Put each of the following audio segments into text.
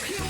Here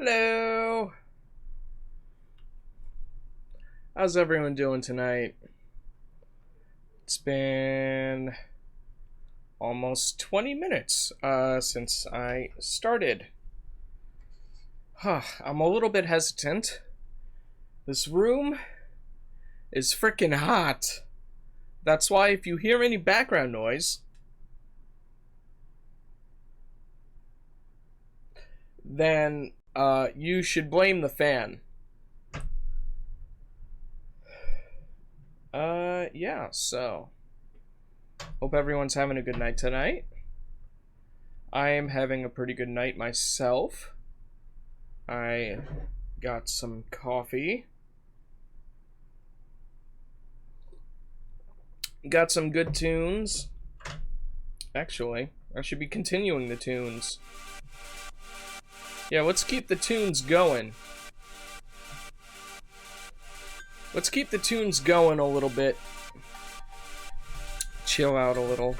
Hello. How's everyone doing tonight? It's been almost 20 minutes since I started. I'm a little bit hesitant. This room is freaking hot. That's why if you hear any background noise, then you should blame the fan. Yeah, so hope everyone's having a good night tonight. I am having a pretty good night myself. I got some coffee. Got some good tunes. Actually, I should be continuing the tunes. Yeah, let's keep the tunes going. Let's keep the tunes going a little bit. Chill out a little.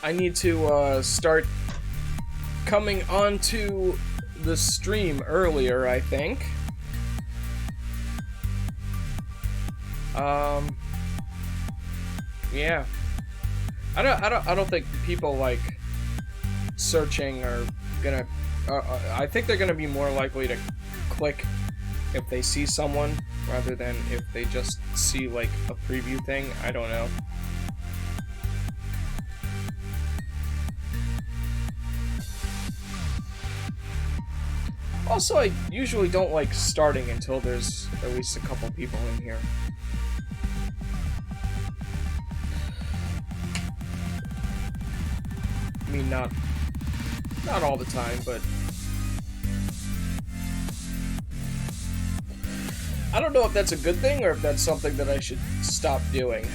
I need to start coming onto the stream earlier, I think. Yeah. I don't think people like searching are gonna. I think they're gonna be more likely to click if they see someone rather than if they just see like a preview thing. I don't know. Also, I usually don't like starting until there's at least a couple people in here. I mean, not all the time, but I don't know if that's a good thing or if that's something that I should stop doing.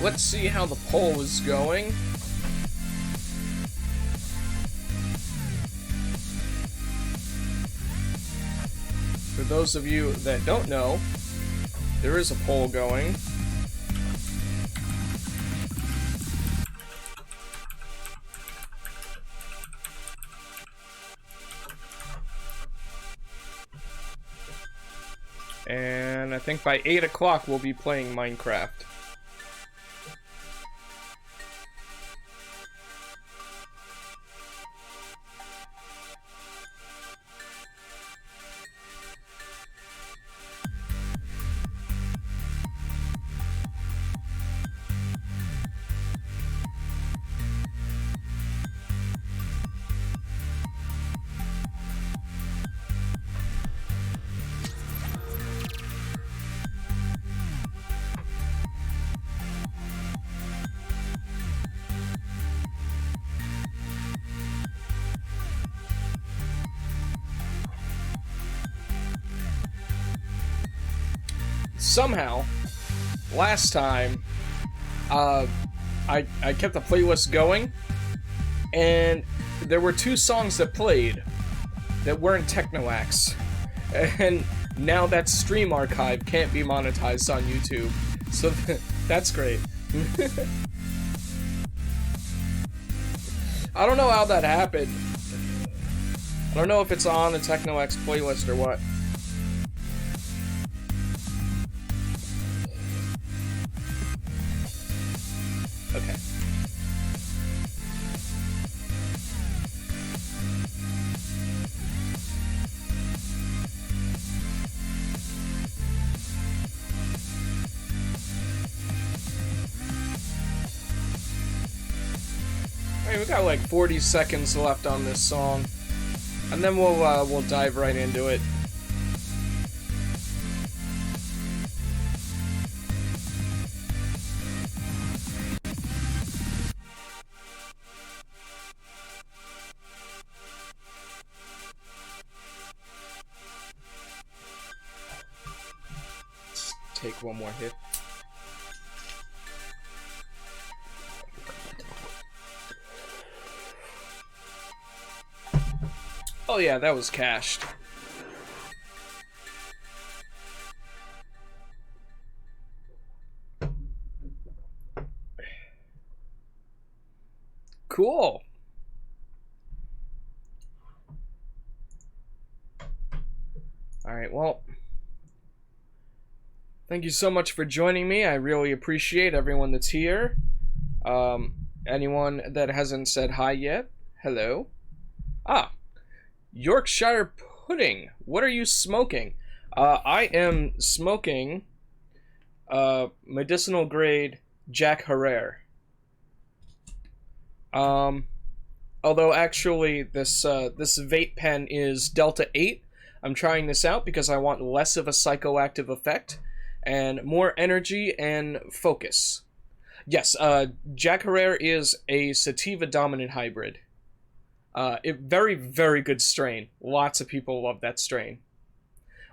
Let's see how the poll is going. For those of you that don't know, there is a poll going. And I think by 8 o'clock we'll be playing Minecraft. Somehow, last time, I kept the playlist going, and there were 2 songs that played that weren't techno acts, and now that stream archive can't be monetized on YouTube, so that's great. I don't know how that happened. I don't know if it's on the Techno X playlist or what. Okay. Alright, we got like 40 seconds left on this song, and then we'll dive right into it. take one more hit. Oh yeah, that was cached. Cool. Alright, well, thank you so much for joining me. I really appreciate everyone that's here. Anyone that hasn't said hi yet, hello. Ah, Yorkshire pudding. What are you smoking? I am smoking medicinal grade Jack Herrera. Although actually this this vape pen is Delta 8. I'm trying this out because I want less of a psychoactive effect and more energy and focus. Yes, Jack Herrera is a sativa dominant hybrid. Very, very good strain. Lots of people love that strain.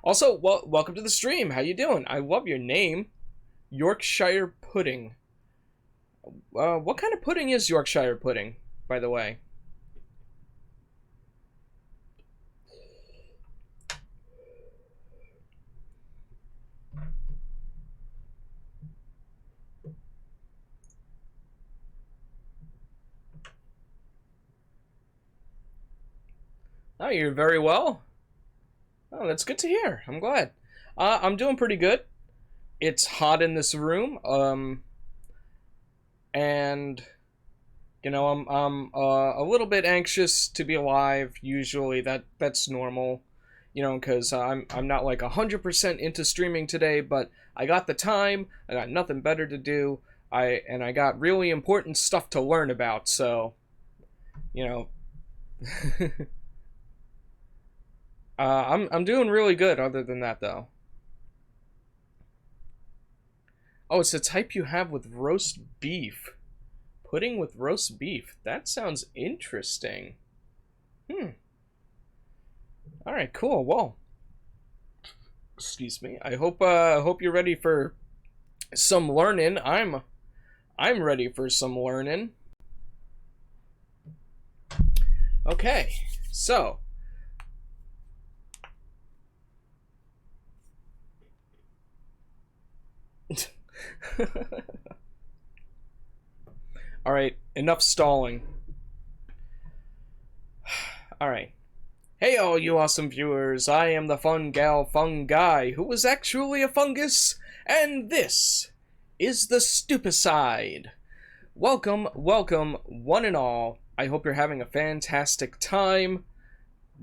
Also, welcome to the stream. How you doing? I love your name, Yorkshire pudding. What kind of pudding is Yorkshire pudding, by the way? Oh, you're very well. Oh, that's good to hear. I'm glad. I'm doing pretty good. It's hot in this room. And you know, I'm a little bit anxious to be alive. Usually, that's normal. You know, because I'm not like 100% into streaming today, but I got the time. I got nothing better to do. I got really important stuff to learn about. So, you know. I'm doing really good other than that though. Oh, it's the type you have with roast beef. Pudding with roast beef. That sounds interesting. Alright, cool. Well, excuse me. I hope you're ready for some learning. I'm ready for some learning. Okay, so alright, enough stalling. Alright. Hey all you awesome viewers, I am the fun gal fun guy who was actually a fungus, and this is the Stupicide. Welcome, welcome, one and all. I hope you're having a fantastic time.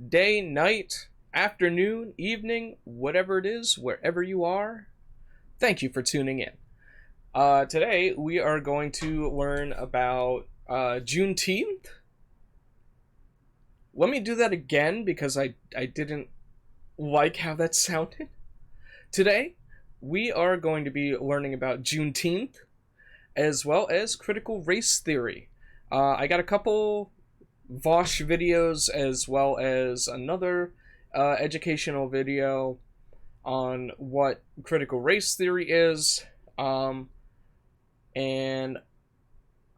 Day, night, afternoon, evening, whatever it is, wherever you are. Thank you for tuning in. Today we are going to learn about Juneteenth. Let me do that again because I didn't like how that sounded. Today we are going to be learning about Juneteenth as well as critical race theory. I got a couple Vosh videos as well as another educational video on what critical race theory is. And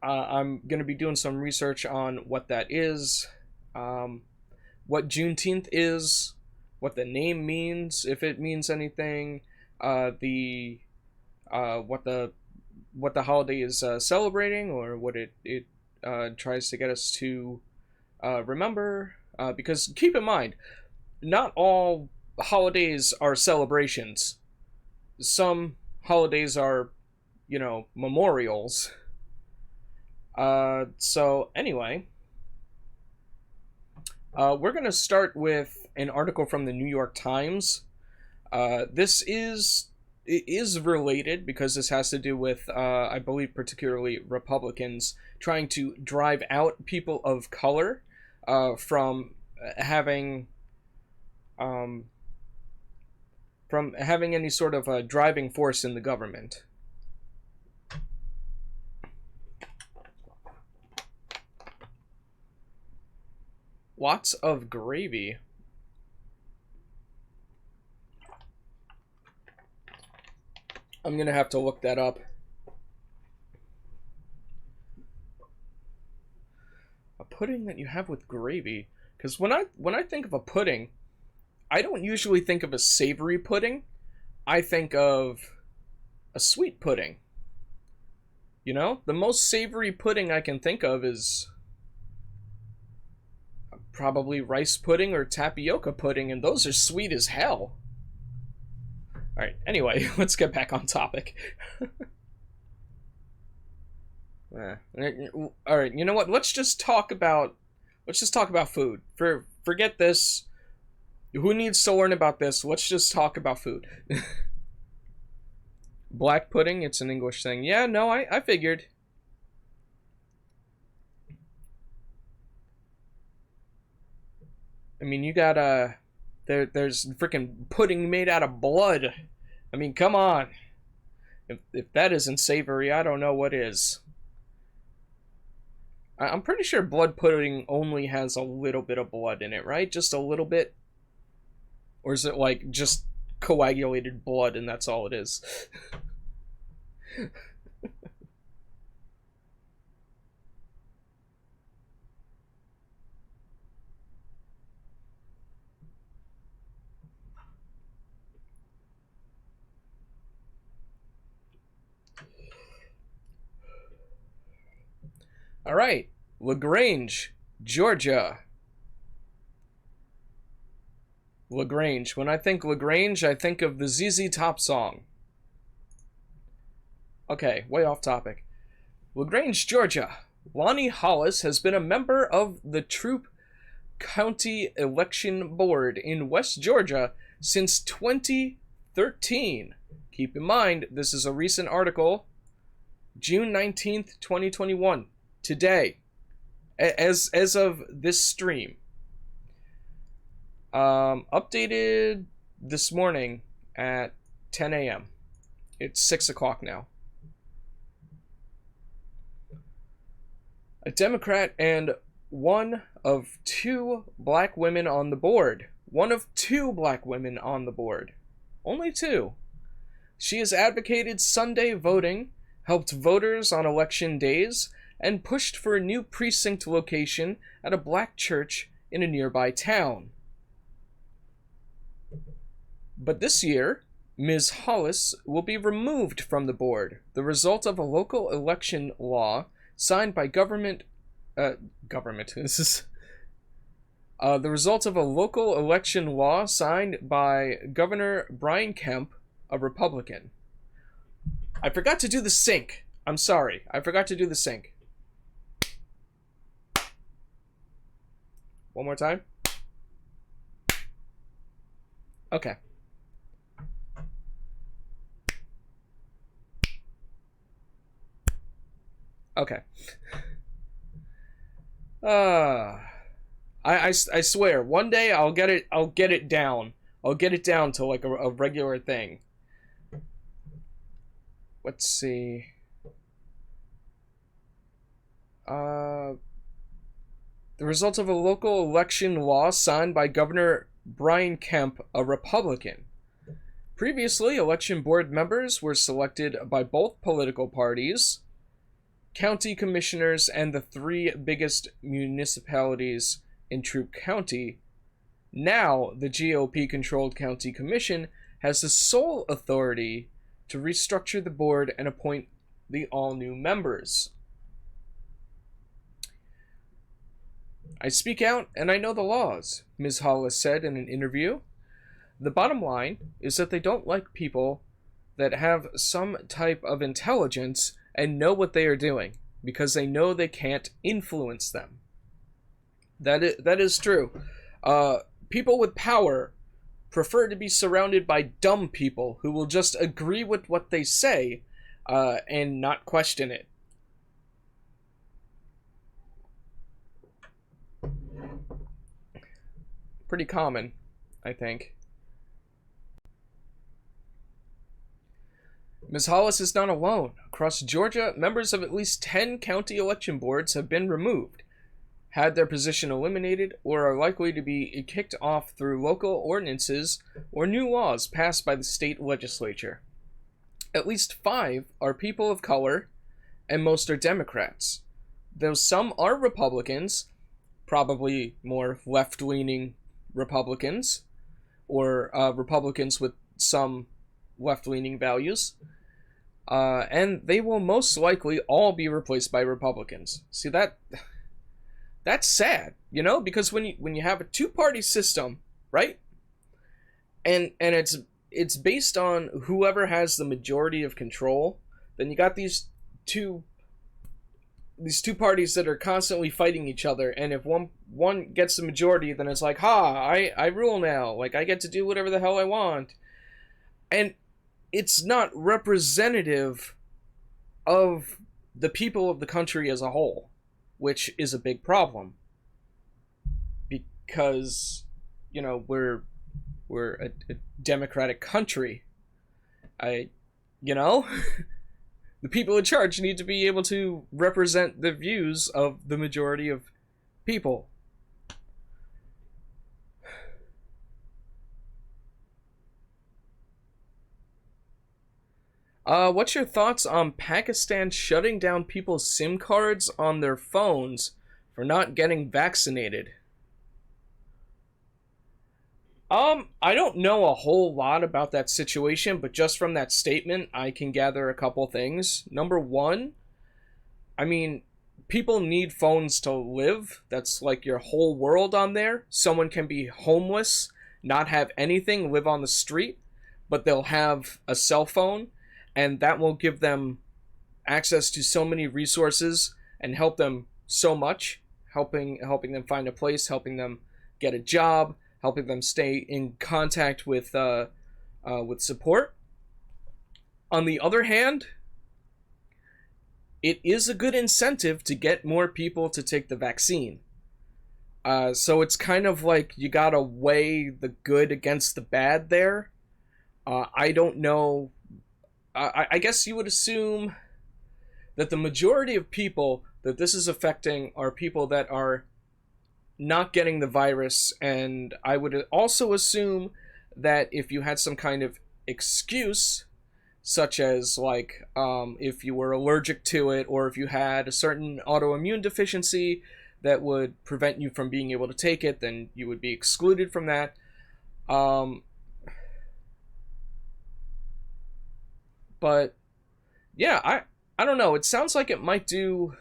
I'm going to be doing some research on what that is, what Juneteenth is, what the name means, if it means anything, what the holiday is celebrating, or what it tries to get us to remember. Because keep in mind, not all holidays are celebrations. Some holidays are, you know, memorials. So anyway, we're gonna start with an article from the New York Times. This is related because this has to do with, I believe, particularly Republicans trying to drive out people of color from having any sort of a driving force in the government. Lots of gravy. I'm gonna have to look that up. A pudding that you have with gravy. Because when I think of a pudding, I don't usually think of a savory pudding. I think of a sweet pudding. You know? The most savory pudding I can think of is probably rice pudding or tapioca pudding, and those are sweet as hell. Alright, anyway, let's get back on topic. Alright, you know what? Let's just talk about food. Forget this. Who needs to learn about this? Let's just talk about food. Black pudding, it's an English thing. Yeah, no, I figured. I mean, you got there's freaking pudding made out of blood. I mean, come on. If that isn't savory, I don't know what is. I'm pretty sure blood pudding only has a little bit of blood in it, right? Just a little bit? Or is it like just coagulated blood and that's all it is? All right, LaGrange, Georgia. LaGrange. When I think LaGrange, I think of the ZZ Top song. Okay, way off topic. LaGrange, Georgia. Lonnie Hollis has been a member of the Troup County Election Board in West Georgia since 2013. Keep in mind, this is a recent article, June 19th, 2021. Today, as of this stream, updated this morning at 10 a.m. It's 6 o'clock now. A Democrat and one of two black women on the board. One of two black women on the board. Only two. She has advocated Sunday voting, helped voters on election days, and pushed for a new precinct location at a black church in a nearby town. But this year, Ms. Hollis will be removed from the board, the result of a local election law signed by the result of a local election law signed by Governor Brian Kemp, a Republican. I forgot to do the sync. I'm sorry. I forgot to do the sync. One more time. Okay. Okay. I swear, one day I'll get it down. I'll get it down to like a regular thing. Let's see. The result of a local election law signed by Governor Brian Kemp, a Republican. Previously, election board members were selected by both political parties, county commissioners, and the three biggest municipalities in Troup County. Now, the GOP-controlled county commission has the sole authority to restructure the board and appoint the all-new members. I speak out and I know the laws, Ms. Hollis said in an interview. The bottom line is that they don't like people that have some type of intelligence and know what they are doing, because they know they can't influence them. That is true. People with power prefer to be surrounded by dumb people who will just agree with what they say and not question it. Pretty common, I think. Ms. Hollis is not alone. Across Georgia, members of at least 10 county election boards have been removed, had their position eliminated, or are likely to be kicked off through local ordinances or new laws passed by the state legislature. at least 5 are people of color, and most are Democrats. Though some are Republicans, probably more left-leaning Republicans, or Republicans with some left-leaning values, and they will most likely all be replaced by Republicans. See, that's sad, you know, because when you have a two-party system, right, and it's based on whoever has the majority of control, then you got these two parties that are constantly fighting each other, and if one gets the majority, then it's like, I rule now, like I get to do whatever the hell I want. And it's not representative of the people of the country as a whole, which is a big problem, because, you know, we're a democratic country. You know, the people in charge need to be able to represent the views of the majority of people. What's your thoughts on Pakistan shutting down people's SIM cards on their phones for not getting vaccinated? I don't know a whole lot about that situation, but just from that statement, I can gather a couple things. Number one, I mean, people need phones to live. That's like your whole world on there. Someone can be homeless, not have anything, live on the street, but they'll have a cell phone, and that will give them access to so many resources and help them so much, helping them find a place, helping them get a job, helping them stay in contact with support. On the other hand, it is a good incentive to get more people to take the vaccine. So it's kind of like you gotta weigh the good against the bad there. I don't know. I guess you would assume that the majority of people that this is affecting are people that are not getting the virus, and I would also assume that if you had some kind of excuse, such as like if you were allergic to it, or if you had a certain autoimmune deficiency that would prevent you from being able to take it, then you would be excluded from that. But yeah, I don't know. It sounds like it might do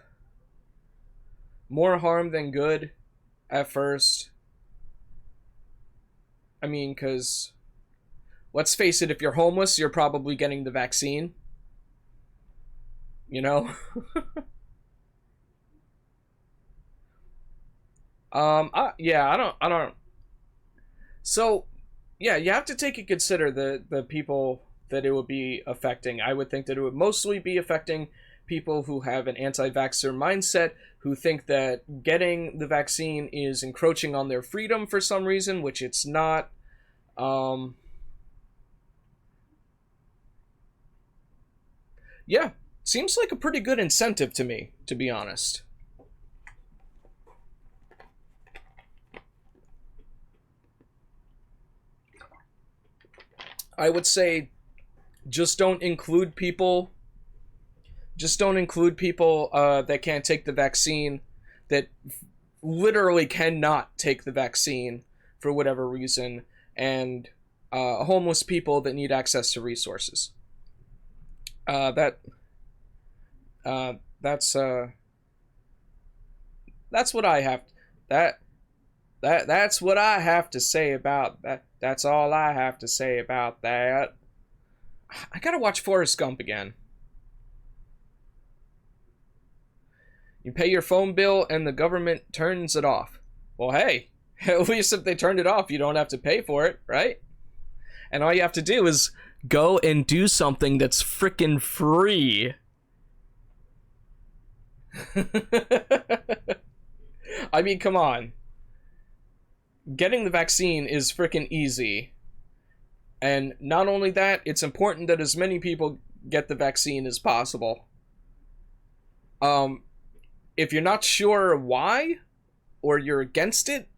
more harm than good at first. I mean, because let's face it, if you're homeless, you're probably getting the vaccine. You know? I don't. So, yeah, you have to take and consider the people that it would be affecting. I would think that it would mostly be affecting people who have an anti-vaxxer mindset, who think that getting the vaccine is encroaching on their freedom for some reason, which it's not. Yeah, seems like a pretty good incentive to me, to be honest. I would say just don't include people. Just don't include people that can't take the vaccine, that literally cannot take the vaccine for whatever reason, and homeless people that need access to resources. That's what I have. That that's what I have to say about that. That's all I have to say about that. I gotta watch Forrest Gump again. You pay your phone bill and the government turns it off. Well, hey, at least if they turned it off, you don't have to pay for it, right? And all you have to do is go and do something that's frickin' free. I mean, come on. Getting the vaccine is frickin' easy. And not only that, it's important that as many people get the vaccine as possible. If you're not sure why, or you're against it,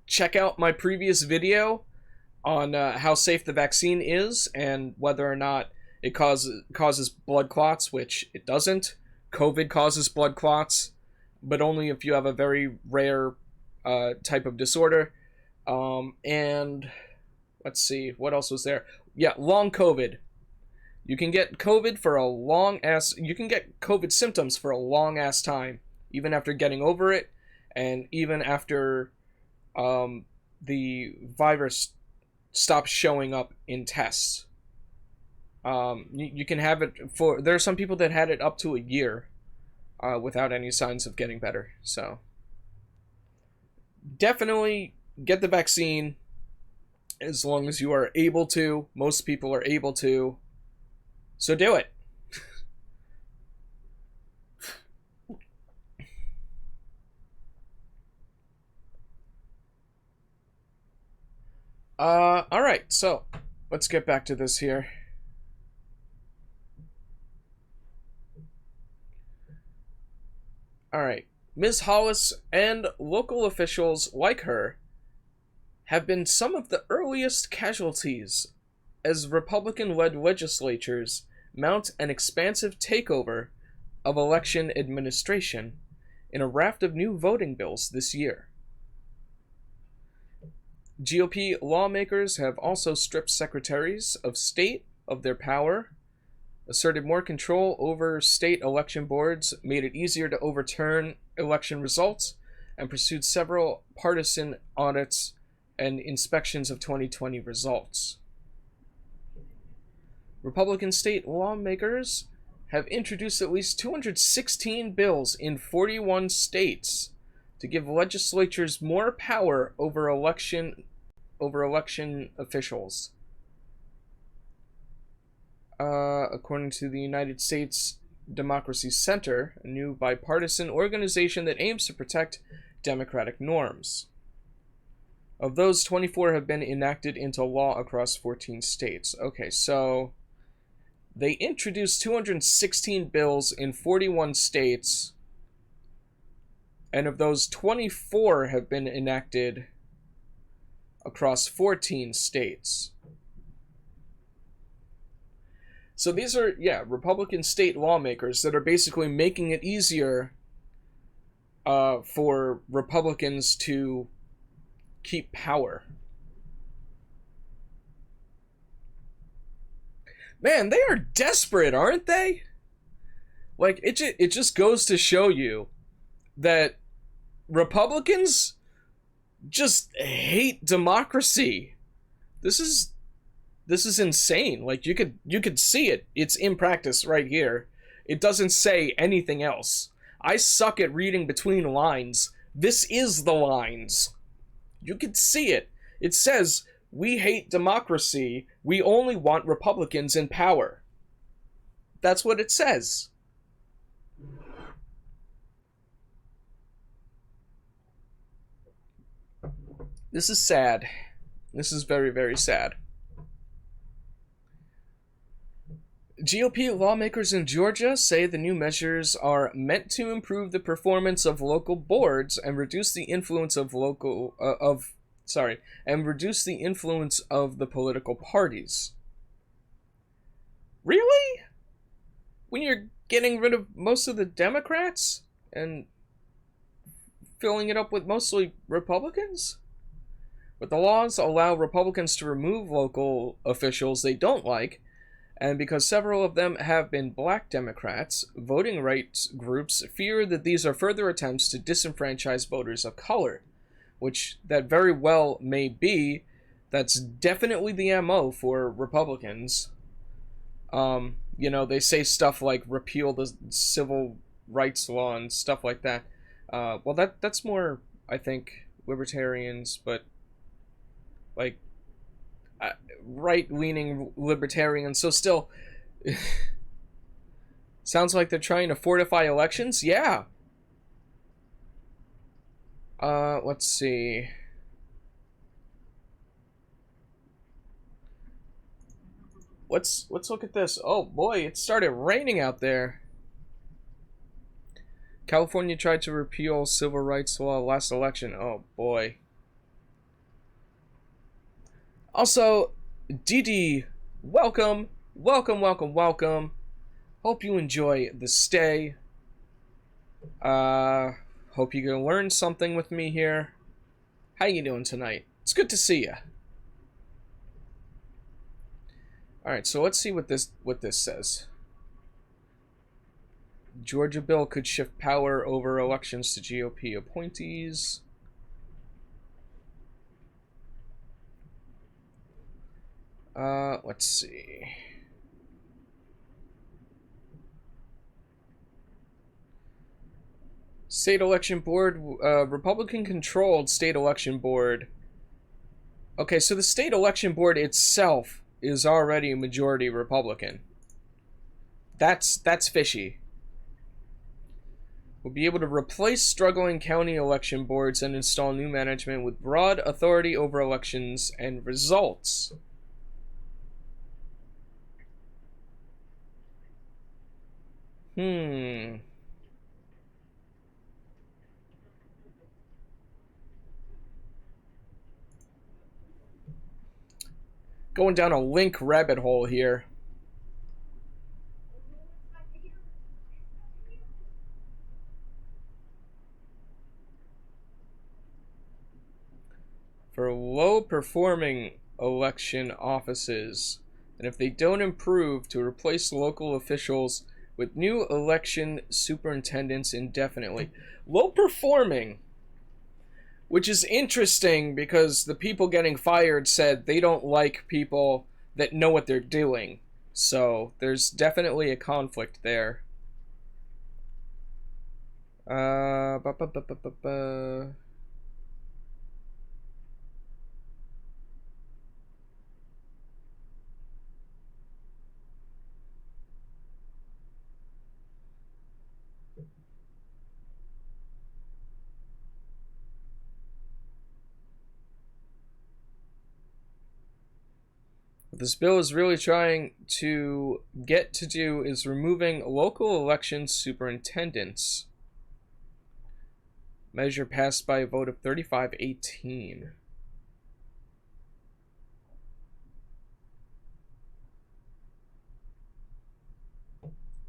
check out my previous video on how safe the vaccine is and whether or not it causes blood clots, which it doesn't. COVID causes blood clots, but only if you have a very rare type of disorder. And let's see, what else was there? Yeah, long COVID. You can get COVID for a long ass. You can get COVID symptoms for a long ass time, even after getting over it, and even after the virus stops showing up in tests. You can have it for. There are some people that had it up to a year without any signs of getting better. So definitely get the vaccine as long as you are able to. Most people are able to. So do it. Alright, so let's get back to this here. Alright, Ms. Hollis and local officials like her have been some of the earliest casualties as Republican-led legislatures mount an expansive takeover of election administration in a raft of new voting bills this year. GOP lawmakers have also stripped secretaries of state of their power, asserted more control over state election boards, made it easier to overturn election results, and pursued several partisan audits and inspections of 2020 results. Republican state lawmakers have introduced at least 216 bills in 41 states to give legislatures more power over election officials. According to the United States Democracy Center, a new bipartisan organization that aims to protect democratic norms. Of those, 24 have been enacted into law across 14 states. Okay, so they introduced 216 bills in 41 states, and of those, 24 have been enacted across 14 states. So these are, Republican state lawmakers that are basically making it easier for Republicans to keep power. Man, they are desperate, aren't they? Like, it just goes to show you that Republicans just hate democracy. This is insane. Like, you could see it. It's in practice right here. It doesn't say anything else. I suck at reading between lines. This is the lines. You could see it. It says, "We hate democracy. We only want Republicans in power." That's what it says. This is sad. This is very, very sad. GOP lawmakers in Georgia say the new measures are meant to improve the performance of local boards and reduce the influence of reduce the influence of the political parties. Really? When you're getting rid of most of the Democrats and filling it up with mostly Republicans? But the laws allow Republicans to remove local officials they don't like, and because several of them have been black Democrats, voting rights groups fear that these are further attempts to disenfranchise voters of color, which that very well may be. That's definitely the MO for Republicans. They say stuff like repeal the civil rights law and stuff like that. That's more, I think, libertarians, but like right-leaning libertarians, so still sounds like they're trying to fortify elections. Yeah. Let's see. Let's look at this. Oh boy, it started raining out there. California tried to repeal civil rights law last election. Oh boy. Also, Didi, welcome. Welcome, welcome, welcome. Hope you enjoy the stay. Hope you can learn something with me here. How you doing tonight? It's good to see you. All right, so let's see what this says. Georgia bill could shift power over elections to GOP appointees. Let's see. State election board, Republican-controlled state election board. Okay, so the state election board itself is already majority Republican. That's fishy. We'll be able to replace struggling county election boards and install new management with broad authority over elections and results. Going down a link rabbit hole here. For low-performing election offices, and if they don't improve, to replace local officials with new election superintendents indefinitely. Low-performing, which is interesting because the people getting fired said they don't like people that know what they're doing. So there's definitely a conflict there. What this bill is really trying to get to do is removing local election superintendents. Measure passed by a vote of 35-18.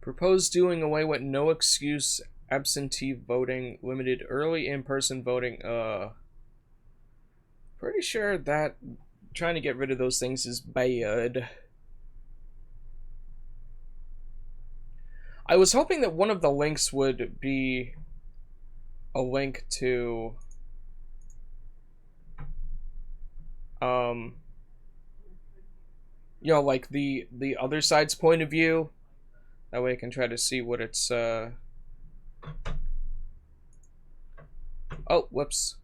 Proposed doing away with no excuse absentee voting, limited early in-person voting. Pretty sure that trying to get rid of those things is bad. I was hoping that one of the links would be a link to you know, like the other side's point of view. That way I can try to see what it's oh, whoops.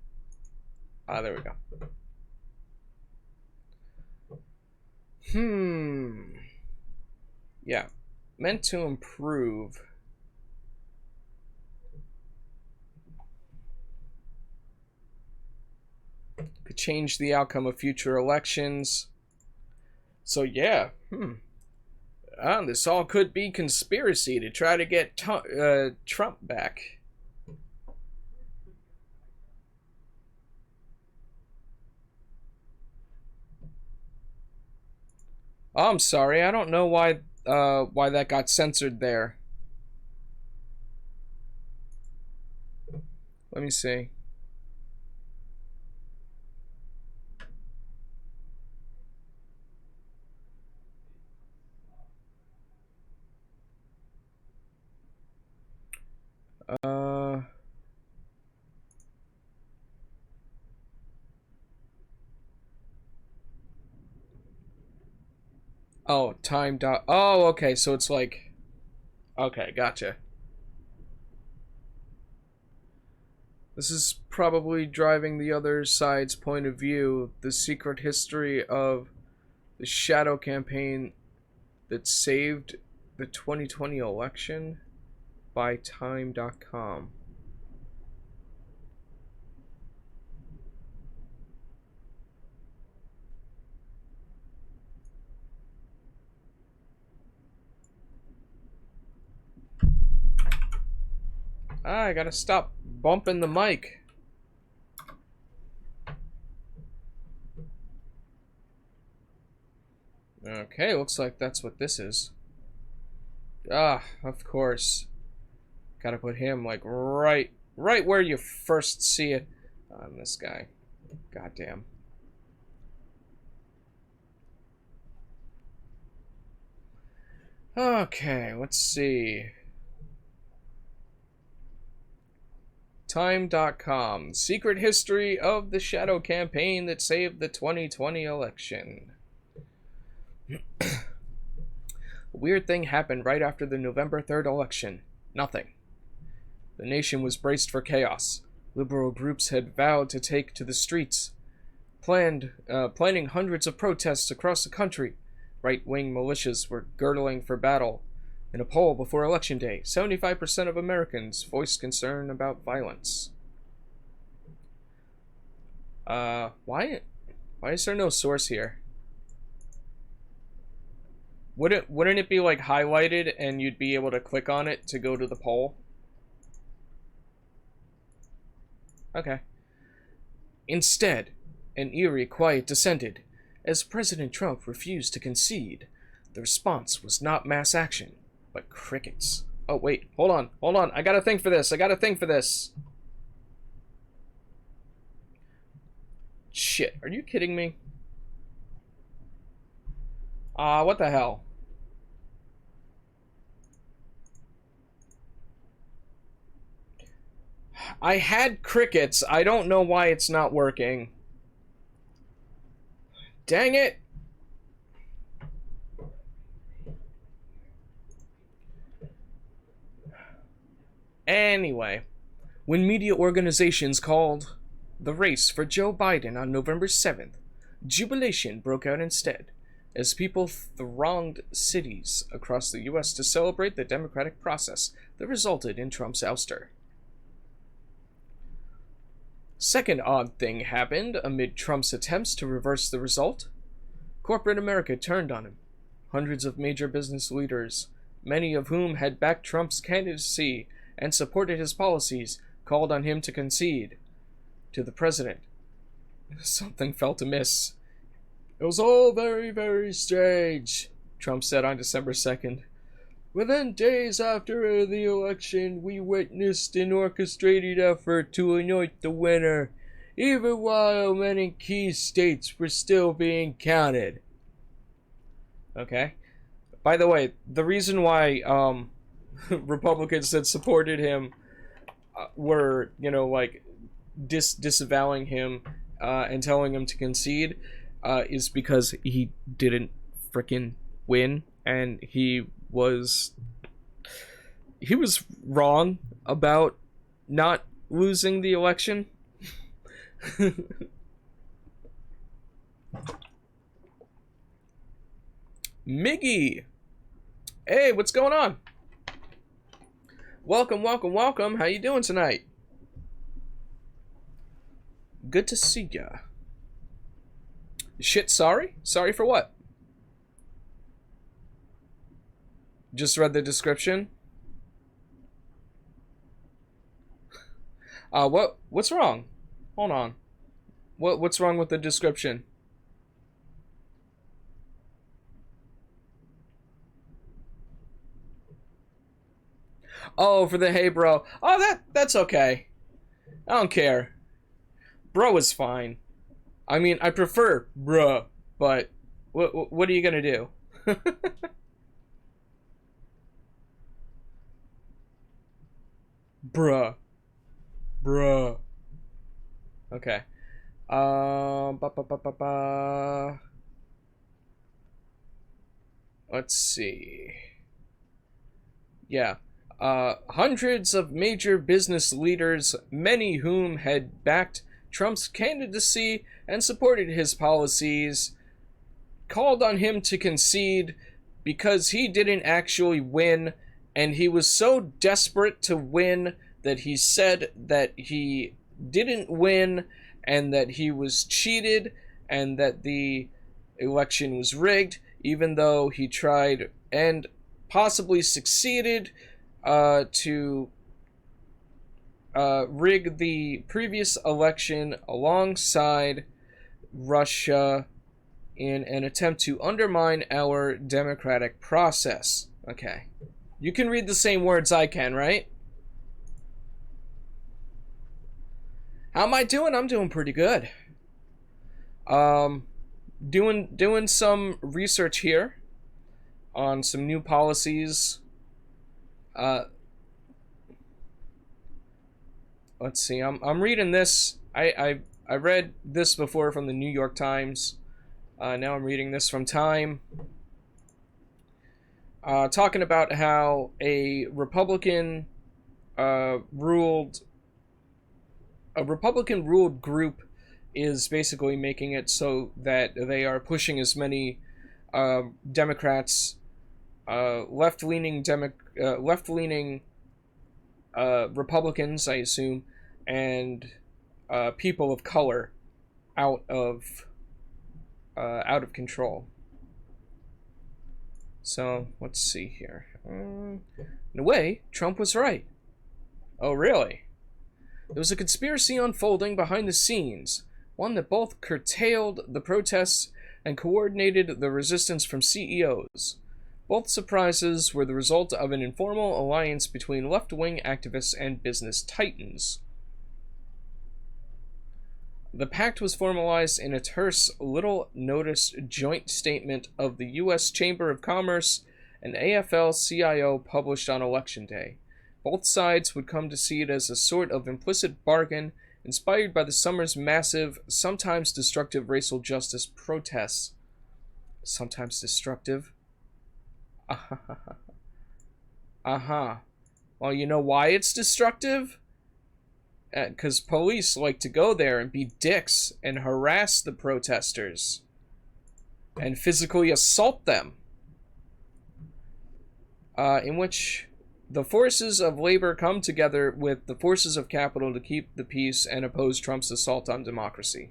There we go. Yeah. Meant to improve. Could change the outcome of future elections. So yeah, this all could be conspiracy to try to get Trump back. Oh, I'm sorry, I don't know why that got censored there. Let me see. Oh, time dot. Oh, okay, so it's like, okay, gotcha. This is probably driving the other side's point of view. The secret history of the shadow campaign that saved the 2020 election by time.com. I gotta stop bumping the mic. Okay. Okay, looks like that's what this is. Ah, of course. Gotta put him, like, right where you first see it. On this guy. Goddamn. Okay, let's see. Time.com. Secret history of the shadow campaign that saved the 2020 election. A weird thing happened right after the November 3rd election. Nothing. The nation was braced for chaos. Liberal groups had vowed to take to the streets, planning hundreds of protests across the country. Right-wing militias were girdling for battle. In a poll before Election Day, 75% of Americans voiced concern about violence. Why is there no source here? Wouldn't it be like highlighted and you'd be able to click on it to go to the poll? Okay. Instead, an eerie quiet descended as President Trump refused to concede. The response was not mass action, but crickets. Oh, wait. Hold on. I gotta think for this. Shit. Are you kidding me? What the hell? I had crickets. I don't know why it's not working. Dang it. Anyway, when media organizations called the race for Joe Biden on November 7th, jubilation broke out instead, as people thronged cities across the U.S. to celebrate the democratic process that resulted in Trump's ouster. Second odd thing happened amid Trump's attempts to reverse the result. Corporate America turned on him. Hundreds of major business leaders, many of whom had backed Trump's candidacy and supported his policies, called on him to concede to the president. Something felt amiss. It was all very, very strange, Trump said on December 2nd. Within days after the election, we witnessed an orchestrated effort to anoint the winner, even while many key states were still being counted. Okay. By the way, the reason why Republicans that supported him were, like, disavowing him and telling him to concede is because he didn't frickin' win, and he was wrong about not losing the election. Miggy, hey, what's going on? Welcome. How you doing tonight? Good to see ya. Shit, sorry for what? Just read the description. What's wrong? Hold on. What's wrong with the description? Oh, for the hey bro. Oh, that's okay. I don't care. Bro is fine. I mean, I prefer bruh, but what are you gonna do? Bruh. Okay. Let's see. Yeah. Hundreds of major business leaders, many whom had backed Trump's candidacy and supported his policies, called on him to concede because he didn't actually win, and he was so desperate to win that he said that he didn't win and that he was cheated and that the election was rigged, even though he tried and possibly succeeded to rig the previous election alongside Russia in an attempt to undermine our democratic process. Okay. You can read the same words I can, right? How am I doing? I'm doing pretty good. Doing some research here on some new policies. Let's see. I'm reading this. I read this before from the New York Times. Now I'm reading this from Time. Talking about how a Republican ruled group is basically making it so that they are pushing as many Democrats, left-leaning Republicans, I assume, and people of color out of control. So let's see here. In a way, Trump was right. Oh, really? There was a conspiracy unfolding behind the scenes, one that both curtailed the protests and coordinated the resistance from CEOs. Both surprises were the result of an informal alliance between left-wing activists and business titans. The pact was formalized in a terse, little-noticed joint statement of the U.S. Chamber of Commerce and AFL-CIO published on Election Day. Both sides would come to see it as a sort of implicit bargain inspired by the summer's massive, sometimes destructive racial justice protests. Sometimes destructive? Well, you know why it's destructive? Because police like to go there and be dicks and harass the protesters and physically assault them. In which the forces of labor come together with the forces of capital to keep the peace and oppose Trump's assault on democracy.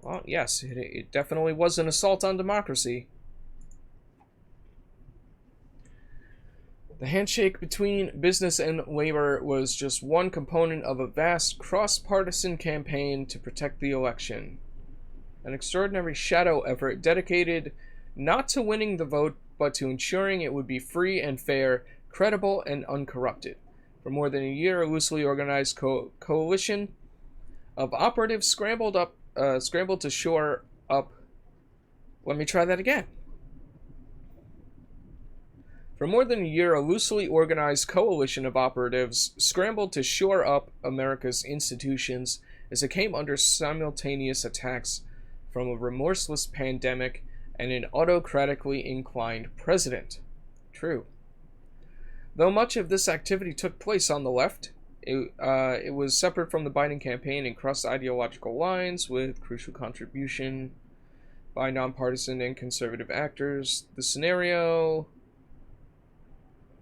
Well, yes, it definitely was an assault on democracy. The handshake between business and labor was just one component of a vast cross-partisan campaign to protect the election. An extraordinary shadow effort dedicated not to winning the vote, but to ensuring it would be free and fair, credible and uncorrupted. For more than a year, a loosely organized coalition of operatives scrambled to shore up... Let me try that again. For more than a year, a loosely organized coalition of operatives scrambled to shore up America's institutions as it came under simultaneous attacks from a remorseless pandemic and an autocratically inclined president. True. Though much of this activity took place on the left, it was separate from the Biden campaign and crossed ideological lines with crucial contribution by nonpartisan and conservative actors. The scenario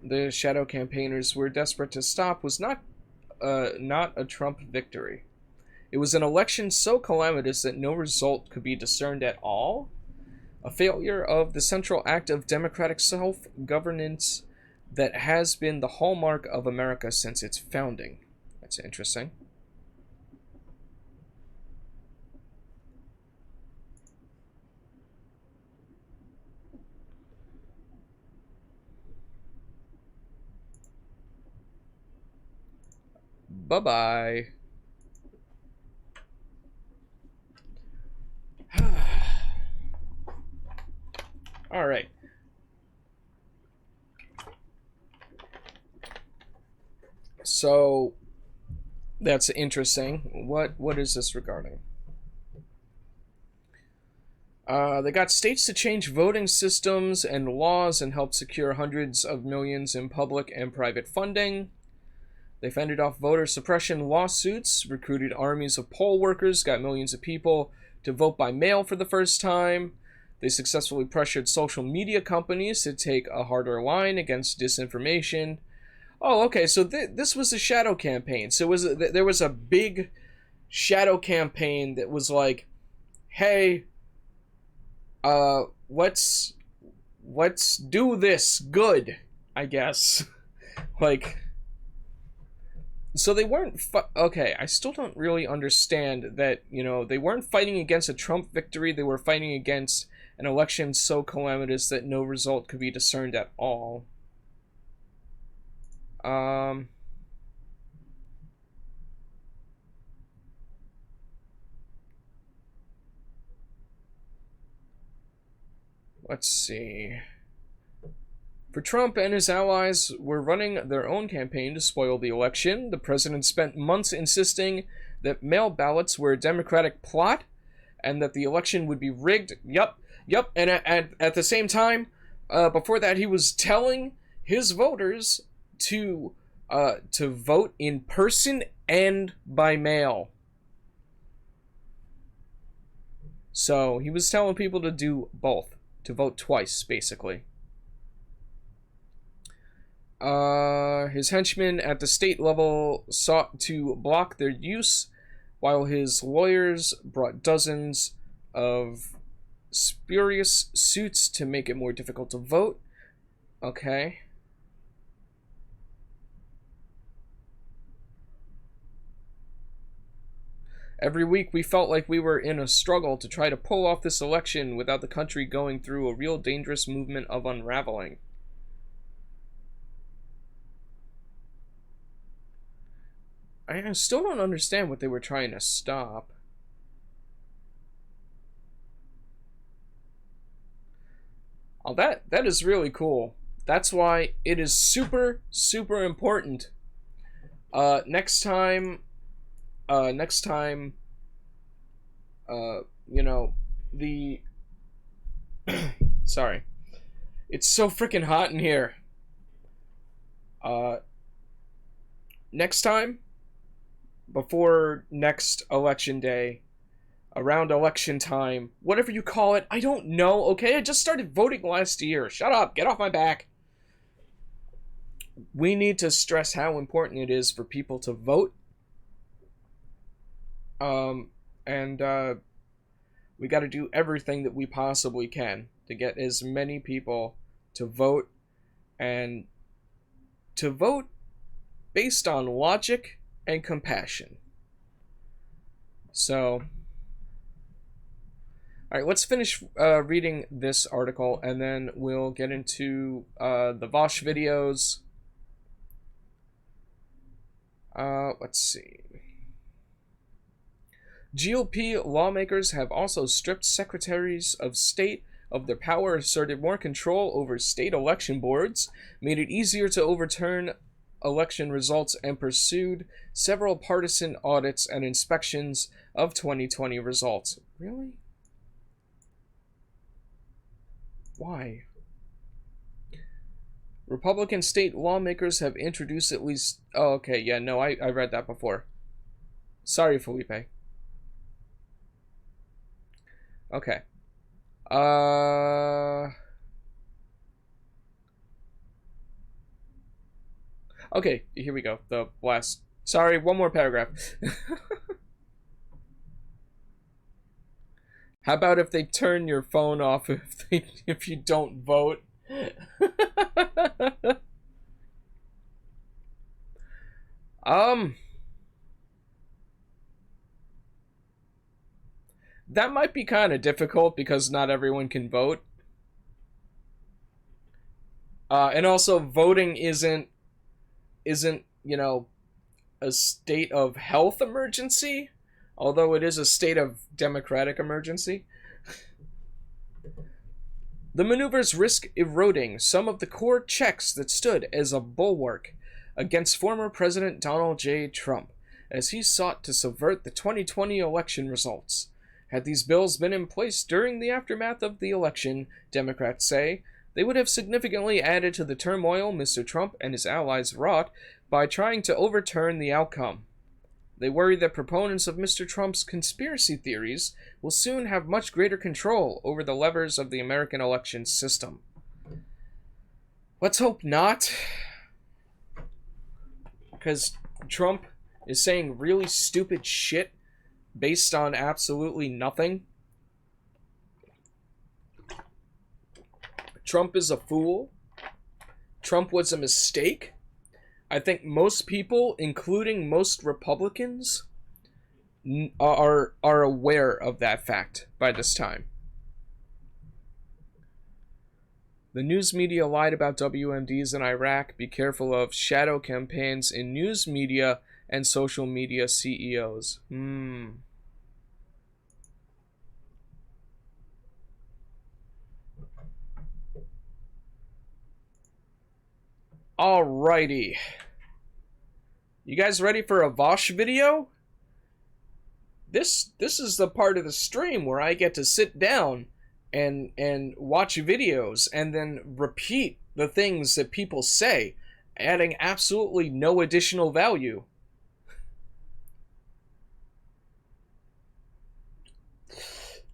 the shadow campaigners were desperate to stop was not a Trump victory. It was an election so calamitous that no result could be discerned at all. A failure of the central act of democratic self-governance that has been the hallmark of America since its founding. That's interesting. Bye-bye. All right. So that's interesting. What is this regarding? They got states to change voting systems and laws and help secure hundreds of millions in public and private funding. They fended off voter suppression lawsuits, recruited armies of poll workers, got millions of people to vote by mail for the first time. They successfully pressured social media companies to take a harder line against disinformation. Oh, okay, so this was a shadow campaign. So there was a big shadow campaign that was like, hey, let's do this good, I guess. Like, So they weren't okay, I still don't really understand that, you know, they weren't fighting against a Trump victory, they were fighting against an election so calamitous that no result could be discerned at all. Let's see. For Trump and his allies were running their own campaign to spoil the election. The president spent months insisting that mail ballots were a Democratic plot and that the election would be rigged. Yup. And at the same time, before that, he was telling his voters to vote in person and by mail. So he was telling people to do both, to vote twice, basically. His henchmen at the state level sought to block their use, while his lawyers brought dozens of spurious suits to make it more difficult to vote. Okay. Every week we felt like we were in a struggle to try to pull off this election without the country going through a real dangerous movement of unraveling. I still don't understand what they were trying to stop. Oh, that is really cool. That's why it is super, super important. Next time, you know, the... Sorry. It's so freaking hot in here. Next time, before next election day, around election time, whatever you call it, I don't know, okay? I just started voting last year. Shut up, get off my back. We need to stress how important it is for people to vote. We got to do everything that we possibly can to get as many people to vote, and to vote based on logic and compassion. So, alright, let's finish reading this article, and then we'll get into the Vosh videos. Let's see. GOP lawmakers have also stripped secretaries of state of their power, asserted more control over state election boards, made it easier to overturn election results, and pursued several partisan audits and inspections of 2020 results. Really? Why? Republican state lawmakers have introduced at least... Oh, okay, yeah, no, I read that before. Sorry, Felipe. Okay. Okay, here we go. The last... Sorry, one more paragraph. How about if they turn your phone off if you don't vote? That might be kind of difficult because not everyone can vote. And also voting isn't, you know, a state of health emergency, although it is a state of democratic emergency. The maneuvers risk eroding some of the core checks that stood as a bulwark against former President Donald J. Trump, as he sought to subvert the 2020 election results. Had these bills been in place during the aftermath of the election, Democrats say, they would have significantly added to the turmoil Mr. Trump and his allies wrought by trying to overturn the outcome. They worry that proponents of Mr. Trump's conspiracy theories will soon have much greater control over the levers of the American election system. Let's hope not, because Trump is saying really stupid shit based on absolutely nothing. Trump is a fool. Trump was a mistake. I think most people, including most Republicans, are aware of that fact by this time. The news media lied about WMDs in Iraq. Be careful of shadow campaigns in news media and social media CEOs. Alrighty. You guys ready for a Vosh video? This is the part of the stream where I get to sit down and watch videos and then repeat the things that people say, adding absolutely no additional value.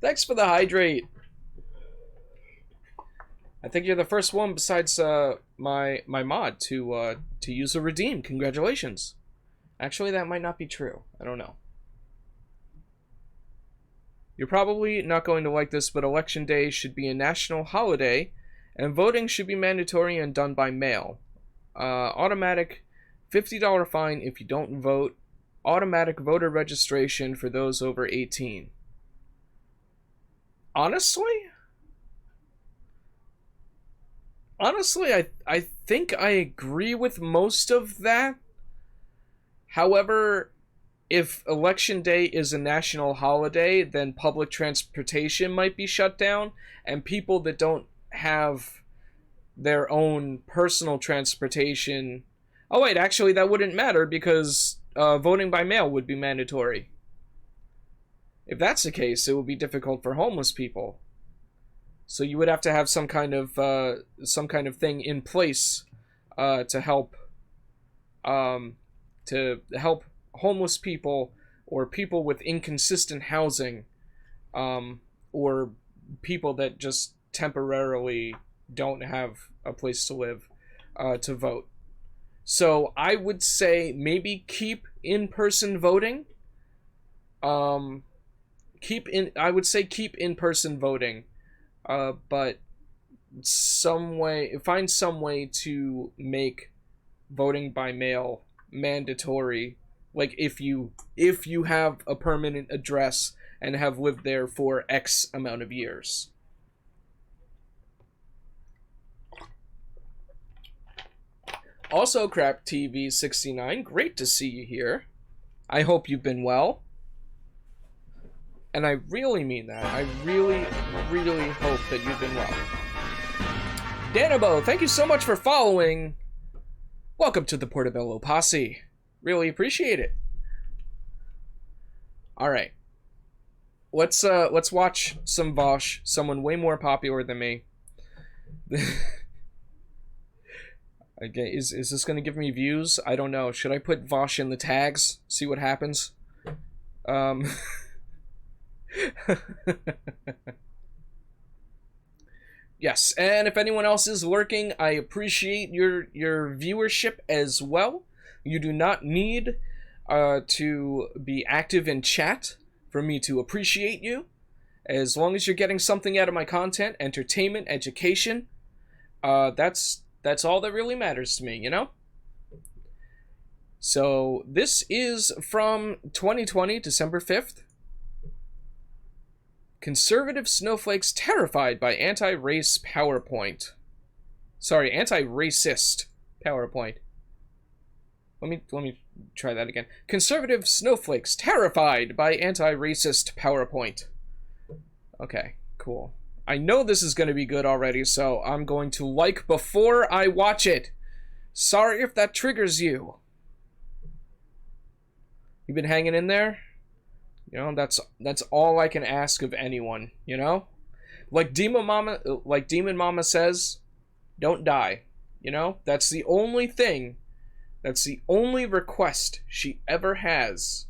Thanks for the hydrate. I think you're the first one besides my mod to use a redeem. Congratulations. Actually, that might not be true. I don't know. You're probably not going to like this, but Election Day should be a national holiday, and voting should be mandatory and done by mail. Automatic $50 fine if you don't vote. Automatic voter registration for those over 18. Honestly, I think I agree with most of that. However, if Election Day is a national holiday, then public transportation might be shut down, and people that don't have their own personal transportation... Oh wait, actually that wouldn't matter because voting by mail would be mandatory. If that's the case, it would be difficult for homeless people. So you would have to have some kind of thing in place to help homeless people or people with inconsistent housing, or people that just temporarily don't have a place to live, to vote. So I would say maybe keep in-person voting. I would say keep in-person voting, but find some way to make voting by mail mandatory. Like if you have a permanent address and have lived there for X amount of years. Also, Crap TV 69, great to see you here. I hope you've been well. And I really mean that. I really, really hope that you've been well. Danabo, thank you so much for following. Welcome to the Portobello Posse. Really appreciate it. Alright. Let's watch some Vosh, someone way more popular than me. Okay, is this gonna give me views? I don't know. Should I put Vosh in the tags? See what happens? Yes, and if anyone else is lurking, I appreciate your viewership as well. You do not need to be active in chat for me to appreciate you. As long as you're getting something out of my content, entertainment, education, that's all that really matters to me, you know? So, this is from 2020, December 5th. Conservative snowflakes terrified by anti-race PowerPoint. Sorry, anti-racist PowerPoint. Let me try that again. Conservative snowflakes terrified by anti-racist PowerPoint. Okay, cool. I know this is going to be good already, so I'm going to like before I watch it. Sorry if that triggers you. You been hanging in there? You know, that's all I can ask of anyone, you know? Like Demon Mama says, don't die. You know? That's the only thing. That's the only request she ever has.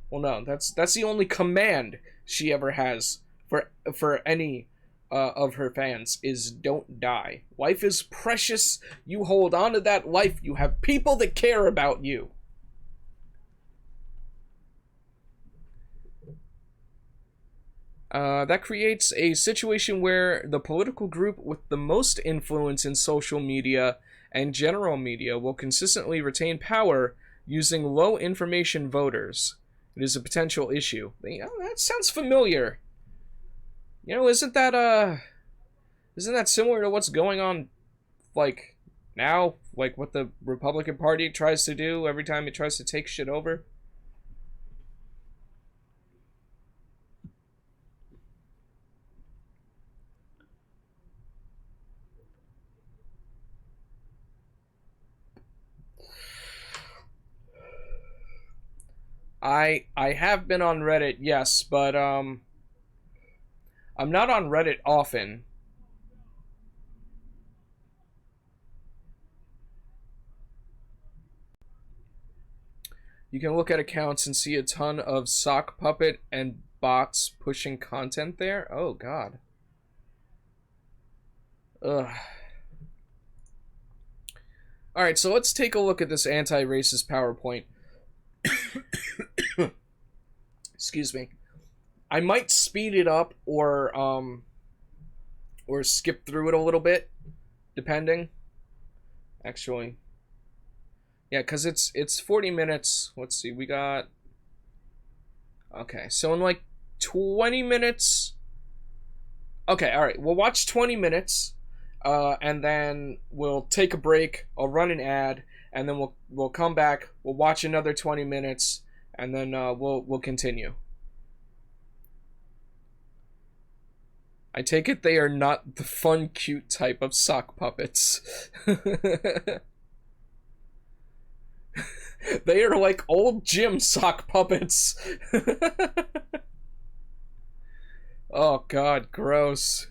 Well, no, that's the only command she ever has for any of her fans is don't die. Life is precious. You hold on to that life. You have people that care about you. That creates a situation where the political group with the most influence in social media and general media will consistently retain power using low information voters. It is a potential issue. That sounds familiar. Isn't that similar to what's going on, like, now? Like, what the Republican Party tries to do every time it tries to take shit over? I have been on Reddit, yes, but I'm not on Reddit often. You can look at accounts and see a ton of sock puppet and bots pushing content there. Oh god. Ugh. Alright, so let's take a look at this anti-racist PowerPoint. Excuse me. I might speed it up or skip through it a little bit, depending. Actually, yeah, because it's 40 minutes. Let's see, we got... Okay, so in like 20 minutes... Okay, alright, we'll watch 20 minutes, and then we'll take a break, I'll run an ad, and then we'll come back, we'll watch another 20 minutes, and then we'll continue. I take it they are not the fun, cute type of sock puppets. They are like old gym sock puppets. Oh god, gross.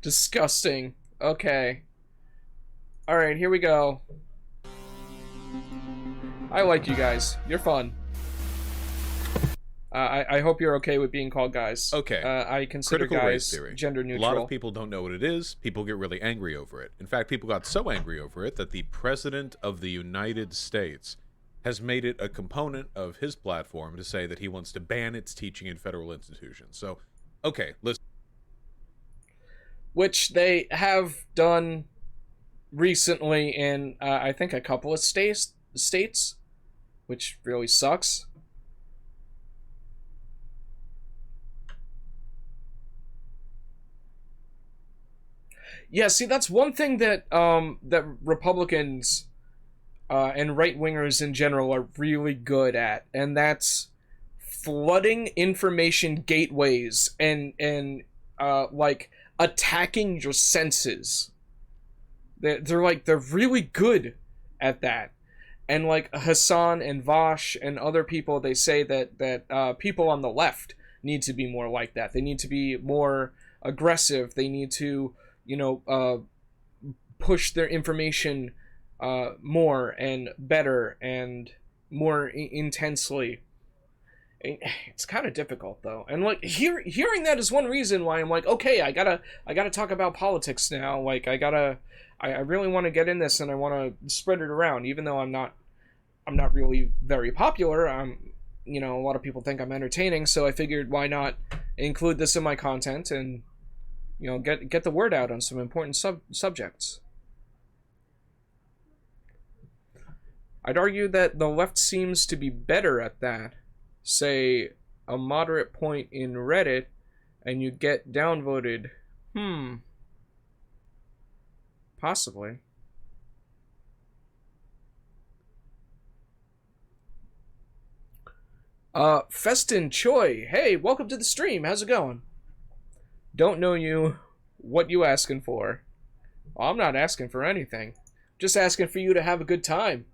Disgusting. Okay. Alright, here we go. I like you guys. You're fun. I hope you're okay with being called guys. Okay. I consider Critical guys race theory. gender neutral. A lot of people don't know what it is. People get really angry over it. In fact, people got so angry over it that the President of the United States has made it a component of his platform to say that he wants to ban its teaching in federal institutions. So, okay, listen. Which they have done recently in, I think, a couple of states, which really sucks. Yeah, see, that's one thing that that Republicans and right-wingers in general are really good at, and that's flooding information gateways and like attacking your senses. They're really good at that. And like Hassan and Vosh and other people, they say that people on the left need to be more like that. They need to be more aggressive. They need to, push their information more and better and more intensely. It's kind of difficult though, and like hearing that is one reason why I'm like, okay, I gotta talk about politics now. Like I really want to get in this and I want to spread it around, even though I'm not really very popular. A lot of people think I'm entertaining, so I figured why not include this in my content and get the word out on some important subjects. I'd argue that the left seems to be better at that. Say a moderate point in Reddit and you get downvoted. Possibly. Festin Choi, hey, welcome to the stream. How's it going? Don't know you. What you asking for? Well, I'm not asking for anything. Just asking for you to have a good time.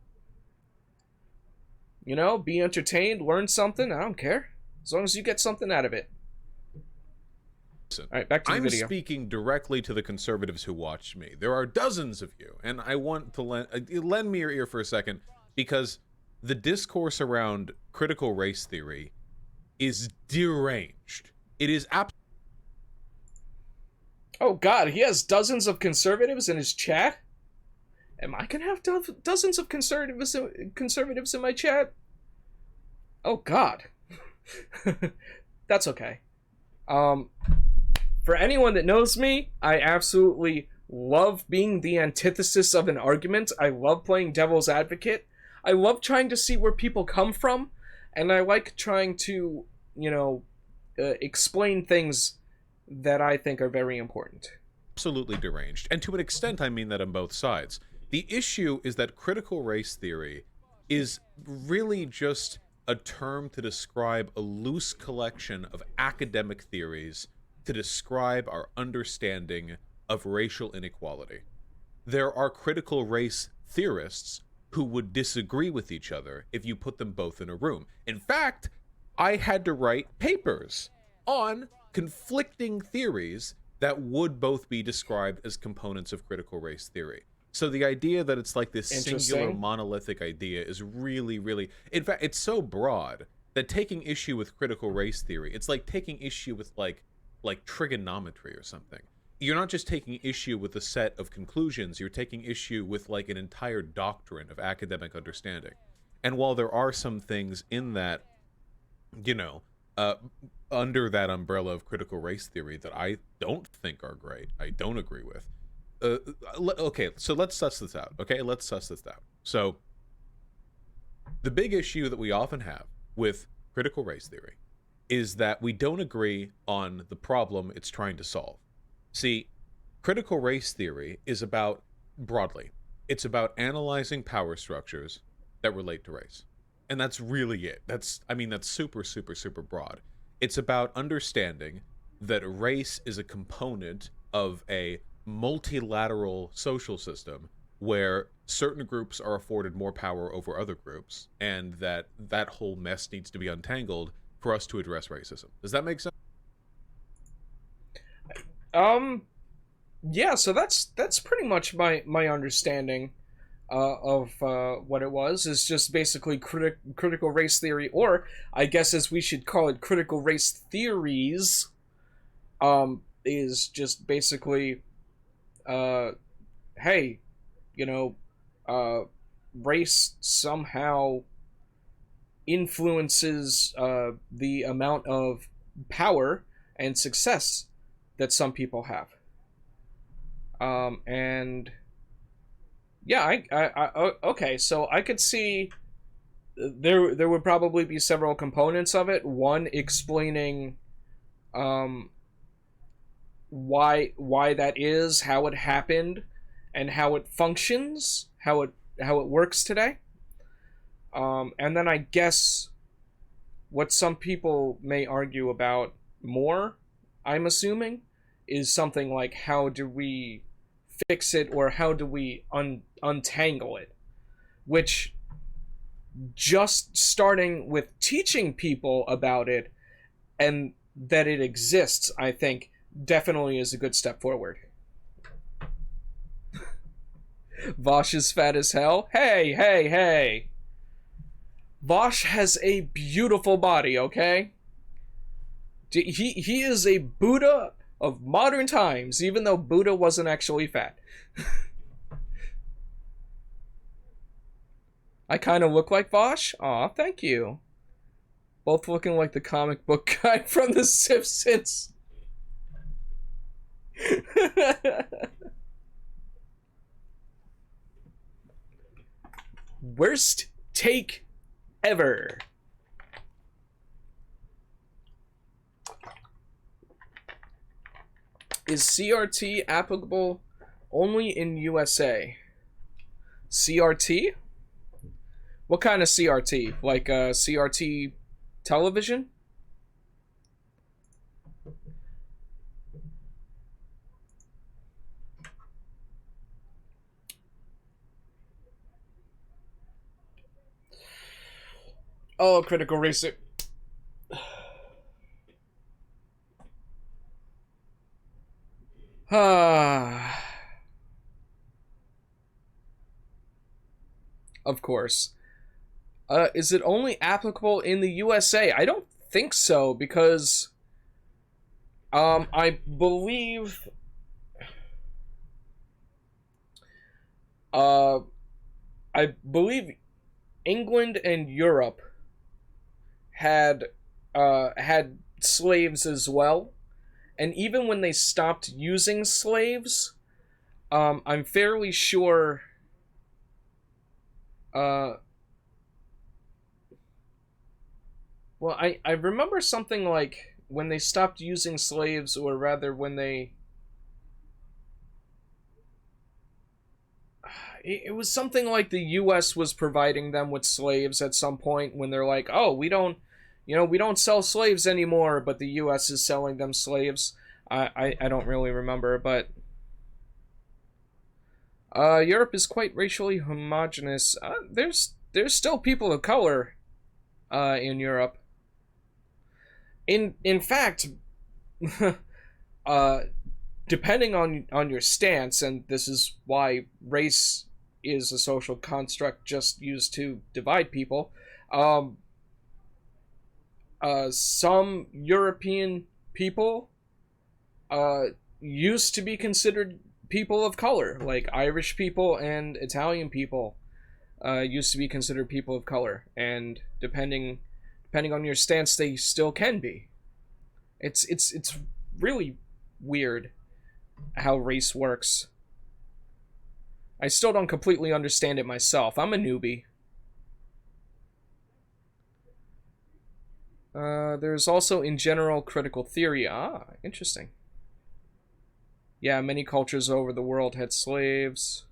Be entertained, learn something. I don't care. As long as you get something out of it. Listen, all right, back to the video. I'm speaking directly to the conservatives who watch me. There are dozens of you, and I want to lend me your ear for a second, because the discourse around critical race theory is deranged. It is absolutely... Oh god, he has dozens of conservatives in his chat? Am I gonna have dozens of conservatives in my chat? Oh god. That's okay. For anyone that knows me, I absolutely love being the antithesis of an argument. I love playing devil's advocate. I love trying to see where people come from, and I like trying to, explain things that I think are very important. Absolutely deranged. And to an extent, I mean that on both sides. The issue is that critical race theory is really just a term to describe a loose collection of academic theories to describe our understanding of racial inequality. There are critical race theorists who would disagree with each other if you put them both in a room. In fact, I had to write papers on conflicting theories that would both be described as components of critical race theory. So the idea that it's like this singular monolithic idea is really, really... In fact, it's so broad that taking issue with critical race theory, it's like taking issue with like trigonometry or something. You're not just taking issue with a set of conclusions, you're taking issue with like an entire doctrine of academic understanding. And while there are some things in that, under that umbrella of critical race theory that I don't think are great, I don't agree with. Okay, so let's suss this out. So the big issue that we often have with critical race theory is that we don't agree on the problem it's trying to solve. See, critical race theory is about, broadly, it's about analyzing power structures that relate to race. And that's really it. That's super, super, super broad. It's about understanding that race is a component of a multilateral social system where certain groups are afforded more power over other groups, and that whole mess needs to be untangled for us to address racism. Does that make sense? Yeah, so that's pretty much my understanding of what it was. Is just basically critical race theory, or I guess as we should call it, critical race theories, is just basically, hey, race somehow influences the amount of power and success that some people have. And yeah, I okay, so I could see there would probably be several components of it. One, explaining why that is, how it happened, and how it functions, how it works today. And then I guess what some people may argue about more, I'm assuming, is something like, how do we fix it, or how do we untangle it? Which, just starting with teaching people about it and that it exists, I think definitely is a good step forward. Vosh is fat as hell. Hey. Vosh has a beautiful body, okay? He is a Buddha of modern times, even though Buddha wasn't actually fat. I kind of look like Vosh? Aw, thank you. Both looking like the comic book guy from The Simpsons. Worst take ever. Is CRT applicable only in USA? CRT? What kind of CRT? Like CRT television? Oh, critical race. Of course. Is it only applicable in the USA? I don't think so, because I believe England and Europe had slaves as well, and even when they stopped using slaves, I'm fairly sure. Uh, well, I remember something like when they stopped using slaves, or rather, when they. It was something like the U.S. was providing them with slaves at some point when they're like, oh, we don't sell slaves anymore, but the U.S. is selling them slaves. I don't really remember, but Europe is quite racially homogenous. There's still people of color in Europe. In fact, uh, depending on your stance, and this is why race is a social construct just used to divide people. Some European people used to be considered people of color, like Irish people and Italian people used to be considered people of color, and depending on your stance, they still can be. It's really weird how race works. I still don't completely understand it myself. I'm a newbie. There's also in general critical theory. Ah, interesting. Yeah, many cultures over the world had slaves.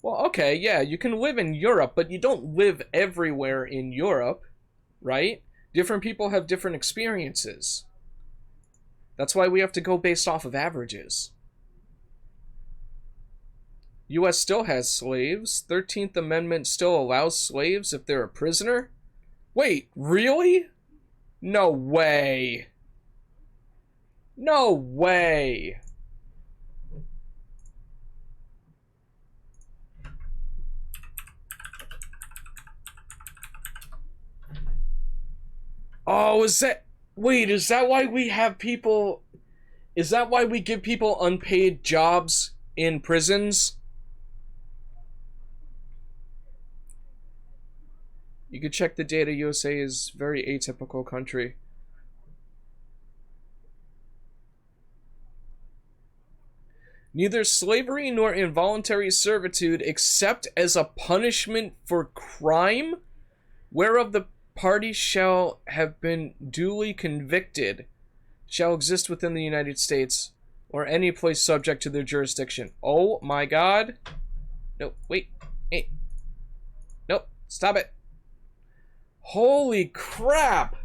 Well, okay, yeah, you can live in Europe, but you don't live everywhere in Europe, right? Different people have different experiences. That's why we have to go based off of averages. U.S. still has slaves. 13th Amendment still allows slaves if they're a prisoner? Wait, really? No way. No way. Oh, is that... Wait, is that why we have people... Is that why we give people unpaid jobs in prisons? You could check the data. USA is a very atypical country. Neither slavery nor involuntary servitude, except as a punishment for crime, whereof the party shall have been duly convicted, shall exist within the United States, or any place subject to their jurisdiction. Oh my god. No, wait. Hey. Nope. Stop it. Holy crap!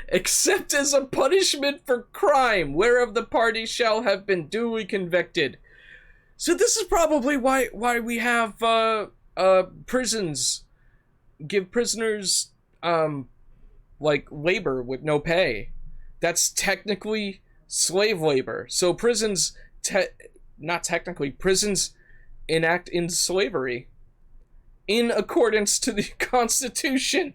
Except as a punishment for crime, whereof the party shall have been duly convicted. So this is probably why we have prisons give prisoners like labor with no pay. That's technically slave labor. So prisons not technically, prisons enact in slavery in accordance to the Constitution.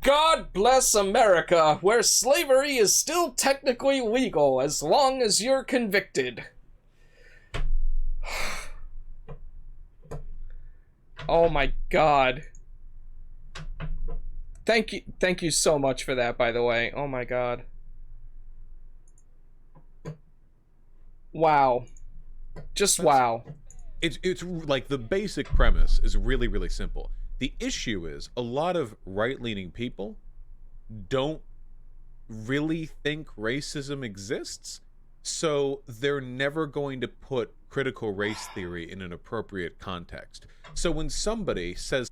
God bless America, where slavery is still technically legal as long as you're convicted. Oh my god. Thank you so much for that, by the way. Oh my god. Wow. Just wow. It's like the basic premise is really, really simple. The issue is a lot of right-leaning people don't really think racism exists, so they're never going to put critical race theory in an appropriate context. So when somebody says,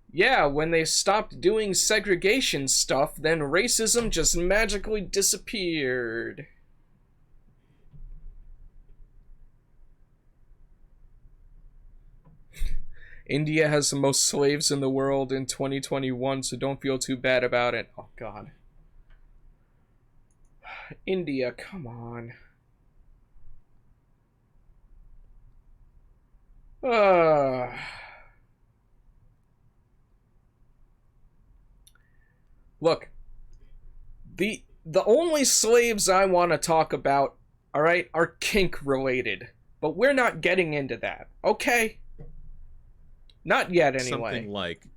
yeah, when they stopped doing segregation stuff, then racism just magically disappeared. India has the most slaves in the world in 2021, so don't feel too bad about it. Oh, God. India, come on. Look, the only slaves I want to talk about, alright, are kink related. But we're not getting into that, okay? Not yet, anyway. Something like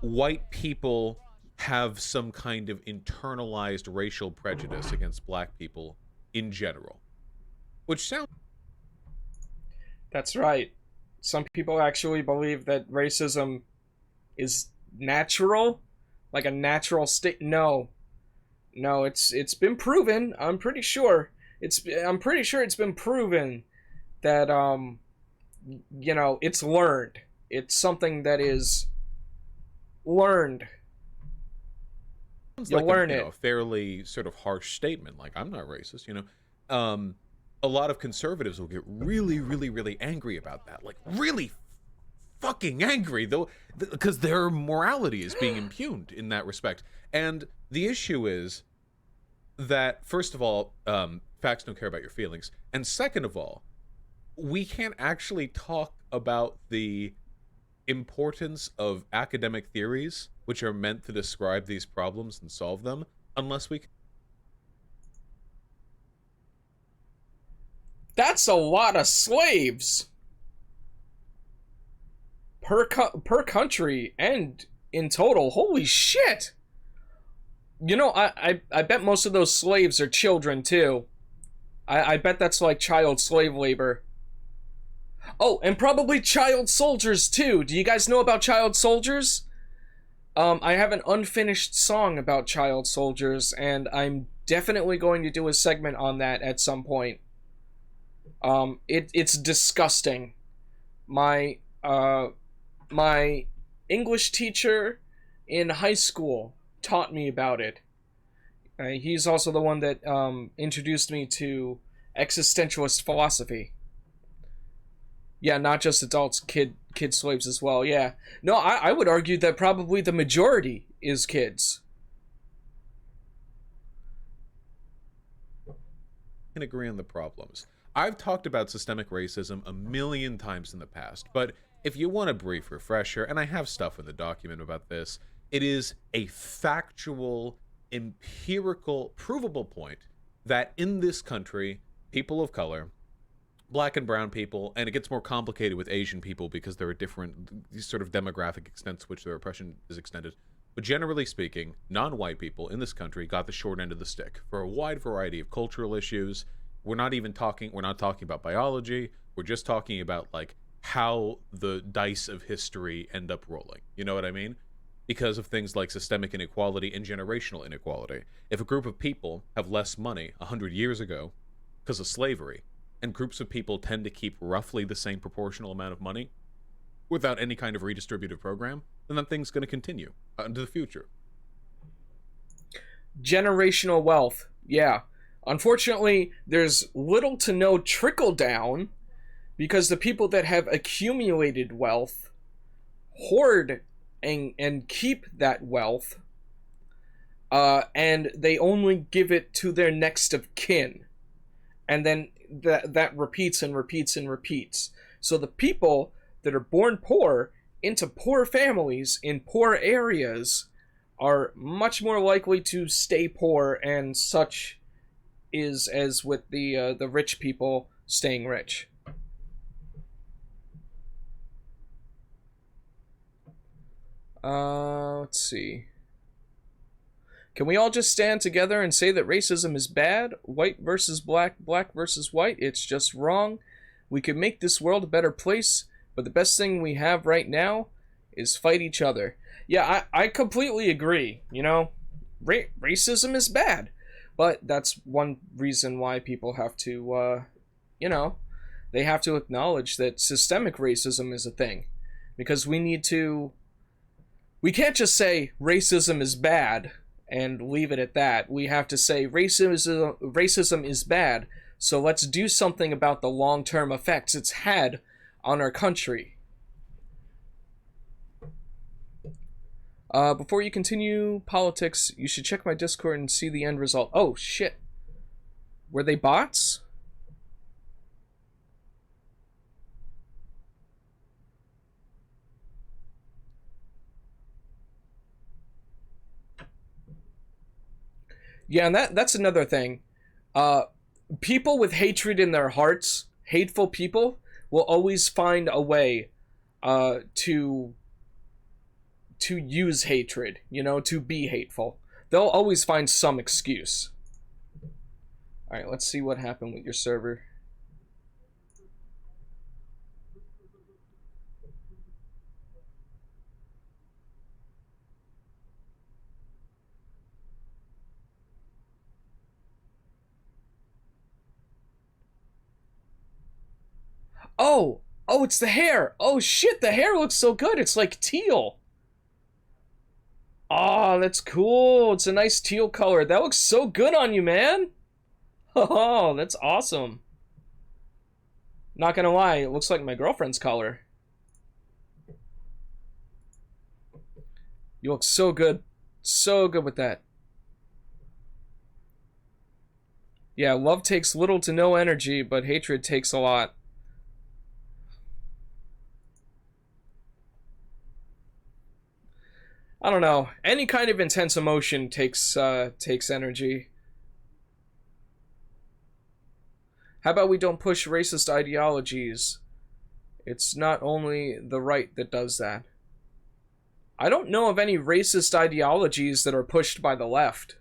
white people have some kind of internalized racial prejudice against black people in general. Which sounds That's right. Some people actually believe that racism is natural, like a natural state. No, no, it's been proven. I'm pretty sure it's been proven that it's learned. It's something that is learned. You'll like a learn a it. fairly sort of harsh statement. Like, I'm not racist, a lot of conservatives will get really, really, really angry about that. Like, really fucking angry, though, because their morality is being impugned in that respect. And the issue is that, first of all, facts don't care about your feelings, and second of all, we can't actually talk about the importance of academic theories, which are meant to describe these problems and solve them, unless we. That's a lot of slaves per country and in total. Holy shit! I bet most of those slaves are children too. I bet that's like child slave labor. Oh, and probably child soldiers too. Do you guys know about child soldiers? I have an unfinished song about child soldiers, and I'm definitely going to do a segment on that at some point. It's disgusting. My my English teacher in high school taught me about it. He's also the one that introduced me to existentialist philosophy. Yeah, not just adults, kid slaves as well. Yeah, no, I would argue that probably the majority is kids. Can agree on the problems. I've talked about systemic racism a million times in the past, but if you want a brief refresher, and I have stuff in the document about this, it is a factual, empirical, provable point that in this country, people of color, black and brown people, and it gets more complicated with Asian people because there are different these sort of demographic extents to which their oppression is extended. But generally speaking, non-white people in this country got the short end of the stick for a wide variety of cultural issues. We're not talking about biology. We're just talking about like how the dice of history end up rolling. You know what I mean? Because of things like systemic inequality and generational inequality. If a group of people have less money 100 years ago because of slavery, and groups of people tend to keep roughly the same proportional amount of money without any kind of redistributive program, then that thing's going to continue into the future. Generational wealth. Yeah. Unfortunately, there's little to no trickle down because the people that have accumulated wealth hoard and keep that wealth, and they only give it to their next of kin. And then that repeats and repeats and repeats. So the people that are born poor into poor families in poor areas are much more likely to stay poor, and such is as with the rich people staying rich. Let's see. Can we all just stand together and say that racism is bad? White versus black, black versus white, it's just wrong. We could make this world a better place, but the best thing we have right now is fight each other. Yeah, I completely agree. Racism is bad. But that's one reason why people have to, they have to acknowledge that systemic racism is a thing. Because we can't just say racism is bad and leave it at that. We have to say racism is bad, so let's do something about the long-term effects it's had on our country. Before you continue politics, you should check my Discord and see the end result. Oh, shit. Were they bots? Yeah, and that's another thing. People with hatred in their hearts, hateful people, will always find a way to use hatred, you know, to be hateful. They'll always find some excuse. Alright, let's see what happened with your server. Oh! Oh, it's the hair! Oh shit, the hair looks so good! It's like teal! Oh, that's cool! It's a nice teal color. That looks so good on you, man! Oh, that's awesome. Not gonna lie, it looks like my girlfriend's color. You look so good. So good with that. Yeah, love takes little to no energy, but hatred takes a lot. I don't know. Any kind of intense emotion takes energy. How about we don't push racist ideologies? It's not only the right that does that. I don't know of any racist ideologies that are pushed by the left.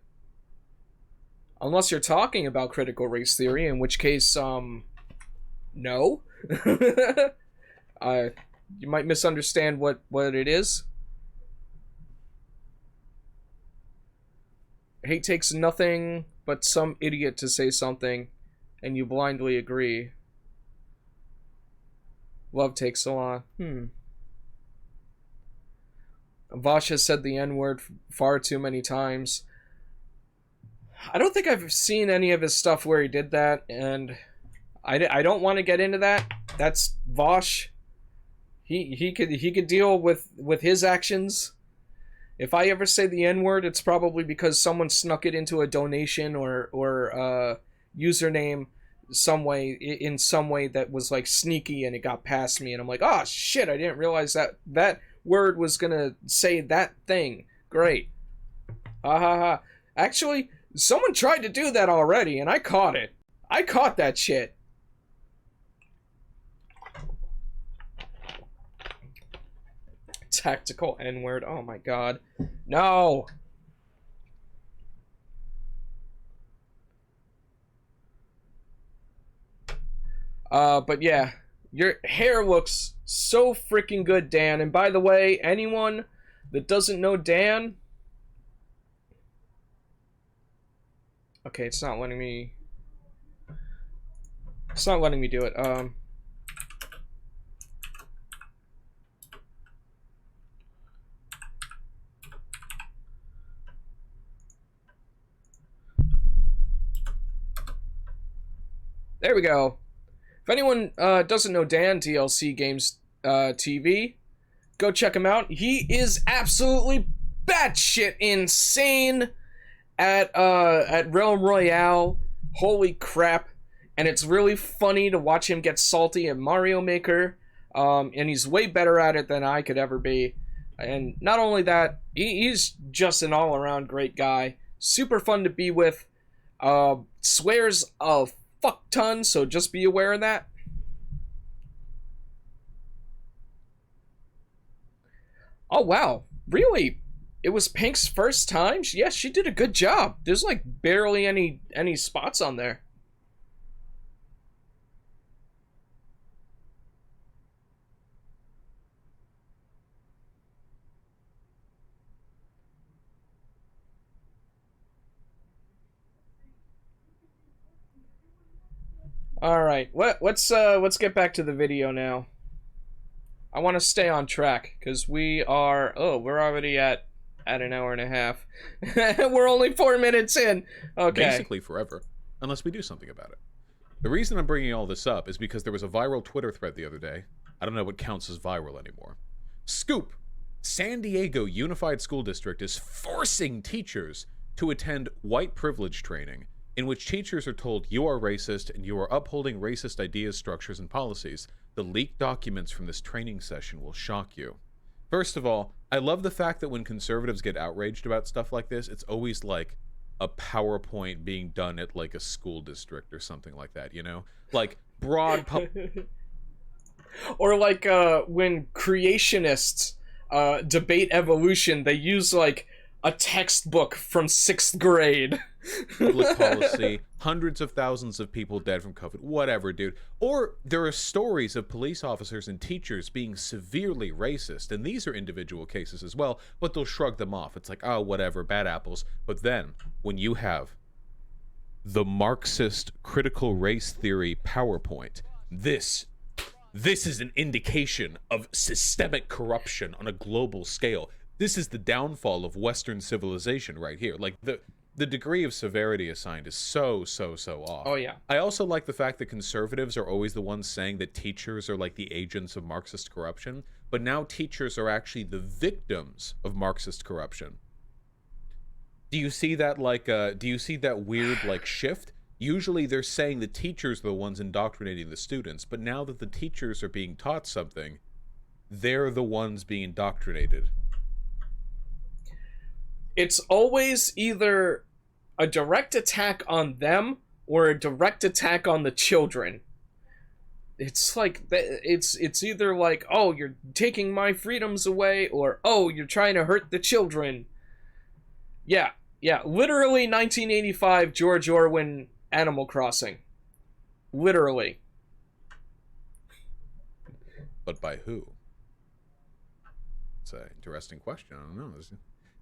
Unless you're talking about critical race theory, in which case, no. You might misunderstand what it is. Hate takes nothing but some idiot to say something, and you blindly agree. Love takes a lot. Vosh has said the N-word far too many times. I don't think I've seen any of his stuff where he did that, and I don't want to get into that. That's Vosh. He could deal with his actions. If I ever say the N-word, it's probably because someone snuck it into a donation or username in some way that was like sneaky, and it got past me, and I'm like, oh shit, I didn't realize that word was gonna say that thing. Great. Actually, someone tried to do that already, and I caught it. I caught that shit. Tactical N-word. Oh my god. No! But yeah. Your hair looks so freaking good, Dan. And by the way, anyone that doesn't know Dan... Okay, it's not letting me... It's not letting me do it. There we go. If anyone doesn't know Dan, DLC Games TV, go check him out. He is absolutely batshit insane at Realm Royale. Holy crap. And it's really funny to watch him get salty at Mario Maker. And he's way better at it than I could ever be. And not only that, he's just an all-around great guy. Super fun to be with. Swears a fuck ton, so just be aware of that. Oh wow, really? It was Pink's first time? Yes, she did a good job. There's like barely any spots on there. All right, let's get back to the video now. I want to stay on track because we're already at an hour and a half. We're only 4 minutes in. Okay. Basically forever, unless we do something about it. The reason I'm bringing all this up is because there was a viral Twitter thread the other day. I don't know what counts as viral anymore. Scoop! San Diego Unified School District is forcing teachers to attend white privilege training, in which teachers are told you are racist and you are upholding racist ideas, structures, and policies. The leaked documents from this training session will shock you. First of all, I love the fact that when conservatives get outraged about stuff like this, it's always like a PowerPoint being done at like a school district or something like that, you know? Like broad or like when creationists debate evolution, they use like a textbook from 6th grade. Public policy, hundreds of thousands of people dead from COVID, whatever, dude. Or there are stories of police officers and teachers being severely racist, and these are individual cases as well, but they'll shrug them off. It's like, oh, whatever, bad apples. But then, when you have the Marxist critical race theory PowerPoint, this is an indication of systemic corruption on a global scale. This is the downfall of Western civilization right here. Like, the degree of severity assigned is so off. Oh, yeah. I also like the fact that conservatives are always the ones saying that teachers are like the agents of Marxist corruption, but now teachers are actually the victims of Marxist corruption. Do you see that weird like shift? Usually they're saying the teachers are the ones indoctrinating the students, but now that the teachers are being taught something, they're the ones being indoctrinated. It's always either a direct attack on them or a direct attack on the children. It's like, it's either like, oh, you're taking my freedoms away, or, oh, you're trying to hurt the children. Yeah, literally 1985 George Orwell Animal Crossing. Literally. But by who? It's an interesting question. I don't know.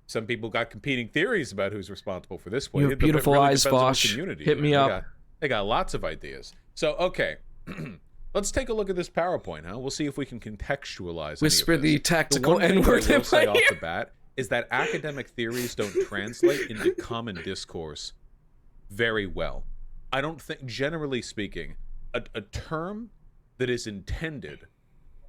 Some people got competing theories about who's responsible for this one. You have beautiful really eyes, Vosh. Hit me up. They got lots of ideas. So, okay. Let's take a look at this PowerPoint, huh? We'll see if we can contextualize Whisper the tactical N-word. The one thing I will say off the bat is that academic theories don't translate into common discourse very well. I don't think, generally speaking, a term that is intended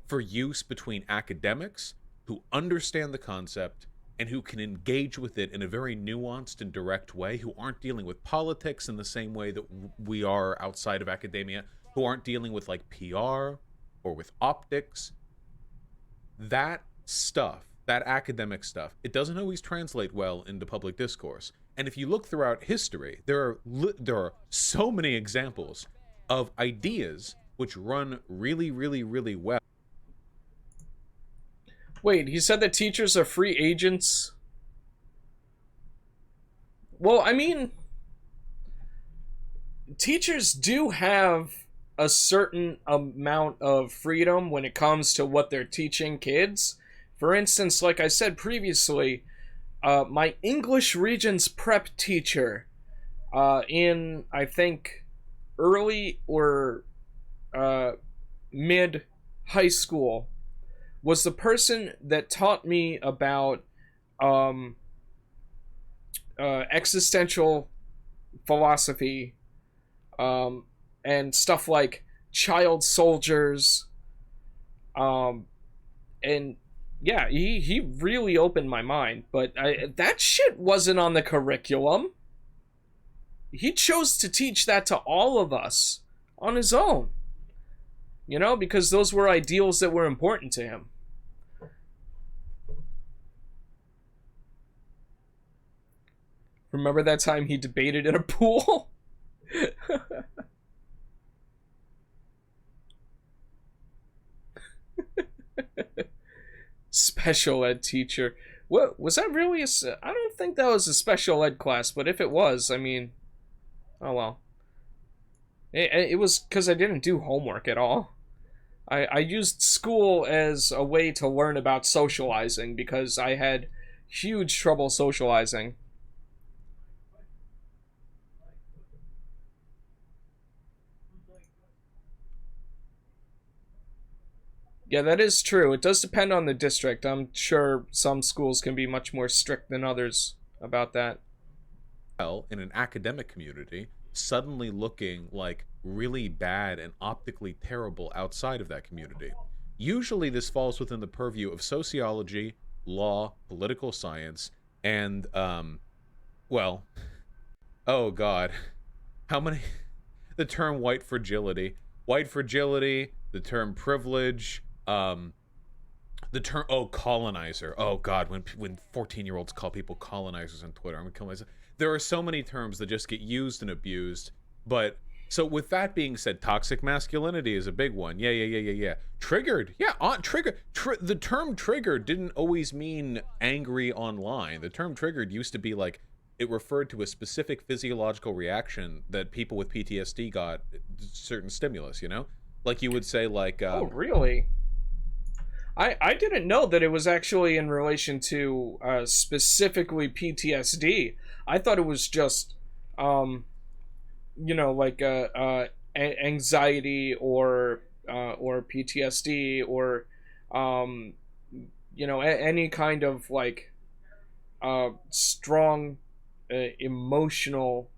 for use between academics who understand the concept and who can engage with it in a very nuanced and direct way, who aren't dealing with politics in the same way that we are outside of academia, who aren't dealing with like PR or with optics. That stuff, that academic stuff, it doesn't always translate well into public discourse. And if you look throughout history, there are so many examples of ideas which run really well. Wait, he said that teachers are free agents? Well, I mean, teachers do have a certain amount of freedom when it comes to what they're teaching kids. For instance, like I said previously, my English Regents prep teacher in, I think, early or mid high school was the person that taught me about existential philosophy and stuff like child soldiers. And yeah, he really opened my mind, but that shit wasn't on the curriculum. He chose to teach that to all of us on his own. You know, because those were ideals that were important to him. Remember that time he debated in a pool? Special ed teacher. What was that really I don't think that was a special ed class, but if it was, I mean, oh well. It was because I didn't do homework at all. I used school as a way to learn about socializing because I had huge trouble socializing. Yeah, that is true. It does depend on the district. I'm sure some schools can be much more strict than others about that. Well, in an academic community, suddenly looking like really bad and optically terrible outside of that community. Usually this falls within the purview of sociology, law, political science, and, well, oh god, how many, the term white fragility, the term privilege, the term, oh, colonizer, oh god, when 14-year-olds call people colonizers on Twitter, I'm gonna kill myself. There are so many terms that just get used and abused, but So with that being said, toxic masculinity is a big one. Yeah. Triggered. Yeah, on trigger. The term triggered didn't always mean angry online. The term triggered used to be like it referred to a specific physiological reaction that people with PTSD got certain stimulus, you know? Like you would say like Oh, really? I didn't know that it was actually in relation to specifically PTSD. I thought it was just, like anxiety or PTSD or, um, any kind of like strong emotional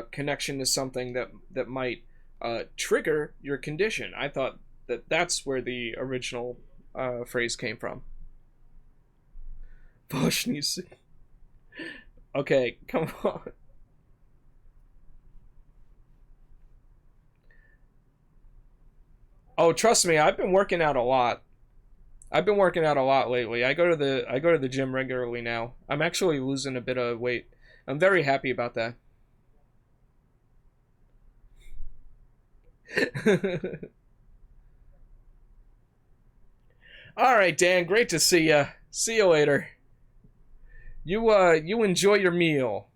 connection to something that might trigger your condition. I thought that's where the original phrase came from. Voshnis. Okay, come on. Oh, trust me, I've been working out a lot. I've been working out a lot lately. I go to the gym regularly now. I'm actually losing a bit of weight. I'm very happy about that. All right, Dan. Great to see you. See you later. You enjoy your meal.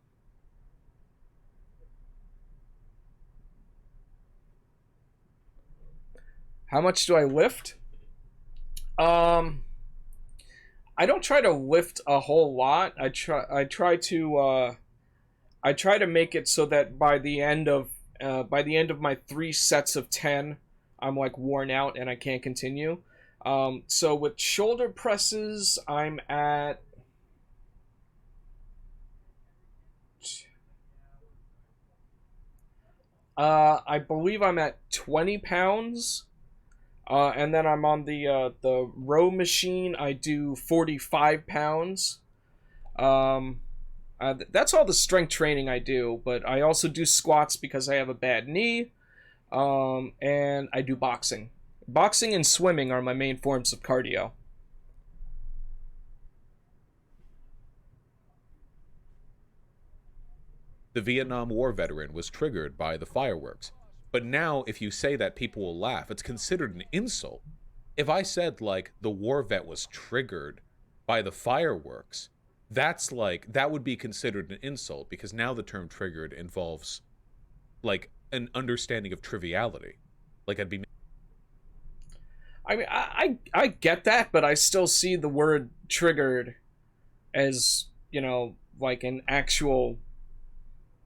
How much do I lift? Um, I don't try to lift a whole lot. I try to make it so that by the end of my 3 sets of 10, I'm like worn out and I can't continue. So with shoulder presses, I'm at I believe I'm at 20 pounds. And then I'm on the row machine. I do 45 pounds. Um, that's all the strength training I do. But I also do squats because I have a bad knee. And I do boxing. Boxing and swimming are my main forms of cardio. the Vietnam War veteran was triggered by the fireworks. But now, if you say that, people will laugh. It's considered an insult. If I said, like, the war vet was triggered by the fireworks, that's like, that would be considered an insult because now the term triggered involves, like, an understanding of triviality. Like, I'd be. I mean, I get that, but I still see the word triggered as, like an actual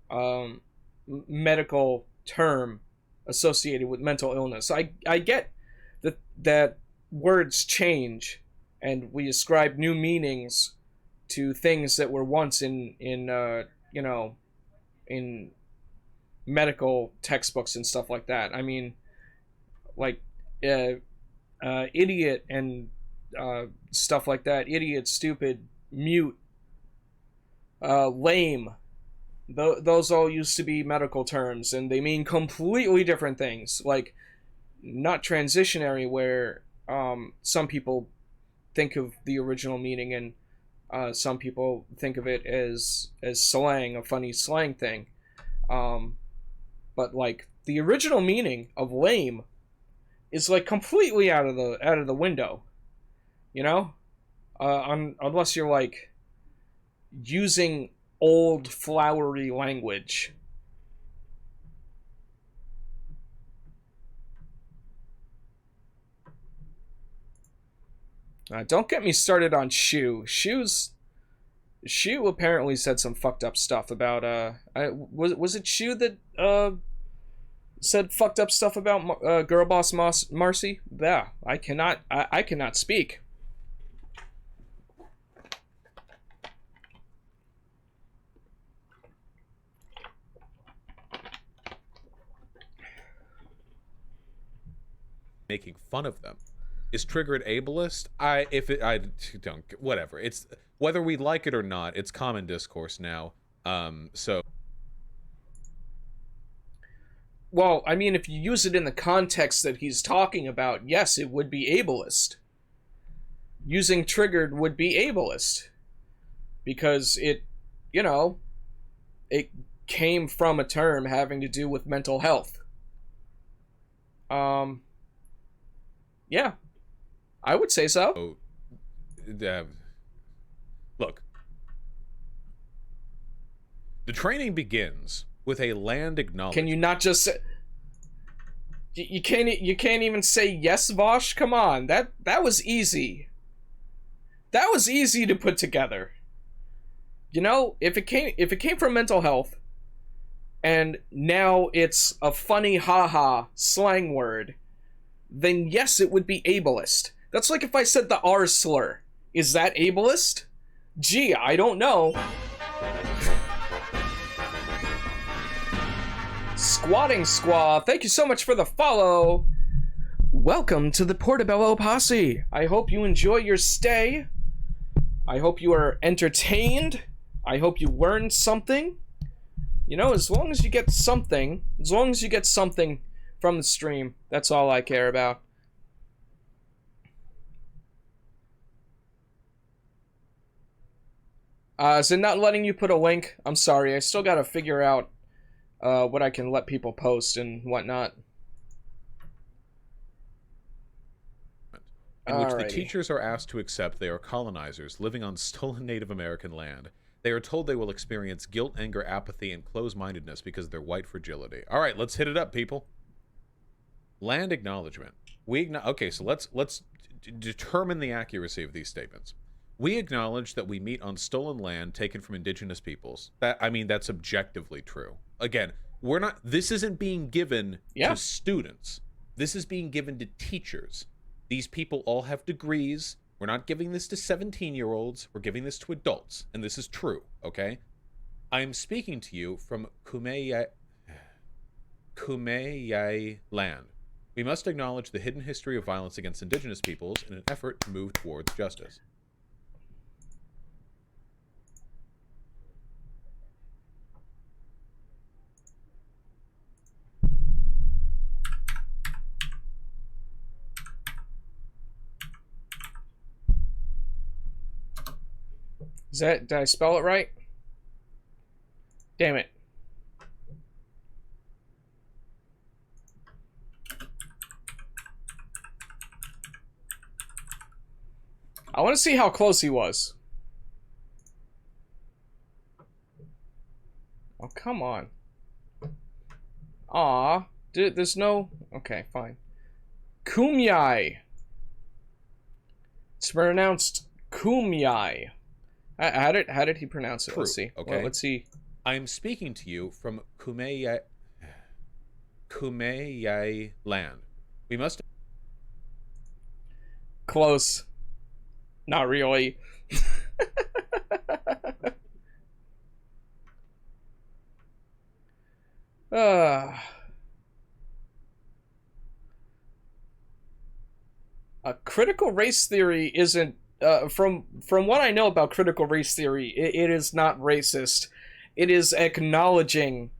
um, medical term associated with mental illness. I get that words change and we ascribe new meanings to things that were once in medical textbooks and stuff like that. I mean, like uh, idiot and stuff like that. Idiot, stupid, mute, lame. Those all used to be medical terms, and they mean completely different things. Like, not transitionary, where some people think of the original meaning, and some people think of it as slang, a funny slang thing. Um, but like the original meaning of lame is like completely out of the window, you know. Unless you're like using old flowery language. Don't get me started on Shu apparently said some fucked up stuff about was it Shu that said fucked up stuff about girl boss Marcy? Yeah, I cannot speak. Making fun of them. Is triggered ableist? I don't, whatever. It's whether we like it or not, it's common discourse now. So Well, I mean, if you use it in the context that he's talking about, yes, it would be ableist. Using triggered would be ableist because you know, it came from a term having to do with mental health. Yeah, I would say so. Look, the training begins with a land acknowledgement. Can you not just say... You can't even say yes, Vosh? Come on, that was easy. That was easy to put together. You know, if it came from mental health, and now it's a funny haha slang word, then yes, it would be ableist. That's like if I said the R slur. Is that ableist? Gee, I don't know. Squatting Squaw, thank you so much for the follow. Welcome to the Portobello Posse. I hope you enjoy your stay. I hope you are entertained. I hope you learned something. You know, as long as you get something from the stream, that's all I care about. Is it not letting you put a link? I'm sorry, I still gotta figure out what I can let people post and whatnot. In which the teachers are asked to accept they are colonizers living on stolen Native American land. They are told they will experience guilt, anger, apathy, and close-mindedness because of their white fragility. All right, let's hit it up, people. Land acknowledgement. Okay, so let's determine the accuracy of these statements. We acknowledge that we meet on stolen land taken from indigenous peoples. That's objectively true. Again, this isn't being given to students. This is being given to teachers. These people all have degrees. We're not giving this to 17-year-olds. We're giving this to adults. And this is true, okay? I am speaking to you from Kumeyaay land. We must acknowledge the hidden history of violence against indigenous peoples in an effort to move towards justice. Did I spell it right? Damn it. I want to see how close he was. Oh, come on. Aw. There's no... Okay, fine. Kumyai. It's pronounced Kumyai. How did he pronounce it? True. Let's see. Okay. Well, let's see. I am speaking to you from Kumeyaay land. We must... Close. Not really. Critical race theory isn't... from what I know about critical race theory, it is not racist. It is acknowledging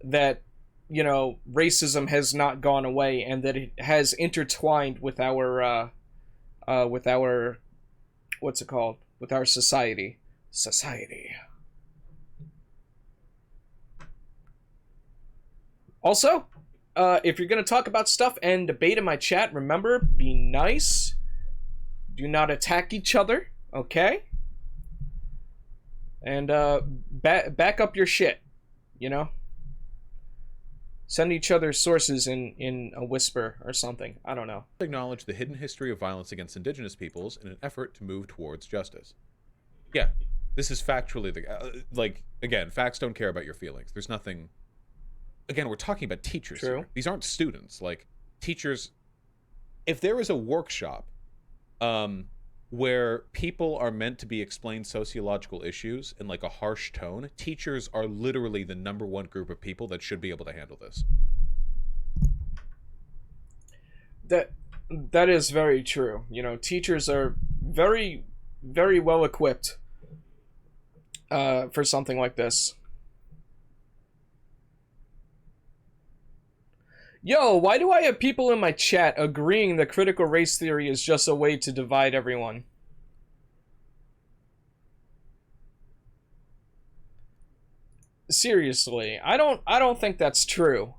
that, you know, racism has not gone away and that it has intertwined with our what's it called? With our society. Also, if you're gonna talk about stuff and debate in my chat, remember, be nice. Do not attack each other, okay? And back up your shit, you know? Send each other sources in a whisper or something. I don't know. Acknowledge the hidden history of violence against indigenous peoples in an effort to move towards justice. Yeah, this is factually again, facts don't care about your feelings. There's nothing... Again, we're talking about teachers here. These aren't students. Like, teachers... If there is a workshop where people are meant to be explained sociological issues in like a harsh tone, teachers are literally the #1 group of people that should be able to handle this. That is very true. You know, teachers are very, very well equipped for something like this. Yo, why do I have people in my chat agreeing that critical race theory is just a way to divide everyone? seriously, I don't think that's true.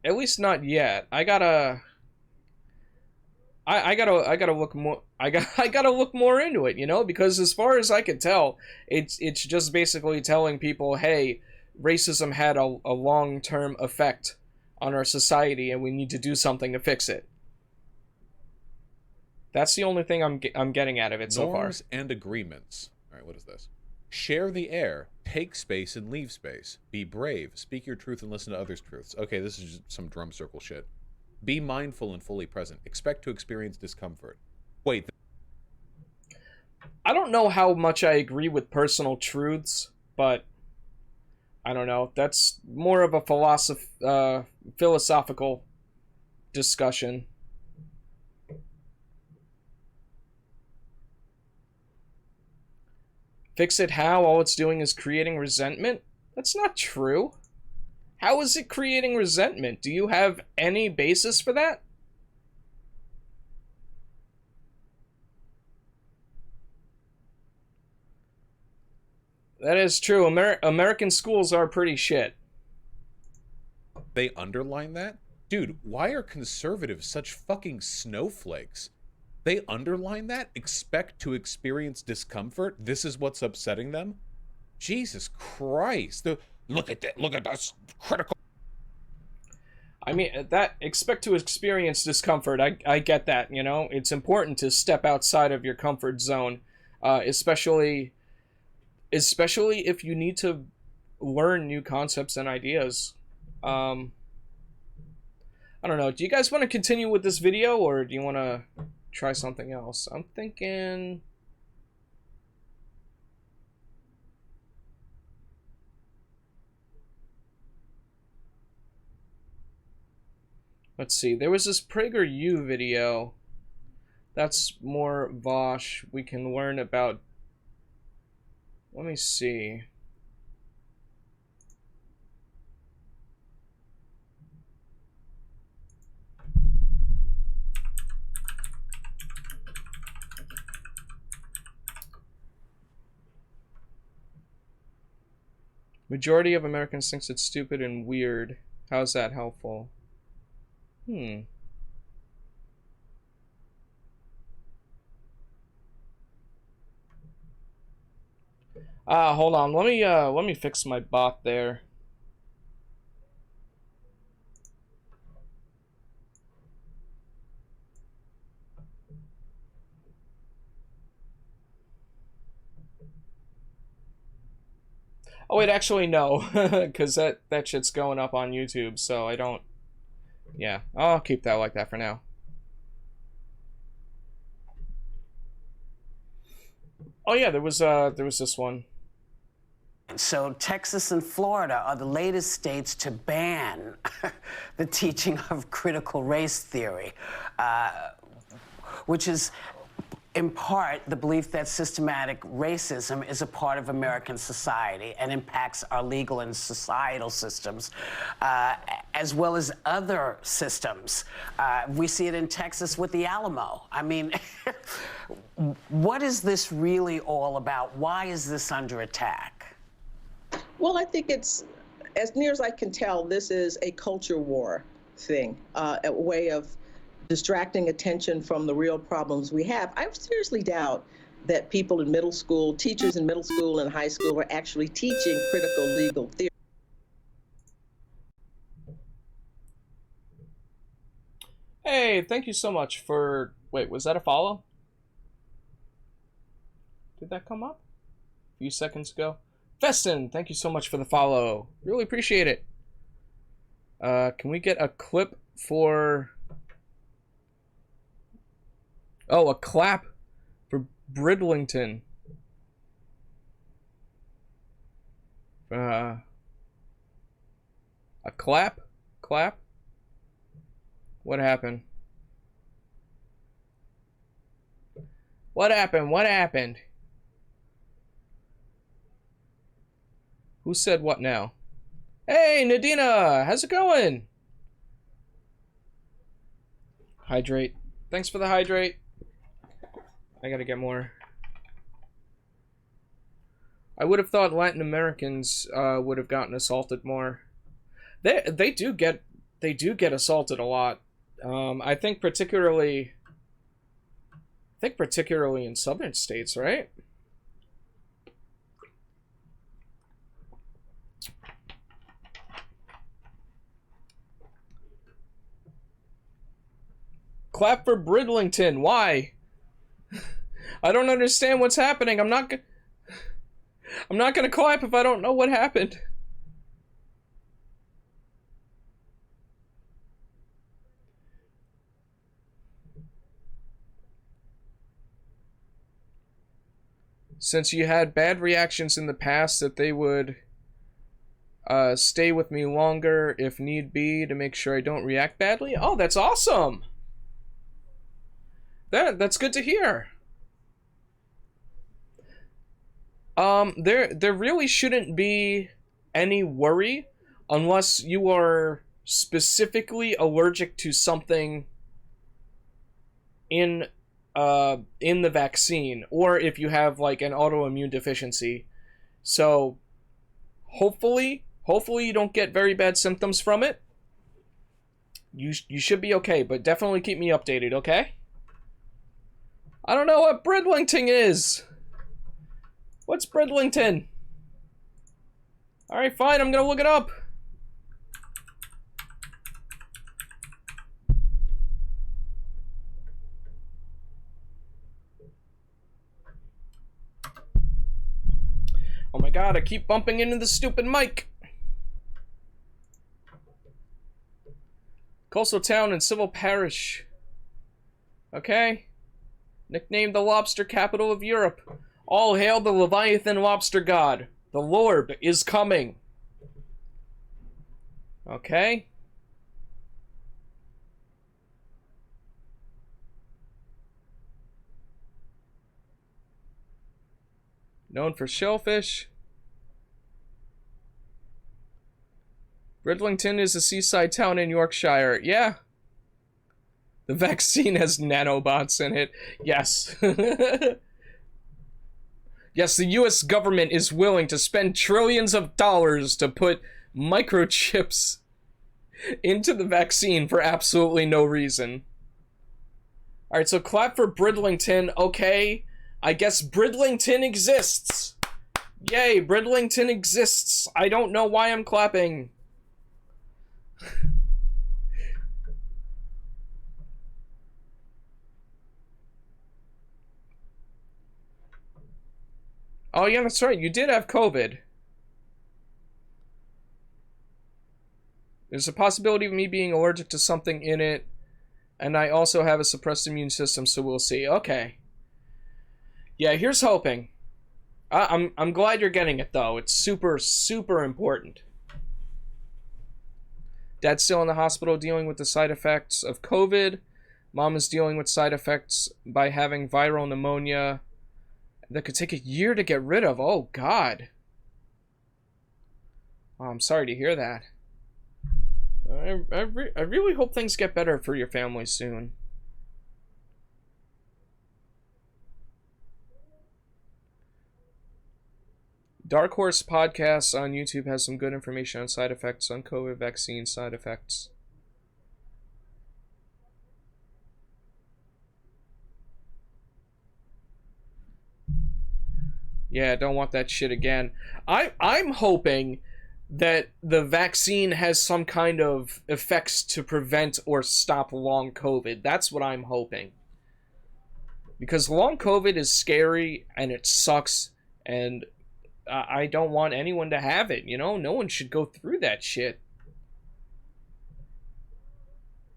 At least not yet. I gotta look more. I gotta look more into it, you know, because as far as I could tell, it's just basically telling people, hey, racism had a long term effect on our society, and we need to do something to fix it. That's the only thing I'm getting out of it so far. Norms and agreements. All right, what is this? Share the air. Take space and leave space. Be brave. Speak your truth and listen to others' truths. Okay, this is just some drum circle shit. Be mindful and fully present. Expect to experience discomfort. Wait. I don't know how much I agree with personal truths, but I don't know. That's more of a philosophical discussion. Fix it how? All it's doing is creating resentment? That's not true. How is it creating resentment? Do you have any basis for that? That is true. American schools are pretty shit. They underline that? Dude, why are conservatives such fucking snowflakes? They underline that? Expect to experience discomfort? This is what's upsetting them? Jesus Christ. Look at that. Look at this critical. I mean, that expect to experience discomfort. I get that, you know? It's important to step outside of your comfort zone, especially if you need to learn new concepts and ideas. I don't know. Do you guys want to continue with this video, or do you want to try something else? I'm thinking... Let's see. There was this PragerU video. That's more Vosh. We can learn about... Let me see. Majority of Americans thinks it's stupid and weird. How's that helpful? Hold on. Let me fix my bot there. Oh wait, actually no, because that shit's going up on YouTube, so I don't. Yeah, I'll keep that like that for now. Oh yeah, there was this one. So Texas and Florida are the latest states to ban the teaching of critical race theory, which is in part the belief that systematic racism is a part of American society and impacts our legal and societal systems, as well as other systems. We see it in Texas with the Alamo. I mean, what is this really all about? Why is this under attack? Well, I think it's, as near as I can tell, this is a culture war thing, a way of distracting attention from the real problems we have. I seriously doubt that people in middle school, teachers in middle school and high school, are actually teaching critical legal theory. Hey, thank you so much for... Wait, was that a follow? Did that come up a few seconds ago? Festin, thank you so much for the follow. Really appreciate it. Can we get a clip for... Oh, a clap for Bridlington. A clap? Clap? What happened? What happened? What happened? Who said what now? Hey, Nadina! How's it going? Hydrate. Thanks for the hydrate. I gotta get more. I would have thought Latin Americans would have gotten assaulted more. They do get assaulted a lot. I think particularly in southern states, right? Clap for Bridlington. Why? I don't understand what's happening. I'm not gonna clap if I don't know what happened. Since you had bad reactions in the past, that they would stay with me longer if need be to make sure I don't react badly. Oh, that's awesome. That's good to hear. There really shouldn't be any worry unless you are specifically allergic to something in the vaccine, or if you have like an autoimmune deficiency. So hopefully you don't get very bad symptoms from it. You should be okay, but definitely keep me updated, okay? I don't know what Bridlington is. What's Bridlington? Alright, fine, I'm gonna look it up. Oh my god, I keep bumping into the stupid mic. Coastal town and civil parish. Okay. Nicknamed the lobster capital of Europe. All hail the Leviathan lobster god. The Lord is coming. Okay. Known for shellfish. Bridlington is a seaside town in Yorkshire. Yeah. The vaccine has nanobots in it. Yes. Yes, the US government is willing to spend trillions of dollars to put microchips into the vaccine for absolutely no reason. Alright, so clap for Bridlington. Okay, I guess Bridlington exists. Yay, Bridlington exists. I don't know why I'm clapping. Oh yeah, that's right, you did have COVID. There's a possibility of me being allergic to something in it, and I also have a suppressed immune system, so we'll see. Okay. Yeah, here's hoping. I'm glad you're getting it, though. It's super, super important. Dad's still in the hospital dealing with the side effects of COVID. Mom is dealing with side effects by having viral pneumonia that could take a year to get rid of. Oh, God. Oh, I'm sorry to hear that. I really hope things get better for your family soon. Dark Horse Podcasts on YouTube has some good information on side effects on COVID vaccine side effects. Yeah, don't want that shit again. I'm hoping that the vaccine has some kind of effects to prevent or stop long COVID. That's what I'm hoping. Because long COVID is scary and it sucks, and I don't want anyone to have it, you know? No one should go through that shit.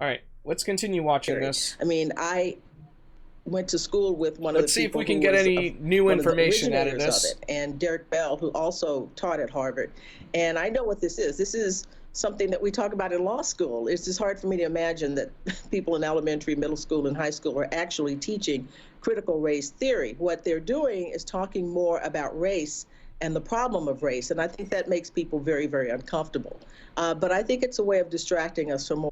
Alright, let's continue watching this. I mean, I went to school with one Let's of the people see if we can get any new information out of this. And Derek Bell, who also taught at Harvard. And I know what this is. This is something that we talk about in law school. It's just hard for me to imagine that people in elementary, middle school, and high school are actually teaching critical race theory. What they're doing is talking more about race and the problem of race. And I think that makes people very, very uncomfortable. But I think it's a way of distracting us from more.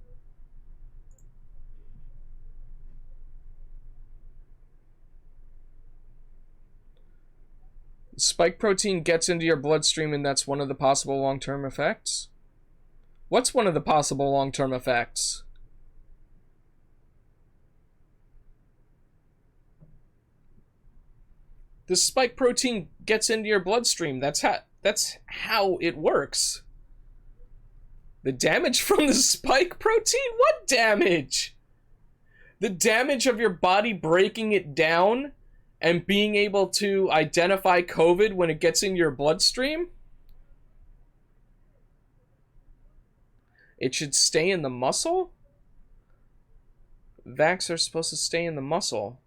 Spike protein gets into your bloodstream and that's one of the possible long-term effects? What's one of the possible long-term effects? The spike protein gets into your bloodstream. That's how it works. The damage from the spike protein? What damage? The damage of your body breaking it down and being able to identify COVID when it gets in your bloodstream? It should stay in the muscle? Vax are supposed to stay in the muscle.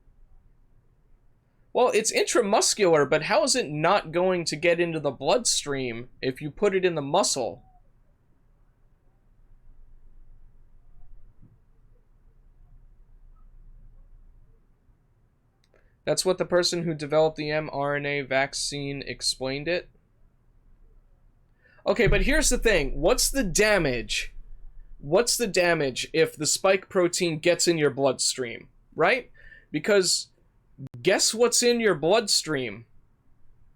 Well, it's intramuscular, but how is it not going to get into the bloodstream if you put it in the muscle? That's what the person who developed the mRNA vaccine explained it. Okay, but here's the thing. What's the damage? What's the damage if the spike protein gets in your bloodstream, right? Because guess what's in your bloodstream?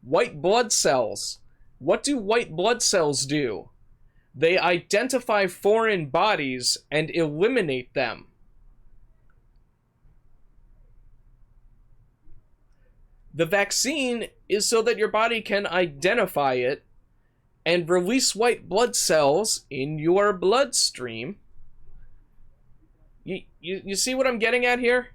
White blood cells. What do white blood cells do? They identify foreign bodies and eliminate them. The vaccine is so that your body can identify it and release white blood cells in your bloodstream. You see what I'm getting at here?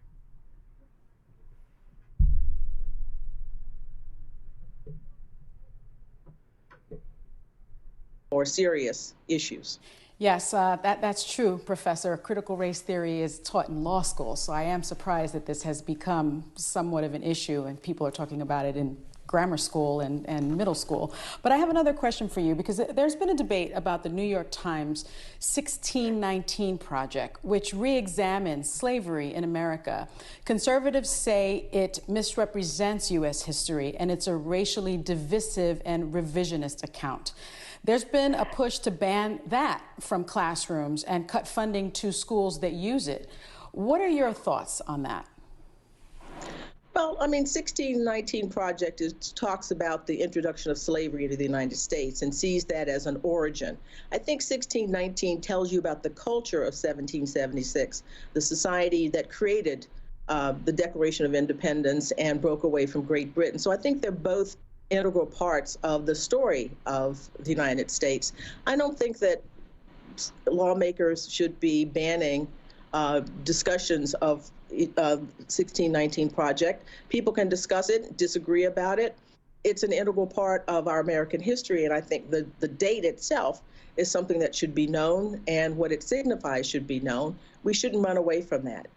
More serious issues. Yes, that's true, Professor. Critical race theory is taught in law school, so I am surprised that this has become somewhat of an issue and people are talking about it in grammar school and middle school. But I have another question for you, because there's been a debate about the New York Times 1619 Project, which re-examines slavery in America. Conservatives say it misrepresents U.S. history and it's a racially divisive and revisionist account. There's been a push to ban that from classrooms and cut funding to schools that use it. What are your thoughts on that? Well, I mean, 1619 Project talks about the introduction of slavery to the United States and sees that as an origin. I think 1619 tells you about the culture of 1776, the society that created the Declaration of Independence and broke away from Great Britain. So I think they're both integral parts of the story of the United States. I don't think that lawmakers should be banning discussions of 1619 Project. People can discuss it, disagree about it. It's an integral part of our American history, and I think the date itself is something that should be known, and what it signifies should be known. We shouldn't run away from that.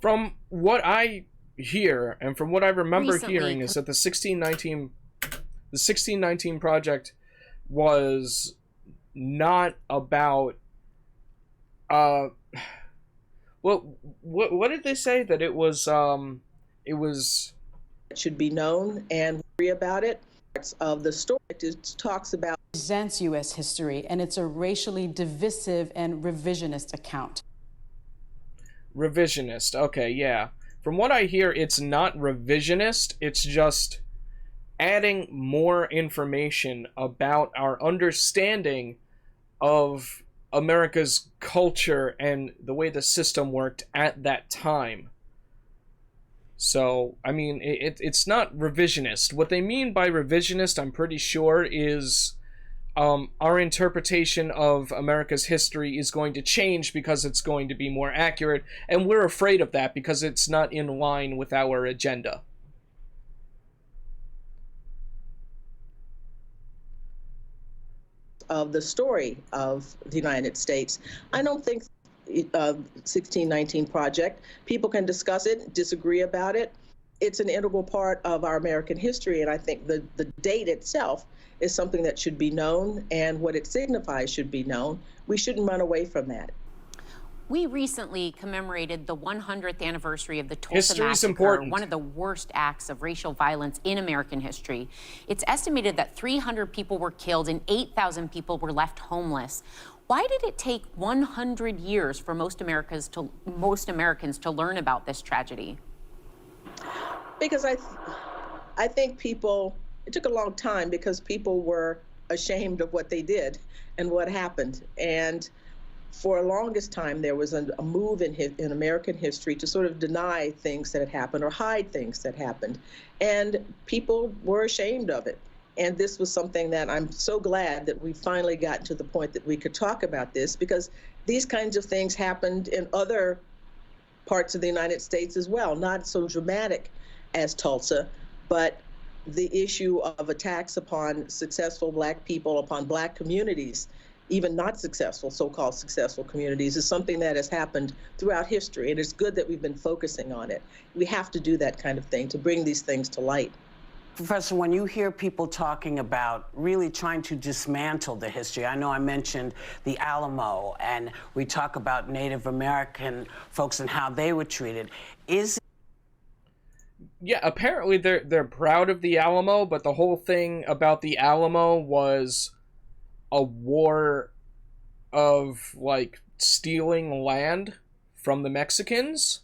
From what I hear, and from what I remember hearing, is that the 1619 Project was not about what did they say? That it was it should be known and worry about it. Parts of the story it talks about presents U.S. history and it's a racially divisive and revisionist account. Revisionist, okay, yeah. From what I hear, it's not revisionist, it's just adding more information about our understanding of America's culture and the way the system worked at that time. So, I mean, it's not revisionist. What they mean by revisionist, I'm pretty sure, is our interpretation of America's history is going to change because it's going to be more accurate, and we're afraid of that because it's not in line with our agenda. Of the story of the United States. I don't think 1619 Project, people can discuss it, disagree about it. It's an integral part of our American history, and I think the date itself is something that should be known, and what it signifies should be known. We shouldn't run away from that. We recently commemorated the 100th anniversary of the Tulsa History's Massacre, important. one of the worst acts of racial violence in American history. It's estimated that 300 people were killed and 8,000 people were left homeless. Why did it take 100 years for most Americans to learn about this tragedy? Because I think people, it took a long time because people were ashamed of what they did and what happened. And for the longest time, there was a move in American history to sort of deny things that had happened or hide things that happened. And people were ashamed of it. And this was something that I'm so glad that we finally got to the point that we could talk about this, because these kinds of things happened in other parts of the United States as well, not so dramatic as Tulsa, but the issue of attacks upon successful Black people, upon Black communities, even not successful, so-called successful communities, is something that has happened throughout history, and it's good that we've been focusing on it. We have to do that kind of thing to bring these things to light. Professor, when you hear people talking about really trying to dismantle the history, I know I mentioned the Alamo, and we talk about Native American folks and how they were treated. Yeah, apparently they're proud of the Alamo, but the whole thing about the Alamo was a war of, like, stealing land from the Mexicans.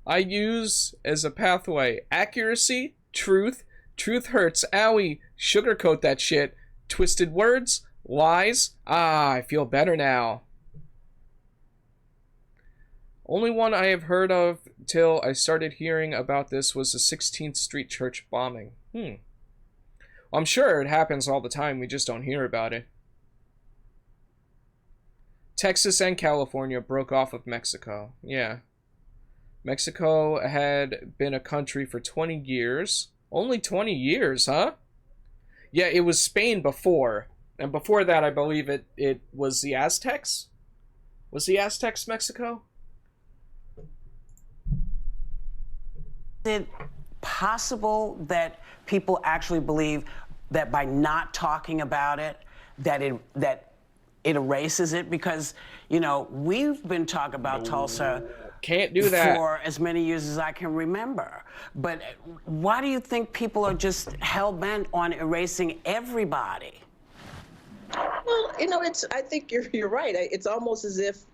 I use as a pathway accuracy, truth hurts, owie, sugarcoat that shit, twisted words, lies, I feel better now. Only one I have heard of till I started hearing about this was the 16th Street Church bombing. Well, I'm sure it happens all the time, we just don't hear about it. Texas and California broke off of Mexico. Yeah. Mexico had been a country for 20 years. Only 20 years, huh? Yeah, it was Spain before. And before that, I believe it was the Aztecs? Was the Aztecs Mexico? Is it possible that people actually believe that by not talking about it, that it erases it? Because, you know, we've been talking about Tulsa can't do that for as many years as I can remember. But why do you think people are just hell-bent on erasing everybody? Well, you know, I think you're right. It's almost as if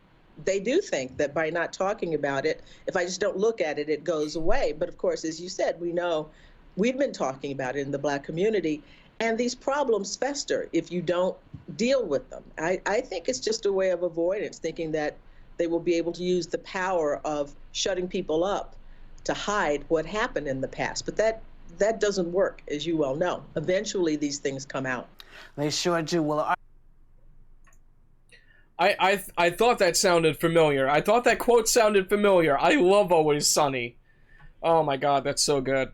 they do think that by not talking about it, if I just don't look at it, it goes away. But of course, as you said, we know we've been talking about it in the Black community, and these problems fester if you don't deal with them. I think it's just a way of avoidance, thinking that they will be able to use the power of shutting people up to hide what happened in the past. But that doesn't work, as you well know. Eventually, these things come out. They sure do. Well, I thought that sounded familiar. I thought that quote sounded familiar. I love Always Sunny. Oh my god, that's so good.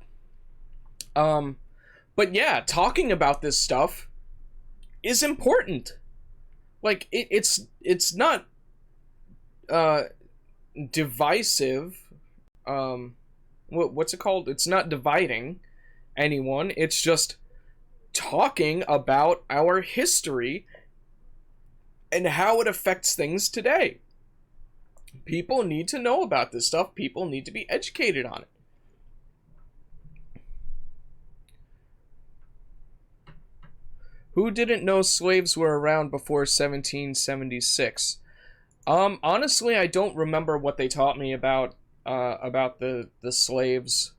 But yeah, talking about this stuff is important. Like, it's not divisive. What's it called? It's not dividing anyone. It's just talking about our history and how it affects things today. People need to know about this stuff. People need to be educated on it. Who didn't know slaves were around before 1776? Honestly, I don't remember what they taught me about the slaves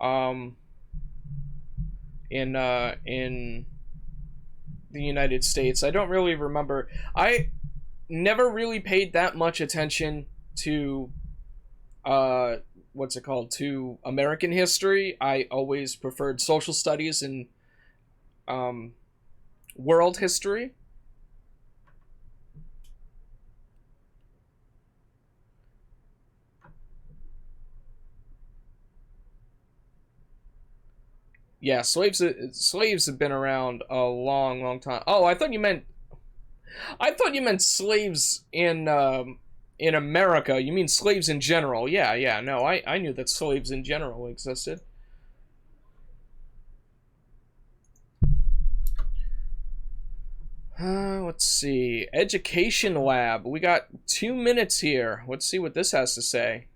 in the United States. I don't really remember. I never really paid that much attention to what's it called, to American history. I always preferred social studies and world history. Yeah, slaves have been around a long, long time. Oh, I thought you meant slaves in America. You mean slaves in general? Yeah. No, I knew that slaves in general existed. Let's see. Education lab. We got 2 minutes here. Let's see what this has to say.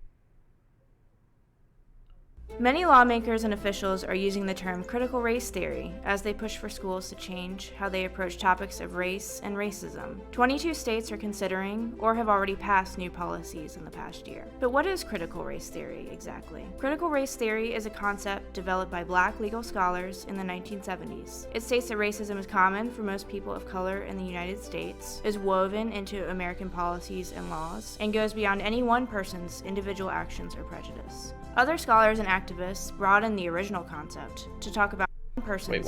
Many lawmakers and officials are using the term critical race theory as they push for schools to change how they approach topics of race and racism. 22 states are considering or have already passed new policies in the past year. But what is critical race theory exactly? Critical race theory is a concept developed by Black legal scholars in the 1970s. It states that racism is common for most people of color in the United States, is woven into American policies and laws, and goes beyond any one person's individual actions or prejudice. Other scholars and activists broaden the original concept to talk about one person's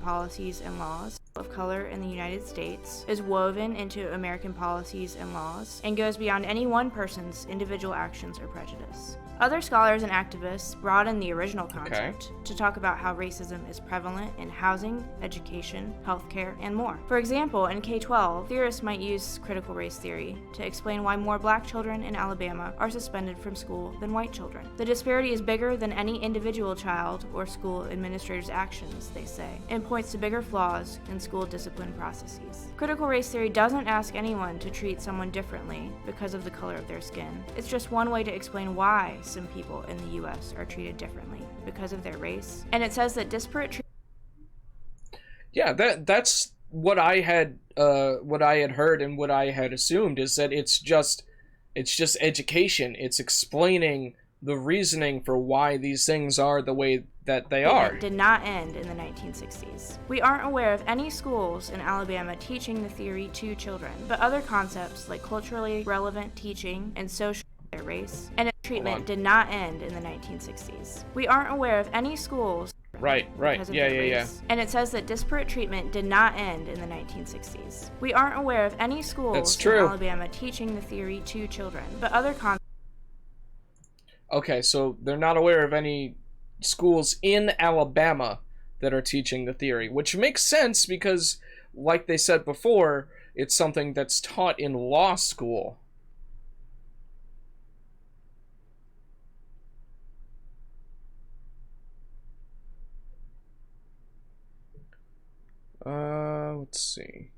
policies and laws of color in the United States, is woven into American policies and laws, and goes beyond any one person's individual actions or prejudice. Other scholars and activists broaden the original concept to talk about how racism is prevalent in housing, education, healthcare, and more. For example, in K-12, theorists might use critical race theory to explain why more Black children in Alabama are suspended from school than white children. The disparity is bigger than any individual child or school administrator's actions, they say, and points to bigger flaws in school discipline processes. Critical race theory doesn't ask anyone to treat someone differently because of the color of their skin. It's just one way to explain why some people in the U.S. are treated differently because of their race. And it says that disparate treatment. Yeah, that's what I had heard and what I had assumed, is that it's just education. It's explaining the reasoning for why these things are the way that they are. Did not end in the 1960s. We aren't aware of any schools in Alabama teaching the theory to children, but other concepts like culturally relevant teaching and social their race and its treatment did not end in the 1960s. We aren't aware of any schools. Right. Yeah. And it says that disparate treatment did not end in the 1960s. We aren't aware of any schools in Alabama teaching the theory to children, but other concepts. Okay, so they're not aware of any schools in Alabama that are teaching the theory, which makes sense because, like they said before, it's something that's taught in law school. Let's see.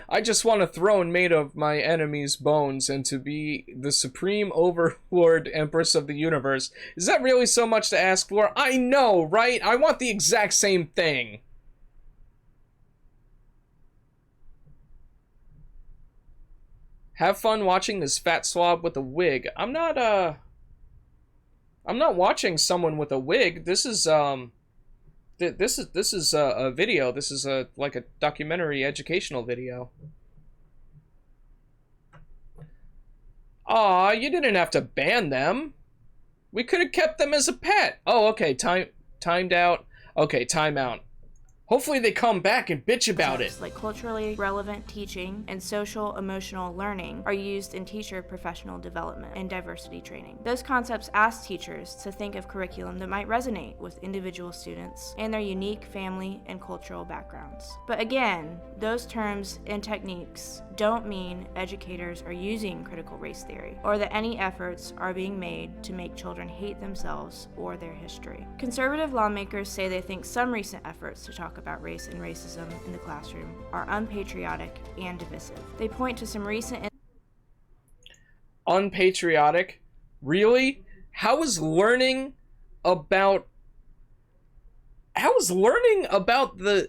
I just want a throne made of my enemy's bones and to be the supreme overlord empress of the universe. Is that really so much to ask for? I know, right? I want the exact same thing. Have fun watching this fat slob with a wig. I'm not watching someone with a wig. This is this is a video. This is like a documentary educational video. Aw, you didn't have to ban them. We could have kept them as a pet. Oh, okay, timed out. Okay, time out. Hopefully they come back and bitch about it. Like culturally relevant teaching and social emotional learning are used in teacher professional development and diversity training. Those concepts ask teachers to think of curriculum that might resonate with individual students and their unique family and cultural backgrounds. But again, those terms and techniques don't mean educators are using critical race theory or that any efforts are being made to make children hate themselves or their history. Conservative lawmakers say they think some recent efforts to talk about race and racism in the classroom are unpatriotic and divisive. They point to some recent... Unpatriotic? Really? How is learning about the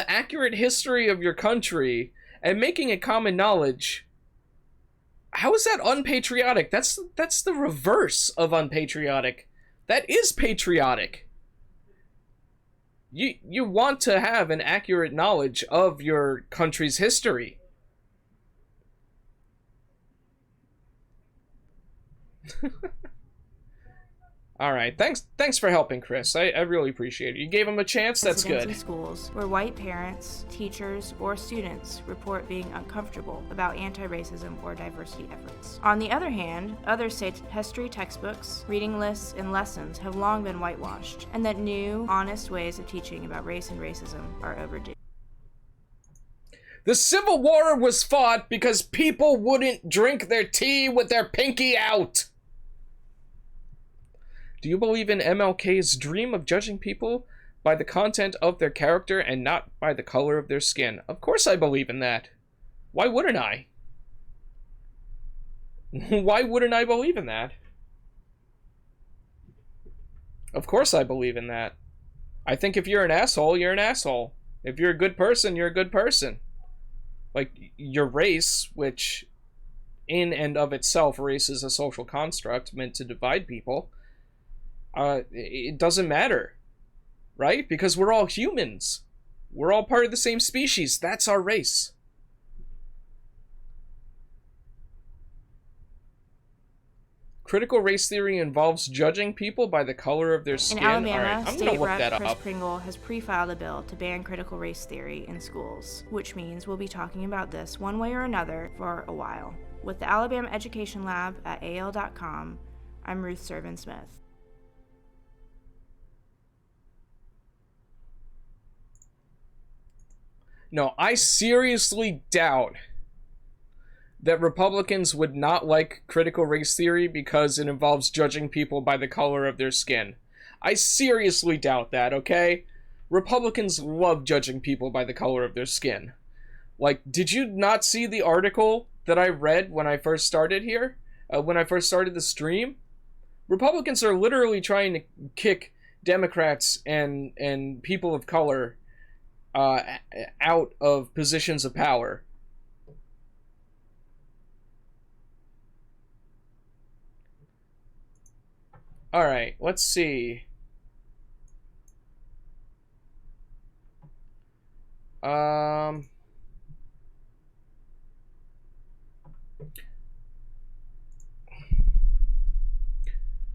accurate history of your country and making it common knowledge, how is that unpatriotic? That's the reverse of unpatriotic. That is patriotic. You want to have an accurate knowledge of your country's history. All right, thanks for helping, Chris. I really appreciate it. You gave him a chance. That's good. In schools where white parents, teachers, or students report being uncomfortable about anti-racism or diversity efforts. On the other hand, others say history textbooks, reading lists, and lessons have long been whitewashed, and that new, honest ways of teaching about race and racism are overdue. The Civil War was fought because people wouldn't drink their tea with their pinky out. Do you believe in MLK's dream of judging people by the content of their character and not by the color of their skin? Of course I believe in that. Why wouldn't I? Why wouldn't I believe in that? Of course I believe in that. I think if you're an asshole, you're an asshole. If you're a good person, you're a good person. Like, your race, which in and of itself, race is a social construct meant to divide people, it doesn't matter, right? Because we're all humans. We're all part of the same species. That's our race. Critical race theory involves judging people by the color of their skin. In Alabama, All right, I'm gonna State look Rep that Chris up. Pringle has pre-filed a bill to ban critical race theory in schools, which means we'll be talking about this one way or another for a while. With the Alabama Education Lab at AL.com, I'm Ruth Servin-Smith. No, I seriously doubt that Republicans would not like critical race theory because it involves judging people by the color of their skin. I seriously doubt that, okay? Republicans love judging people by the color of their skin. Like, did you not see the article that I read when I first started here? When I first started the stream? Republicans are literally trying to kick Democrats and people of color out of positions of power. Alright, let's see.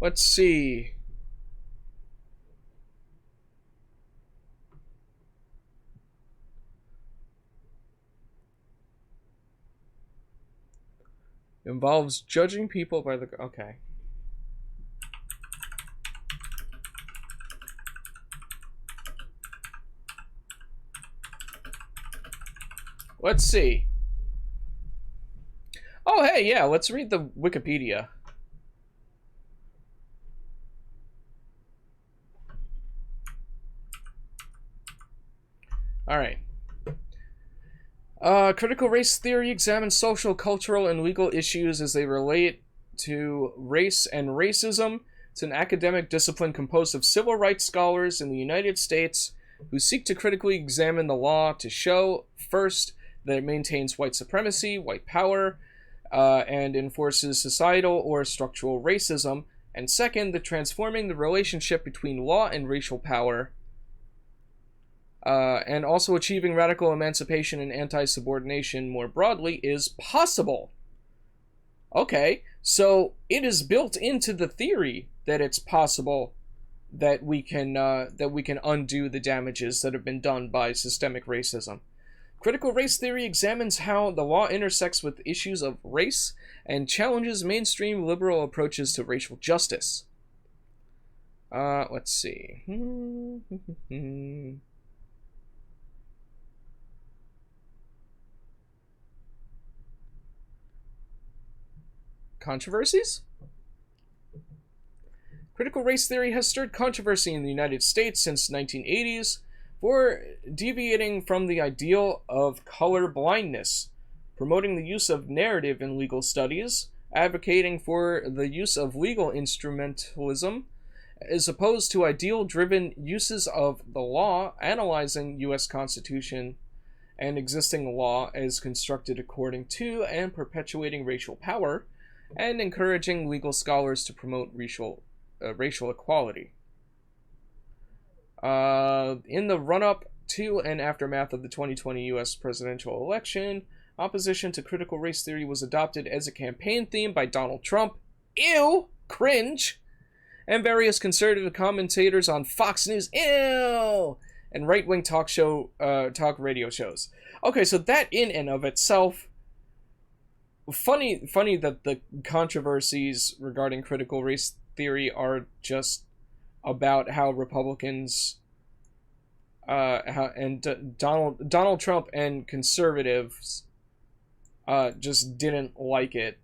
Let's see. Involves judging people by the... Okay. Let's see. Oh, hey, yeah, let's read the Wikipedia. Alright. Critical race theory examines social, cultural, and legal issues as they relate to race and racism. It's an academic discipline composed of civil rights scholars in the United States who seek to critically examine the law to show, first, that it maintains white supremacy, white power, and enforces societal or structural racism, and second, that transforming the relationship between law and racial power, and also achieving radical emancipation and anti-subordination more broadly is possible. Okay, so it is built into the theory that it's possible that we can undo the damages that have been done by systemic racism. Critical race theory examines how the law intersects with issues of race and challenges mainstream liberal approaches to racial justice. Let's see. Controversies? Critical race theory has stirred controversy in the United States since the 1980s for deviating from the ideal of color blindness, promoting the use of narrative in legal studies, advocating for the use of legal instrumentalism, as opposed to ideal-driven uses of the law, analyzing U.S. Constitution and existing law as constructed according to and perpetuating racial power, and encouraging legal scholars to promote racial equality. In the run-up to and aftermath of the 2020 U.S. presidential election, opposition to critical race theory was adopted as a campaign theme by Donald Trump, ew, cringe, and various conservative commentators on Fox News, ew, and right-wing talk radio shows. Okay, so that in and of itself, funny that the controversies regarding critical race theory are just about how Republicans Donald Trump and conservatives just didn't like it.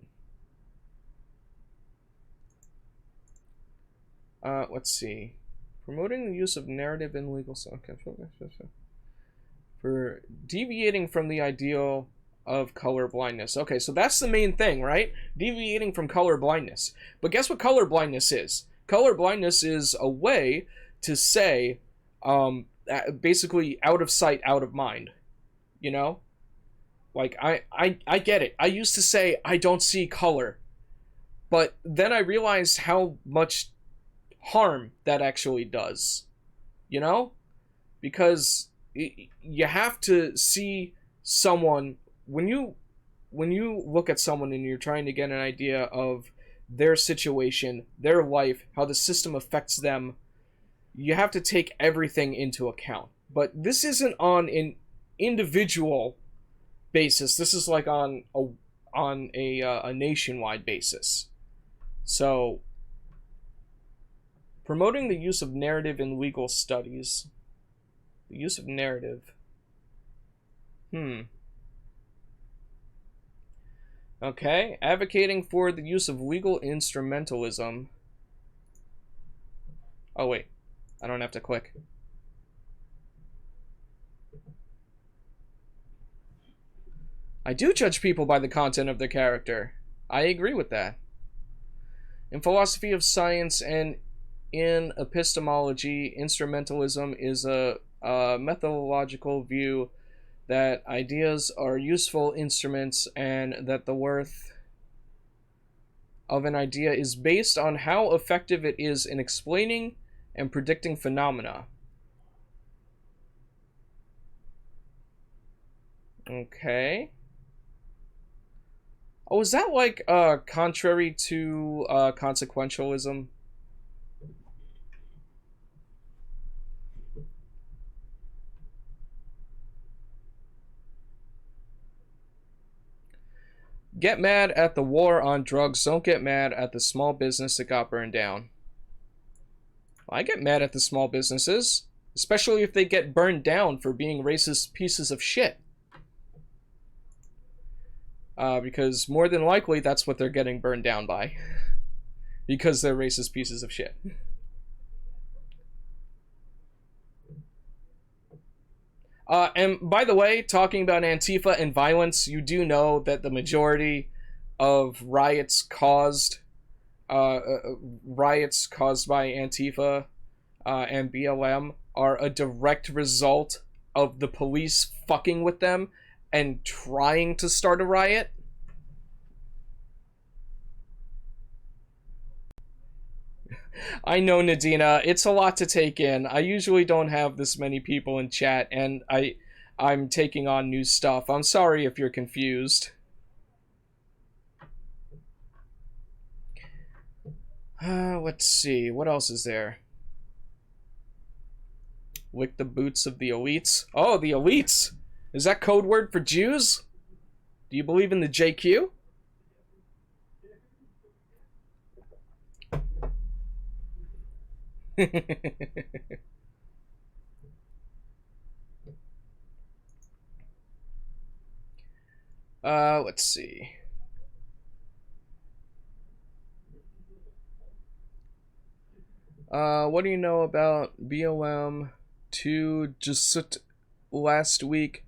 Let's see. Promoting the use of narrative in legal... Okay. For deviating from the ideal of color blindness. Okay, so that's the main thing, right? Deviating from color blindness. But guess what color blindness is? Color blindness is a way to say, basically, out of sight, out of mind. You know? Like, I get it. I used to say, I don't see color. But then I realized how much harm that actually does. You know? Because you have to see someone, when you look at someone and you're trying to get an idea of their situation, their life, how the system affects them, you have to take everything into account. But this isn't on an individual basis. This is like on a nationwide basis. So, promoting the use of narrative in legal studies. The use of narrative. Okay, advocating for the use of legal instrumentalism. Oh wait, I don't have to click. I do judge people by the content of their character. I agree with that. In philosophy of science and in epistemology, instrumentalism is a methodological view that ideas are useful instruments and that the worth of an idea is based on how effective it is in explaining and predicting phenomena. Okay. Oh, is that like contrary to consequentialism? Get mad at the war on drugs. Don't get mad at the small business that got burned down. I get mad at the small businesses, especially if they get burned down for being racist pieces of shit. Because more than likely, that's what they're getting burned down by. Because they're racist pieces of shit. And by the way, talking about Antifa and violence, you do know that the majority of riots caused by Antifa and BLM are a direct result of the police fucking with them and trying to start a riot. I know, Nadina, it's a lot to take in. I usually don't have this many people in chat, and I'm taking on new stuff. I'm sorry if you're confused. Let's see, what else is there? Lick the boots of the elites. Oh, the elites! Is that code word for Jews? Do you believe in the JQ? Let's see. What do you know about BLM 2? Just last week,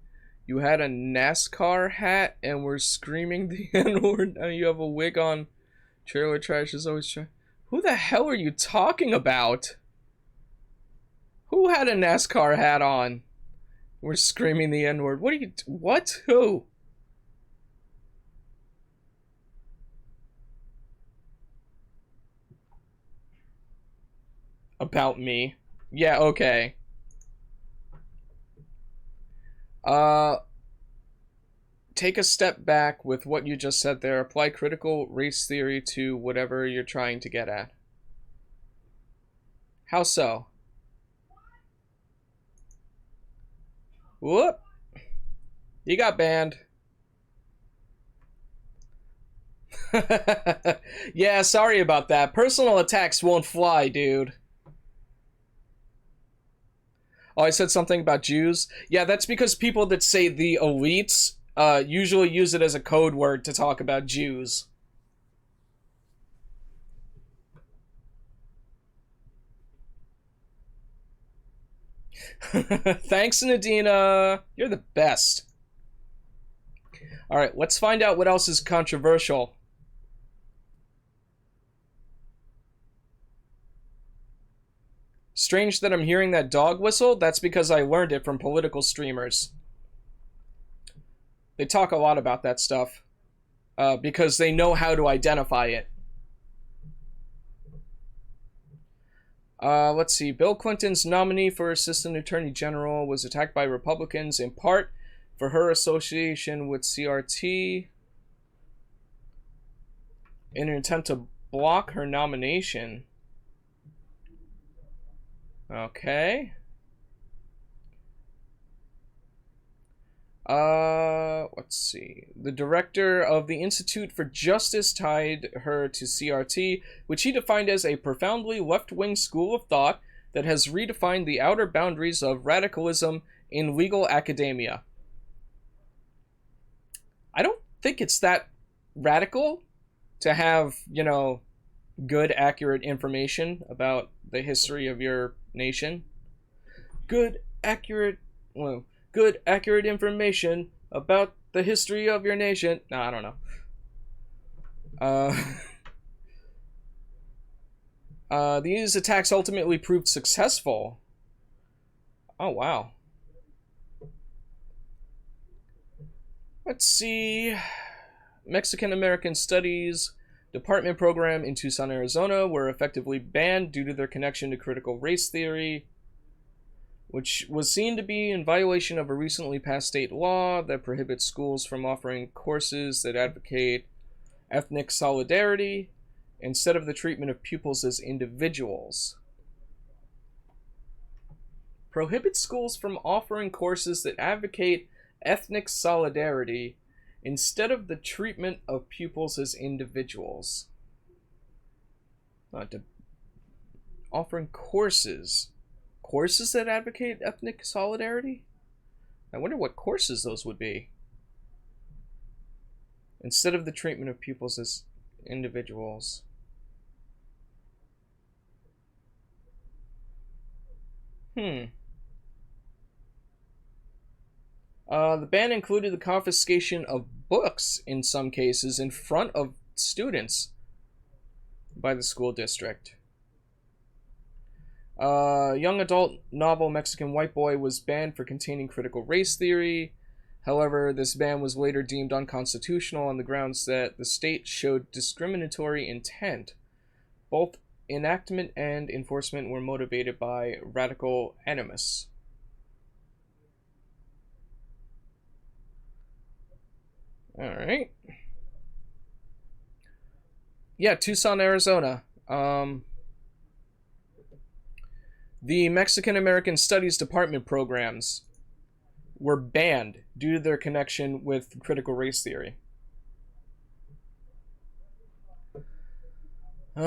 you had a NASCAR hat and were screaming the N-word. Now you have a wig on. Trailer trash is always trying. Who the hell are you talking about? Who had a NASCAR hat on? We're screaming the N-word. What are you... What? Who? About me. Yeah, okay. Take a step back with what you just said there. Apply critical race theory to whatever you're trying to get at. How so? Whoop! You got banned. Yeah, sorry about that. Personal attacks won't fly, dude. Oh, I said something about Jews? Yeah, that's because people that say the elites usually use it as a code word to talk about Jews. Thanks, Nadina. You're the best. All right, let's find out what else is controversial. Strange that I'm hearing that dog whistle. That's because I learned it from political streamers. They talk a lot about that stuff because they know how to identify it. Let's see. Bill Clinton's nominee for Assistant Attorney General was attacked by Republicans in part for her association with CRT in an attempt to block her nomination. Okay. Let's see. The director of the Institute for Justice tied her to CRT, which he defined as a profoundly left-wing school of thought that has redefined the outer boundaries of radicalism in legal academia. I don't think it's that radical to have, you know, good, accurate information about the history of your nation. Good, accurate information about the history of your nation. No, I don't know. These attacks ultimately proved successful. Oh, wow. Let's see. Mexican American Studies Department program in Tucson, Arizona were effectively banned due to their connection to critical race theory, which was seen to be in violation of a recently passed state law that prohibits schools from offering courses that advocate ethnic solidarity instead of the treatment of pupils as individuals. Prohibits schools from offering courses that advocate ethnic solidarity instead of the treatment of pupils as individuals. Offering courses that advocate ethnic solidarity? I wonder what courses those would be. Instead of the treatment of pupils as individuals. The ban included the confiscation of books in some cases in front of students by the school district. Young adult novel Mexican White Boy was banned for containing critical race theory. However, this ban was later deemed unconstitutional on the grounds that the state showed discriminatory intent. Both enactment and enforcement were motivated by radical animus. Alright. Yeah, Tucson, Arizona. The Mexican American Studies Department programs were banned due to their connection with critical race theory. We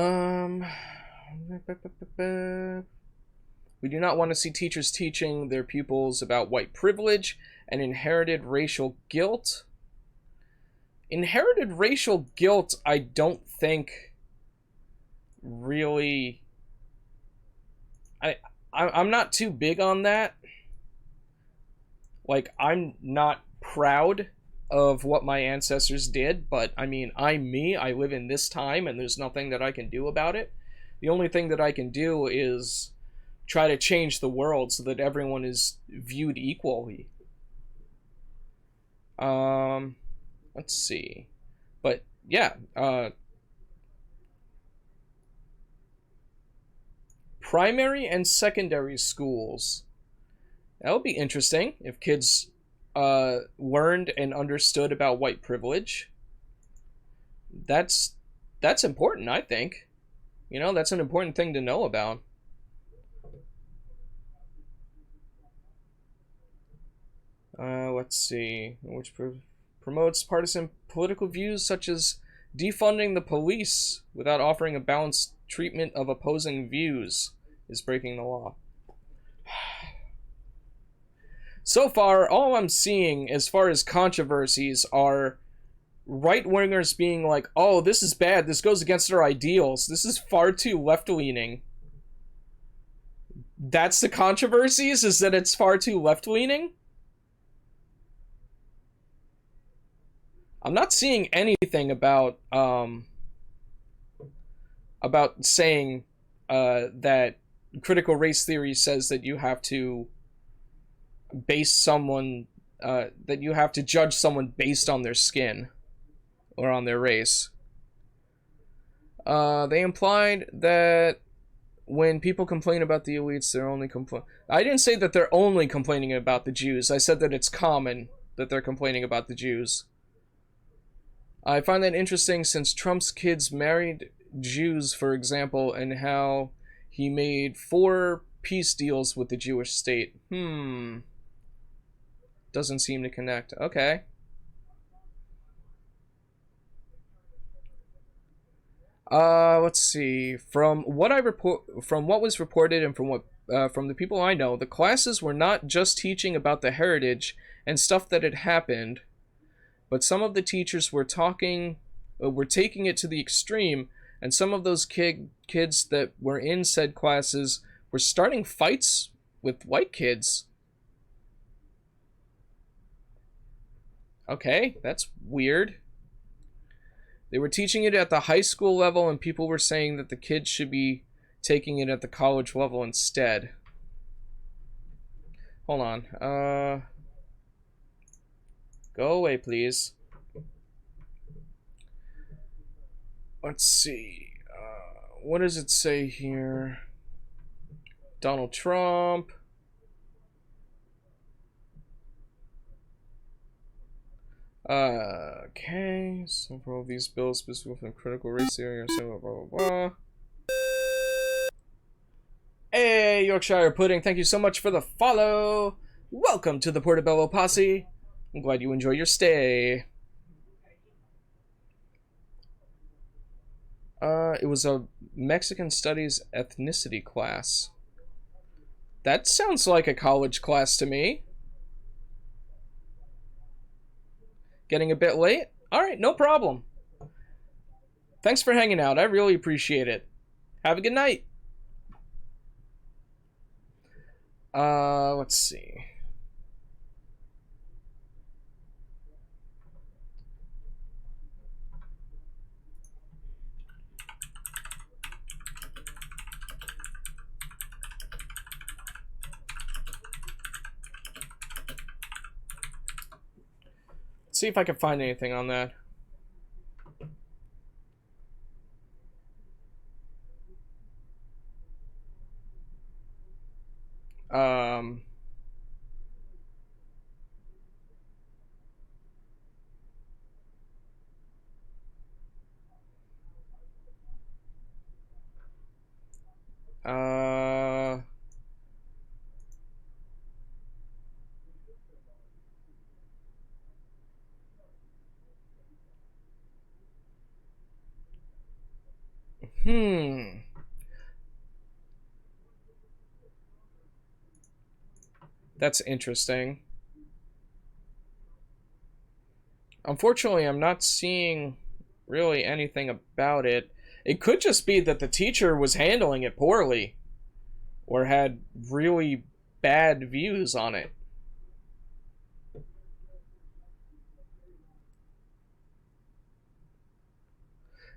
do not want to see teachers teaching their pupils about white privilege and inherited racial guilt. Inherited racial guilt, I don't think really... I'm not too big on that. Like, I'm not proud of what my ancestors did, but I mean, I'm me. I live in this time, and there's nothing that I can do about it. The only thing that I can do is try to change the world so that everyone is viewed equally. Let's see. But, yeah, primary and secondary schools. That would be interesting if kids learned and understood about white privilege. That's important, I think. You know, that's an important thing to know about. Let's see. Which promotes partisan political views such as defunding the police without offering a balanced treatment of opposing views is breaking the law. So far, all I'm seeing as far as controversies are right-wingers being like, oh, this is bad, this goes against our ideals, this is far too left-leaning. That's the controversies, is that it's far too left-leaning? I'm not seeing anything about saying that critical race theory says that you have to base someone that you have to judge someone based on their skin or on their race. They implied that when people complain about the elites, they're only I didn't say that they're only complaining about the Jews. I said that it's common that they're complaining about the Jews. I find that interesting since Trump's kids married Jews, for example, and how he made 4 peace deals with the Jewish state. Doesn't seem to connect. Okay. Let's see. From what was reported, and from the people I know, the classes were not just teaching about the heritage and stuff that had happened, but some of the teachers were taking it to the extreme, and some of those kids that were in said classes were starting fights with white kids. Okay, that's weird. They were teaching it at the high school level, and people were saying that the kids should be taking it at the college level instead. Hold on. Go away, please. Let's see. What does it say here? Donald Trump. Okay. Several of these bills specifically from critical race theory or so blah blah blah. Hey, Yorkshire Pudding, thank you so much for the follow. Welcome to the Portobello Posse. I'm glad you enjoy your stay. It was a Mexican Studies ethnicity class. That sounds like a college class to me. Getting a bit late? Alright, no problem. Thanks for hanging out. I really appreciate it. Have a good night. Let's see. Let's see if I can find anything on that. That's interesting. Unfortunately, I'm not seeing really anything about it. It could just be that the teacher was handling it poorly or had really bad views on it.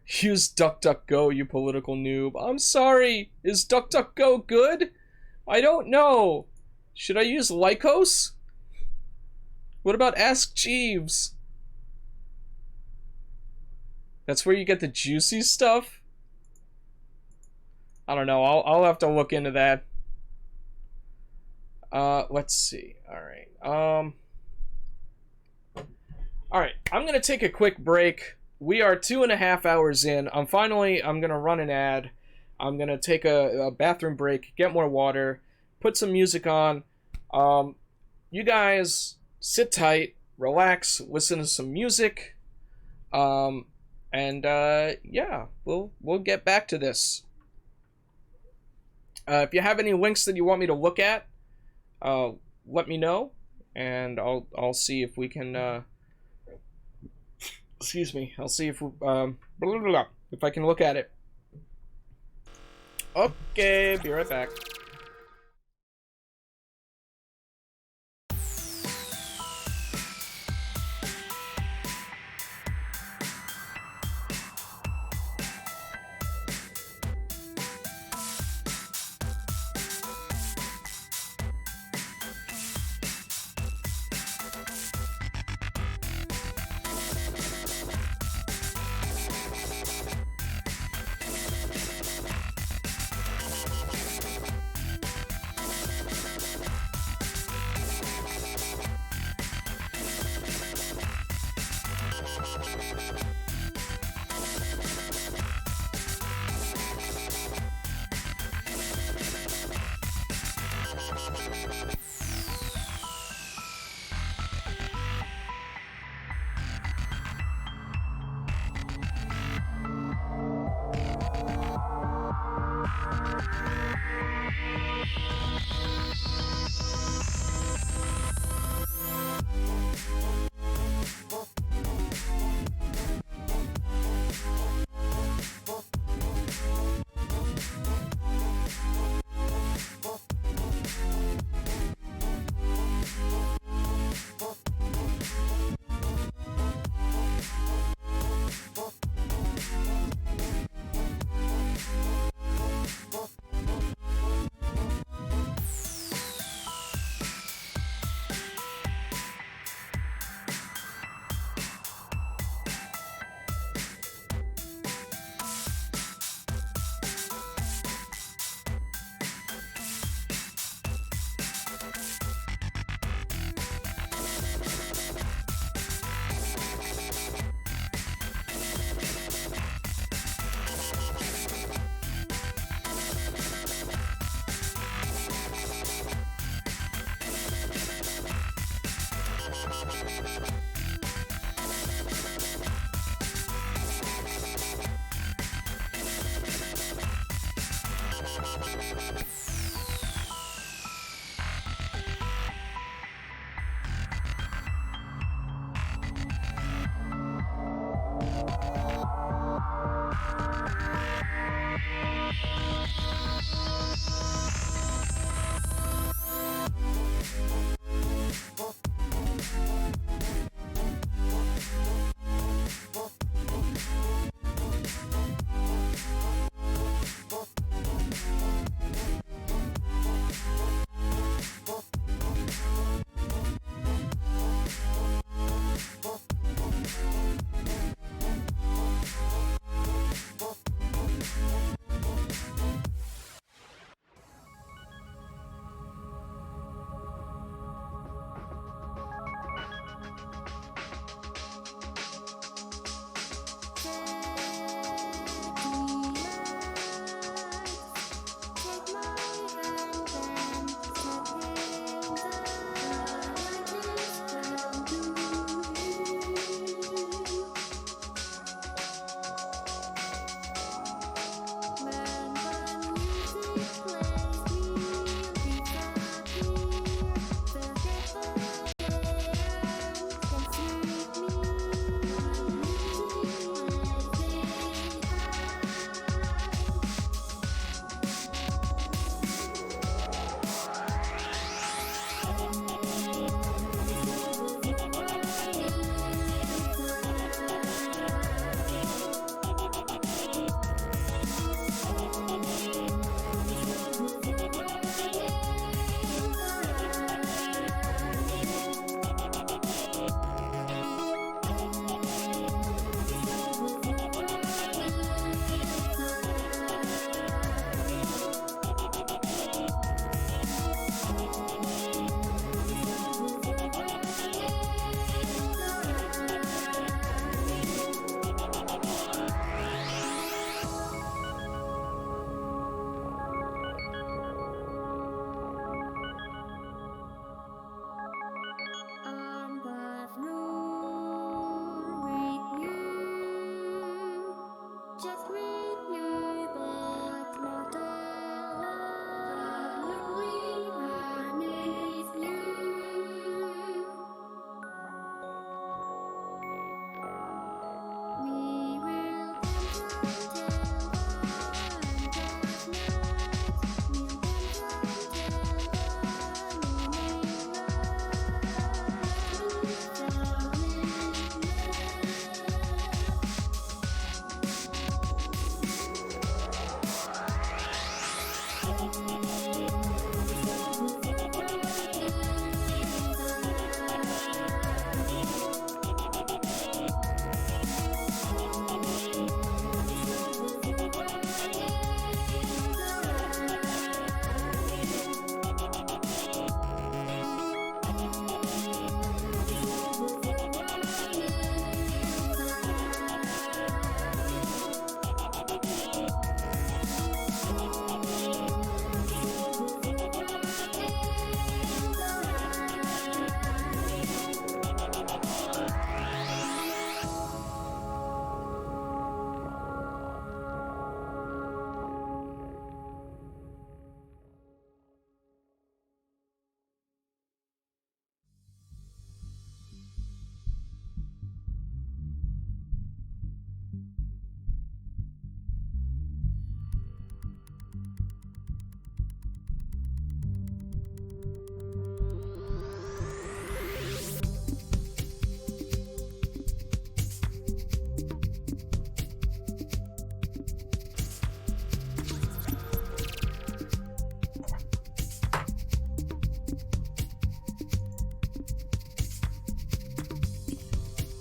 Use DuckDuckGo, you political noob. I'm sorry. Is DuckDuckGo good? I don't know. Should I use Lycos? What about Ask Jeeves? That's where you get the juicy stuff? I don't know. I'll have to look into that. Let's see. Alright. Alright. I'm gonna take a quick break. We are 2.5 hours in. I'm gonna run an ad. I'm gonna take a bathroom break, get more water, put some music on. You guys sit tight, relax, listen to some music. Yeah, we'll get back to this. If you have any links that you want me to look at, let me know, and I'll see if we can. Excuse me. I'll see if if I can look at it. Okay, be right back.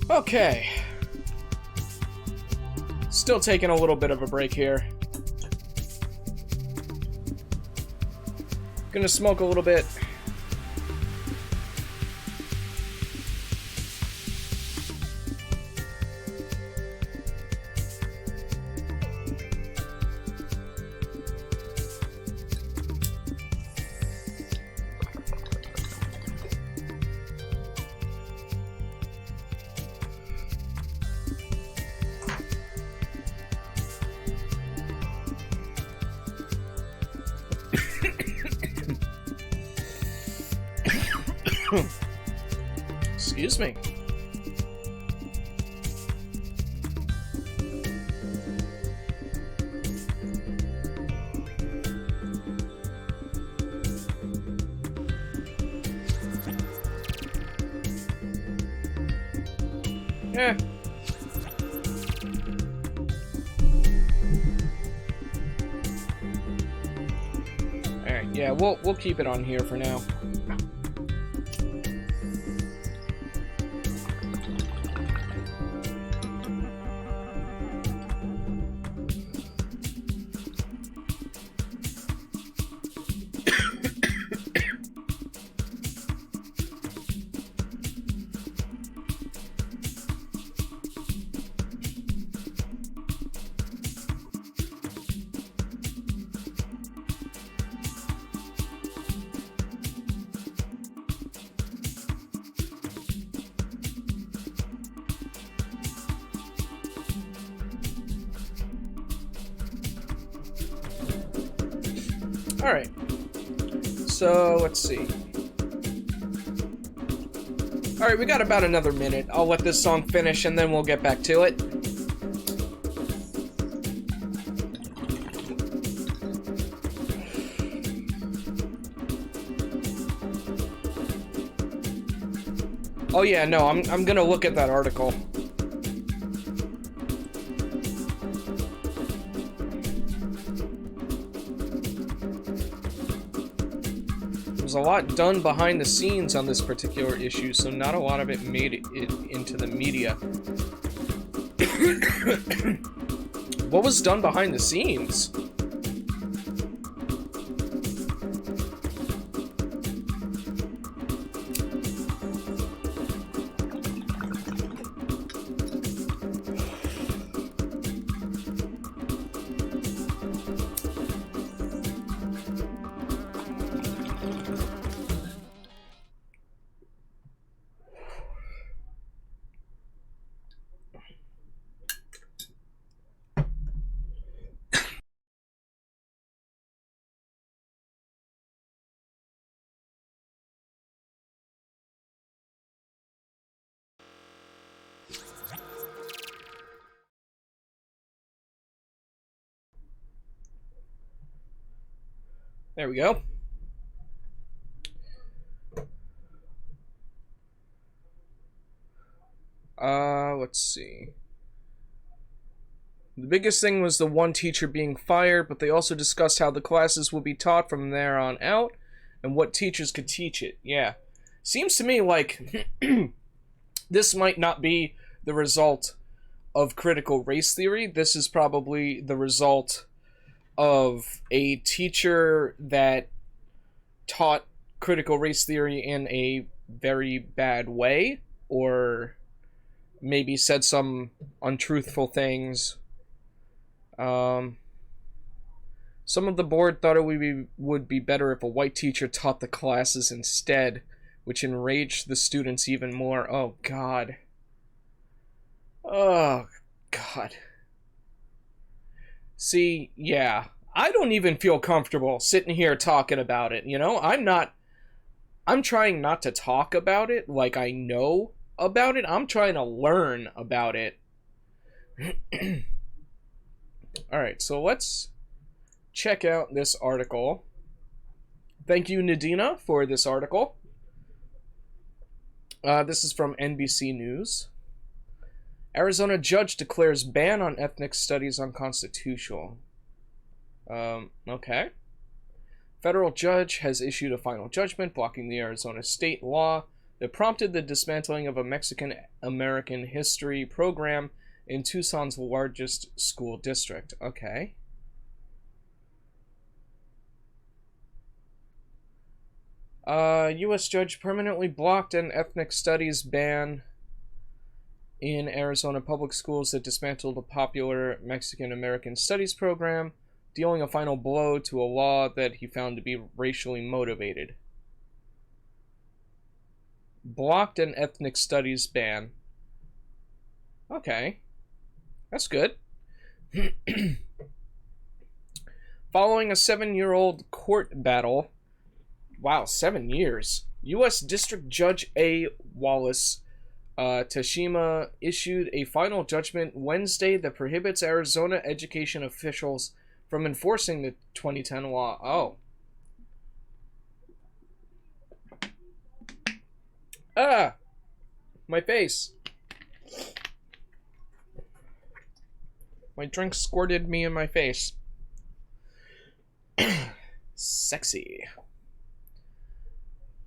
Okay. Still taking a little bit of a break here. Gonna smoke a little bit. Excuse me. Eh. Alright, yeah, we'll keep it on here for now. Alright. So, let's see. Alright, we got about another minute. I'll let this song finish and then we'll get back to it. Oh yeah, no, I'm gonna look at that article. There's a lot done behind the scenes on this particular issue, so not a lot of it made it into the media. What was done behind the scenes? There we go. Let's see. The biggest thing was the one teacher being fired, but they also discussed how the classes will be taught from there on out and what teachers could teach it. Yeah. Seems to me like this might not be the result of critical race theory. This is probably the result of a teacher that taught critical race theory in a very bad way, or maybe said some untruthful things. Some of the board thought it would be better if a white teacher taught the classes instead, which enraged the students even more. Oh, God. Oh, God. See, yeah, I don't even feel comfortable sitting here talking about it, you know? I'm trying not to talk about it like I know about it. I'm trying to learn about it. Alright, so let's check out this article. Thank you, Nadina, for this article. This is from NBC News. Arizona judge declares ban on ethnic studies unconstitutional. Okay. Federal judge has issued a final judgment blocking the Arizona state law that prompted the dismantling of a Mexican American history program in Tucson's largest school district. Okay. U.S. judge permanently blocked an ethnic studies ban in Arizona public schools that dismantled a popular Mexican American studies program, dealing a final blow to a law that he found to be racially motivated. Blocked an ethnic studies ban. Okay. That's good. Following a 7-year-old court battle, wow, 7 years, U.S. District Judge A. Wallace Tashima issued a final judgment Wednesday that prohibits Arizona education officials from enforcing the 2010 law. Oh. Ah! My face. My drink squirted me in my face. Sexy.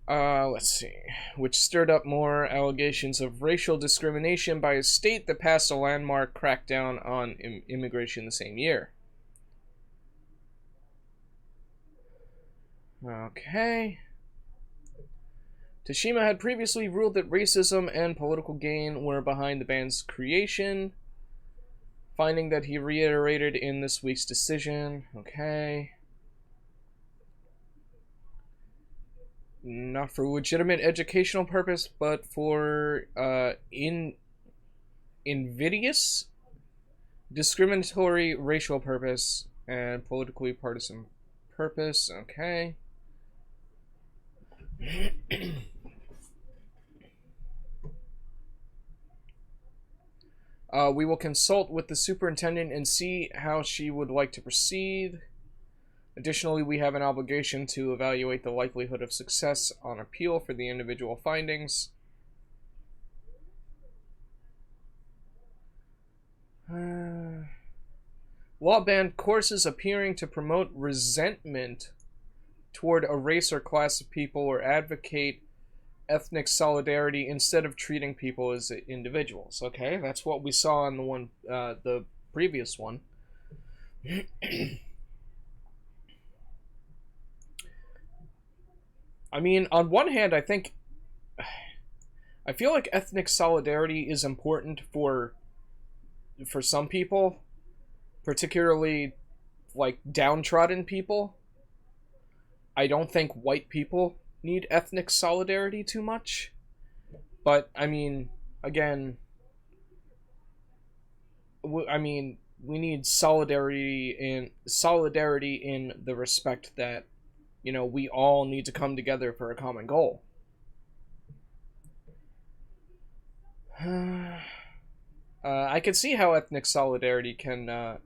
Let's see. Which stirred up more allegations of racial discrimination by a state that passed a landmark crackdown on immigration the same year. Okay. Tashima had previously ruled that racism and political gain were behind the band's creation, finding that he reiterated in this week's decision. Okay. Not for legitimate educational purpose, but for invidious, discriminatory racial purpose and politically partisan purpose. Okay. We will consult with the superintendent and see how she would like to proceed. Additionally, we have an obligation to evaluate the likelihood of success on appeal for the individual findings. Law banned courses appearing to promote resentment toward a race or class of people or advocate ethnic solidarity instead of treating people as individuals. Okay, that's what we saw in the previous one. I mean, on one hand, I feel like ethnic solidarity is important for some people, particularly like downtrodden people. I don't think white people need ethnic solidarity too much, but I mean, again, we need solidarity in the respect that, you know, we all need to come together for a common goal. I can see how ethnic solidarity can,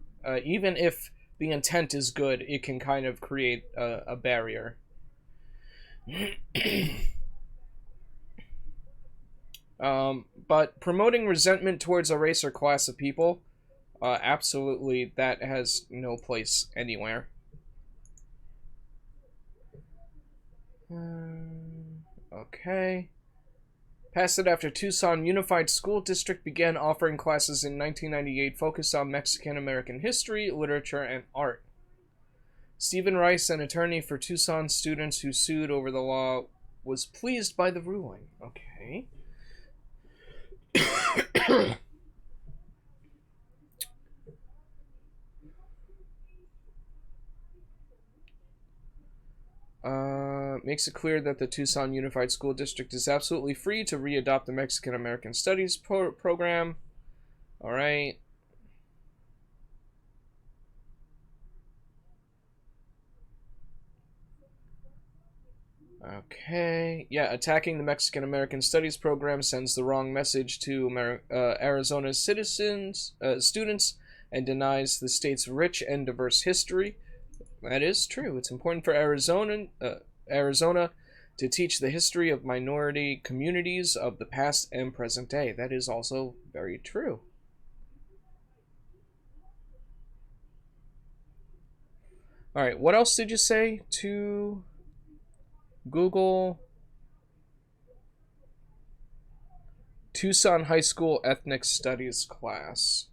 even if the intent is good, it can kind of create a barrier. But promoting resentment towards a race or class of people, absolutely, that has no place anywhere. Okay. Passed it after Tucson Unified School District began offering classes in 1998 focused on Mexican American history, literature, and art. Stephen Rice, an attorney for Tucson students who sued over the law, was pleased by the ruling. Okay. Makes it clear that the Tucson Unified School District is absolutely free to re-adopt the Mexican American Studies program. Alright. Okay. Yeah, attacking the Mexican American Studies program sends the wrong message to Arizona's students and denies the state's rich and diverse history. That is true. It's important for Arizona to teach the history of minority communities of the past and present day. That is also very true. Alright, what else did you say to Google? Tucson High School Ethnic Studies class.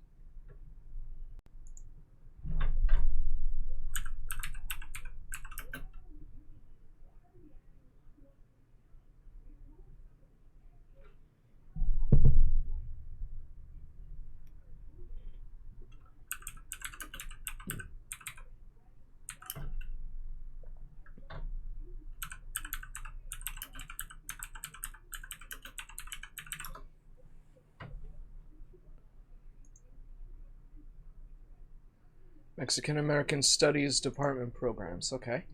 Mexican American Studies Department programs. Okay.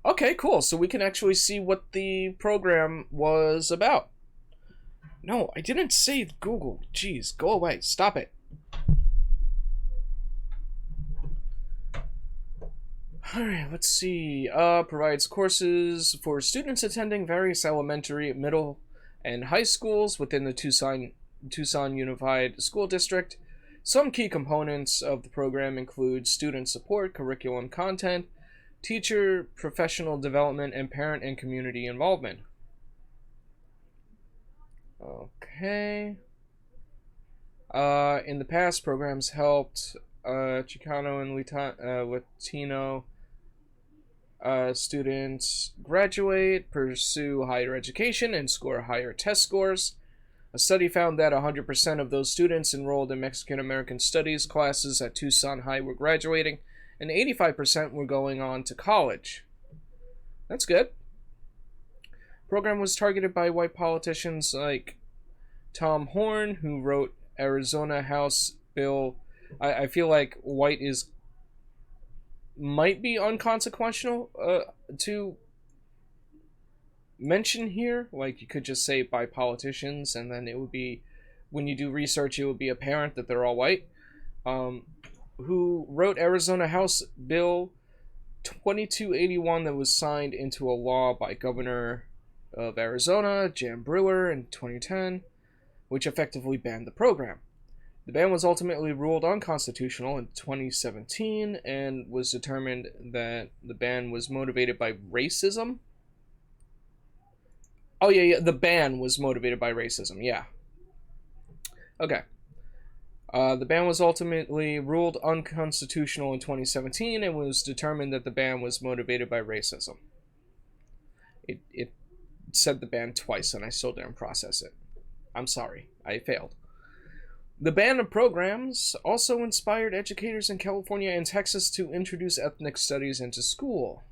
Okay, cool. So we can actually see what the program was about. No, I didn't say Google. Jeez, go away. Stop it. Alright, let's see. Provides courses for students attending various elementary, middle, and high schools within the Tucson Tucson Unified School District. Some key components of the program include student support, curriculum content, teacher professional development, and parent and community involvement. Okay. In the past, programs helped Chicano and Latino students graduate, pursue higher education, and score higher test scores. A study found that 100% of those students enrolled in Mexican American Studies classes at Tucson High were graduating, and 85% were going on to college. That's good. The program was targeted by white politicians like Tom Horn, who wrote Arizona House Bill. I feel like white might be unconsequential to mention here. Like, you could just say by politicians, and then it would be, when you do research, it would be apparent that they're all white. Who wrote Arizona House Bill 2281 that was signed into a law by Governor of Arizona, Jan Brewer, in 2010, which effectively banned the program. The ban was ultimately ruled unconstitutional in 2017 and was determined that the ban was motivated by racism. Oh, yeah, the ban was motivated by racism, yeah. Okay. The ban was ultimately ruled unconstitutional in 2017 and was determined that the ban was motivated by racism. It said the ban twice and I still didn't process it. I'm sorry, I failed. The ban of programs also inspired educators in California and Texas to introduce ethnic studies into school.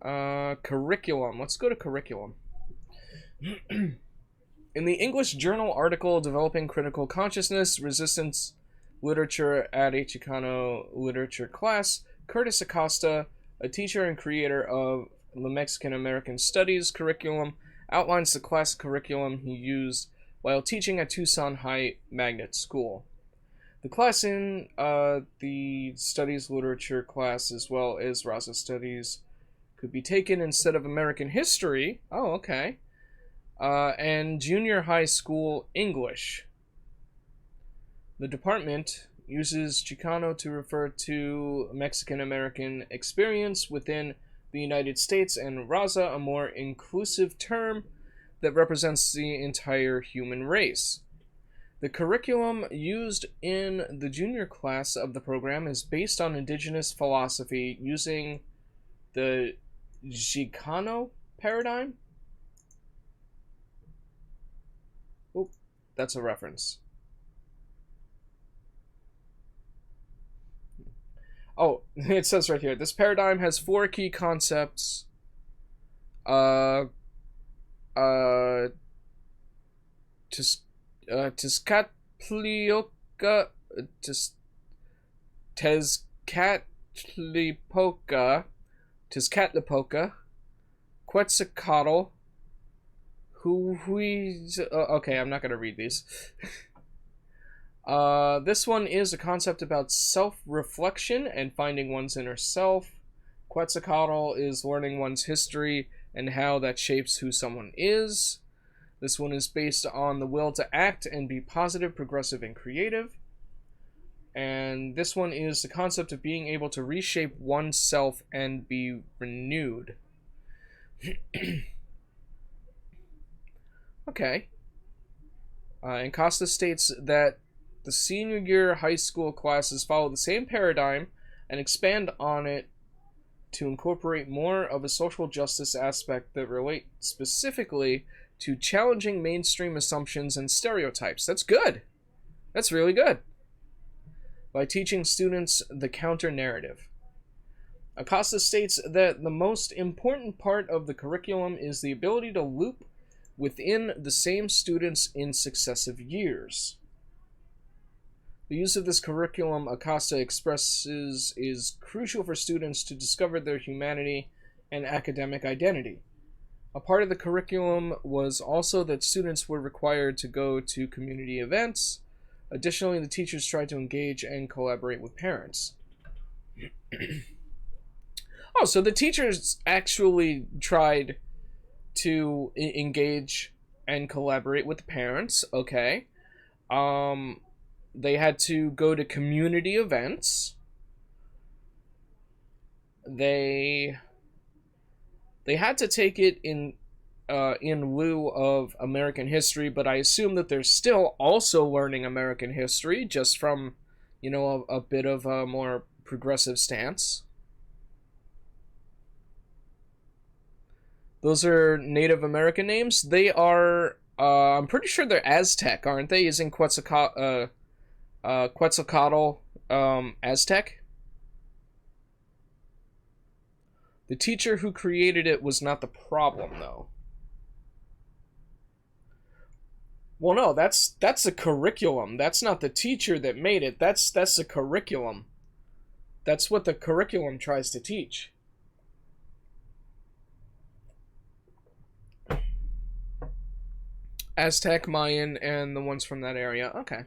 Curriculum. Let's go to curriculum. In the English Journal article Developing Critical Consciousness, Resistance Literature at a Chicano Literature Class, Curtis Acosta, a teacher and creator of the Mexican American Studies curriculum, outlines the class curriculum he used while teaching at Tucson High Magnet School. The class in the Studies Literature class, as well as Raza Studies, could be taken instead of American History. Oh, okay. And Junior High School English. The department uses Chicano to refer to Mexican American experience within the United States, and Raza, a more inclusive term that represents the entire human race. The curriculum used in the junior class of the program is based on indigenous philosophy using the Chicano paradigm. Oh, that's a reference. Oh, it says right here, this paradigm has 4 key concepts. Tezcatlipoca, Quetzalcoatl, okay, I'm not gonna read these. This one is a concept about self-reflection and finding one's inner self. Quetzalcoatl is learning one's history and how that shapes who someone is. This one is based on the will to act and be positive, progressive, and creative. And this one is the concept of being able to reshape oneself and be renewed. Okay. And Costa states that the senior year high school classes follow the same paradigm and expand on it to incorporate more of a social justice aspect that relate specifically to challenging mainstream assumptions and stereotypes. That's good. That's really good. By teaching students the counter-narrative. Acosta states that the most important part of the curriculum is the ability to loop within the same students in successive years. The use of this curriculum, Acosta expresses, is crucial for students to discover their humanity and academic identity. A part of the curriculum was also that students were required to go to community events. Additionally, the teachers tried to engage and collaborate with parents. Oh, so the teachers actually tried to engage and collaborate with the parents. Okay. They had to go to community events. They had to take it in lieu of American history, but I assume that they're still also learning American history, just from, a bit of a more progressive stance. Those are Native American names. They are, I'm pretty sure they're Aztec, aren't they? Isn't Quetzalcoatl Aztec? The teacher who created it was not the problem, though. Well, no, that's the curriculum. That's not the teacher that made it. That's the curriculum. That's what the curriculum tries to teach. Aztec, Mayan, and the ones from that area. Okay.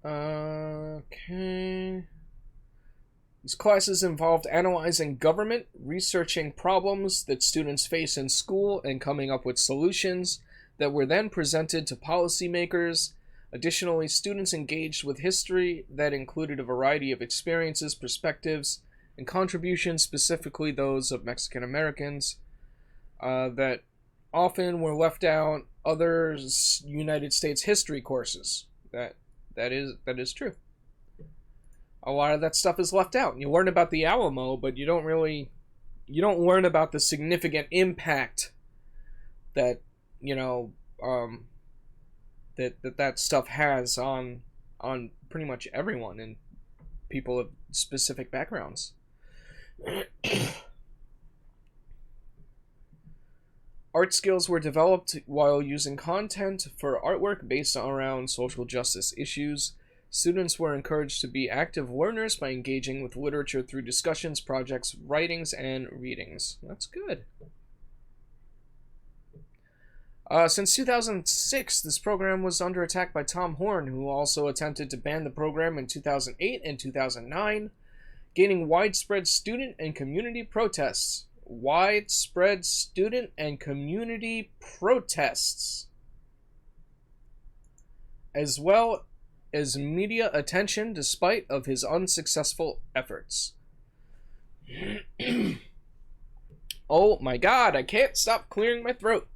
Okay. These classes involved analyzing government, researching problems that students face in school, and coming up with solutions that were then presented to policymakers. Additionally, students engaged with history that included a variety of experiences, perspectives, and contributions, specifically those of Mexican Americans, that often were left out other United States history courses. That is true. A lot of that stuff is left out. You learn about the Alamo, but you don't learn about the significant impact that, that stuff has on pretty much everyone and people of specific backgrounds. Art skills were developed while using content for artwork based around social justice issues. Students were encouraged to be active learners by engaging with literature through discussions, projects, writings, and readings. That's good. Since 2006, this program was under attack by Tom Horn, who also attempted to ban the program in 2008 and 2009, gaining widespread student and community protests. Widespread student and community protests, as well as media attention despite of his unsuccessful efforts. Oh my god, I can't stop clearing my throat.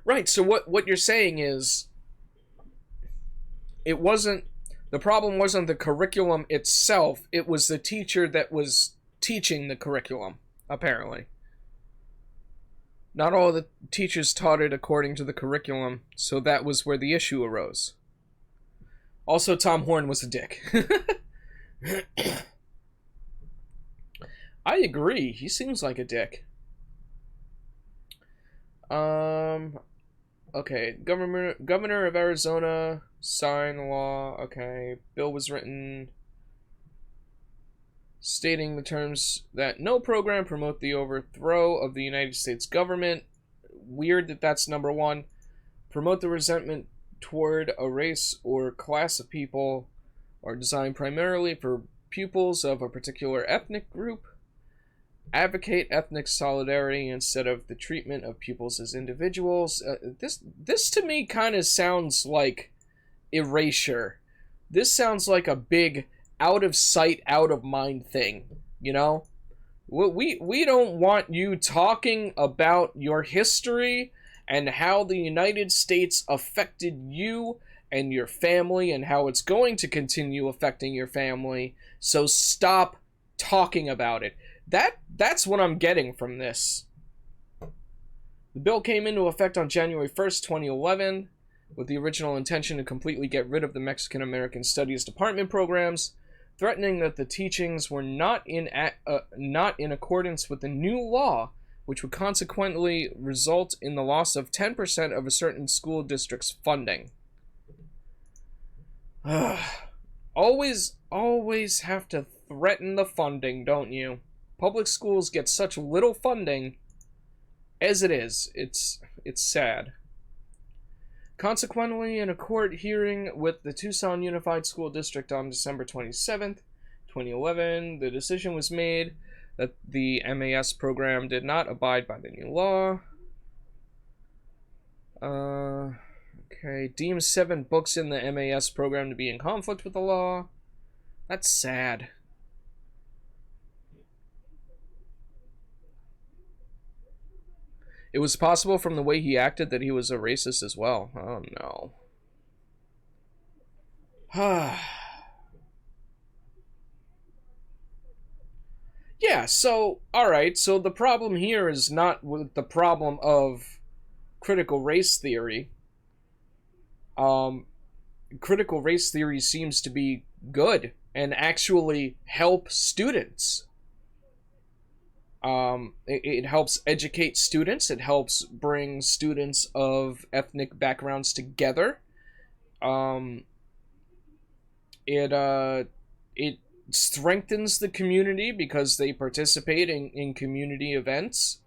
Right, so what you're saying is the problem wasn't the curriculum itself, it was the teacher that was teaching the curriculum, apparently. Not all the teachers taught it according to the curriculum, so that was where the issue arose. Also, Tom Horn was a dick. I agree, he seems like a dick. Okay, Governor of Arizona signed the law. Okay, bill was written stating the terms that no program promote the overthrow of the United States government. Weird that that's number one. Promote the resentment toward a race or class of people, are designed primarily for pupils of a particular ethnic group. Advocate ethnic solidarity instead of the treatment of pupils as individuals. This to me kind of sounds like erasure. This sounds like a big out of sight, out of mind thing, you know? We don't want you talking about your history and how the United States affected you and your family and how it's going to continue affecting your family, so stop talking about it. That's what I'm getting from this. The bill came into effect on January 1st, 2011, with the original intention to completely get rid of the Mexican American Studies Department programs, threatening that the teachings were not in accordance with the new law, which would consequently result in the loss of 10% of a certain school district's funding. Always have to threaten the funding, don't you? Public schools get such little funding as it is. It's sad. Consequently, in a court hearing with the Tucson Unified School District on December 27th, 2011, the decision was made that the MAS program did not abide by the new law. Okay, deems 7 books in the MAS program to be in conflict with the law. That's sad. It was possible from the way he acted that he was a racist as well. Oh no. Yeah, so, alright, so the problem here is not with the problem of critical race theory. Critical race theory seems to be good and actually help students. It helps educate students. It helps bring students of ethnic backgrounds together. It strengthens the community because they participate in community events,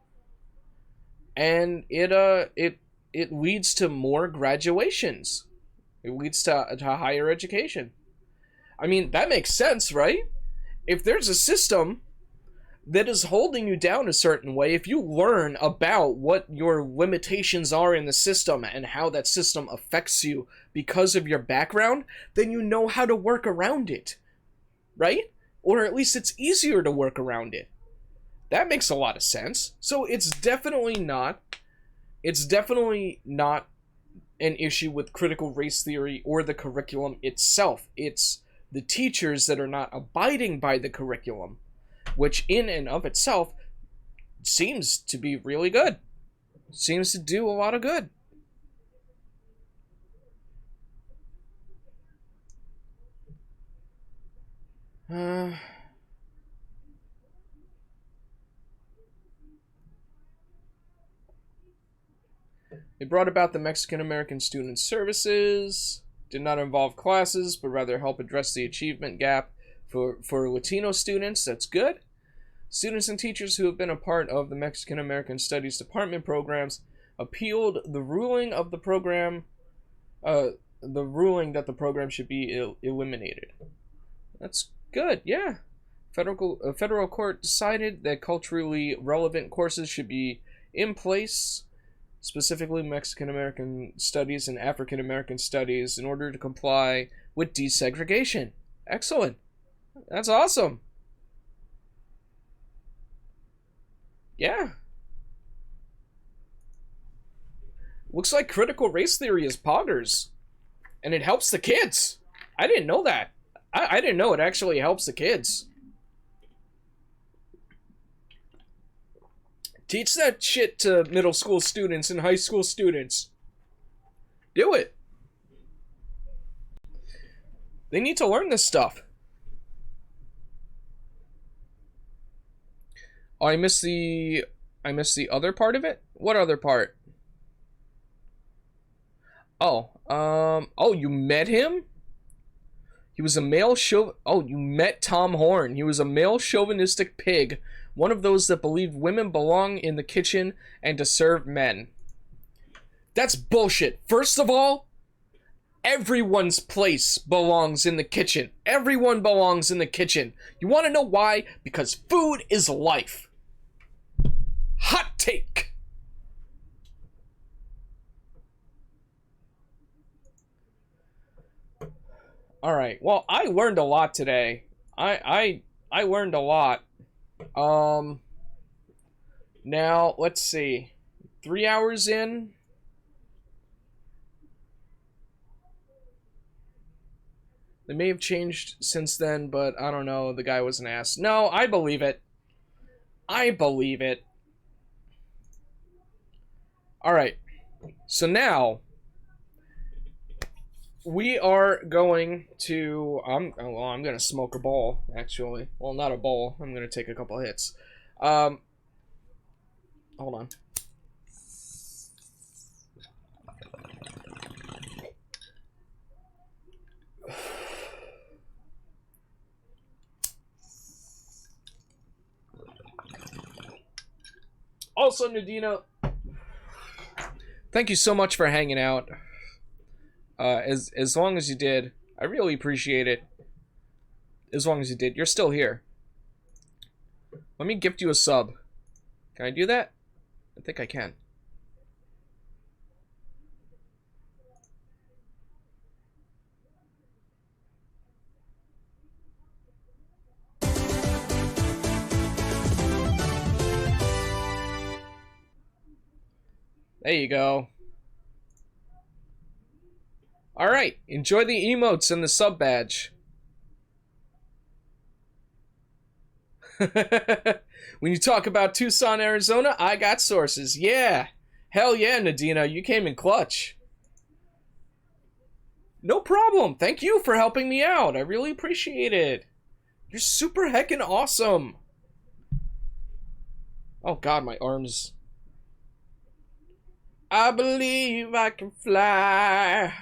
and it leads to more graduations. It leads to higher education. I mean, that makes sense, right? If there's a system that is holding you down a certain way, if you learn about what your limitations are in the system and how that system affects you because of your background, then you know how to work around it, right? Or at least it's easier to work around it. That makes a lot of sense. So it's definitely not an issue with critical race theory or the curriculum itself. It's the teachers that are not abiding by the curriculum, which in and of itself seems to be really good. Seems to do a lot of good. They brought about the Mexican-American Student Services. Did not involve classes, but rather help address the achievement gap for Latino students. That's good. Students and teachers who have been a part of the Mexican-American Studies Department programs appealed the ruling of the program, the ruling that the program should be eliminated. That's good, yeah. A federal court decided that culturally relevant courses should be in place, specifically Mexican-American Studies and African-American Studies, in order to comply with desegregation. Excellent. That's awesome. Yeah. Looks like critical race theory is poggers. And it helps the kids. I didn't know that. I didn't know it actually helps the kids. Teach that shit to middle school students and high school students. Do it. They need to learn this stuff. Oh, I missed the other part of it? What other part? Oh, you met him? He was a male you met Tom Horn. He was a male chauvinistic pig, one of those that believed women belong in the kitchen and to serve men. That's bullshit. First of all, everyone's place belongs in the kitchen. Everyone belongs in the kitchen. You want to know why? Because food is life. Hot take. All right. Well, I learned a lot today. I learned a lot. Now let's see. 3 hours in. They may have changed since then, but I don't know. The guy was an ass. No, I believe it. I believe it. All right. So now we are going to I'm going to smoke a bowl, actually. Well, not a bowl. I'm going to take a couple hits. Hold on. Also, Nadina, thank you so much for hanging out. As long as you did. I really appreciate it. As long as you did. You're still here. Let me gift you a sub. Can I do that? I think I can. There you go. Alright, enjoy the emotes and the sub badge. When you talk about Tucson, Arizona, I got sources. Yeah. Hell yeah, Nadina, you came in clutch. No problem. Thank you for helping me out. I really appreciate it. You're super heckin' awesome. Oh god, my arms. I believe I can fly.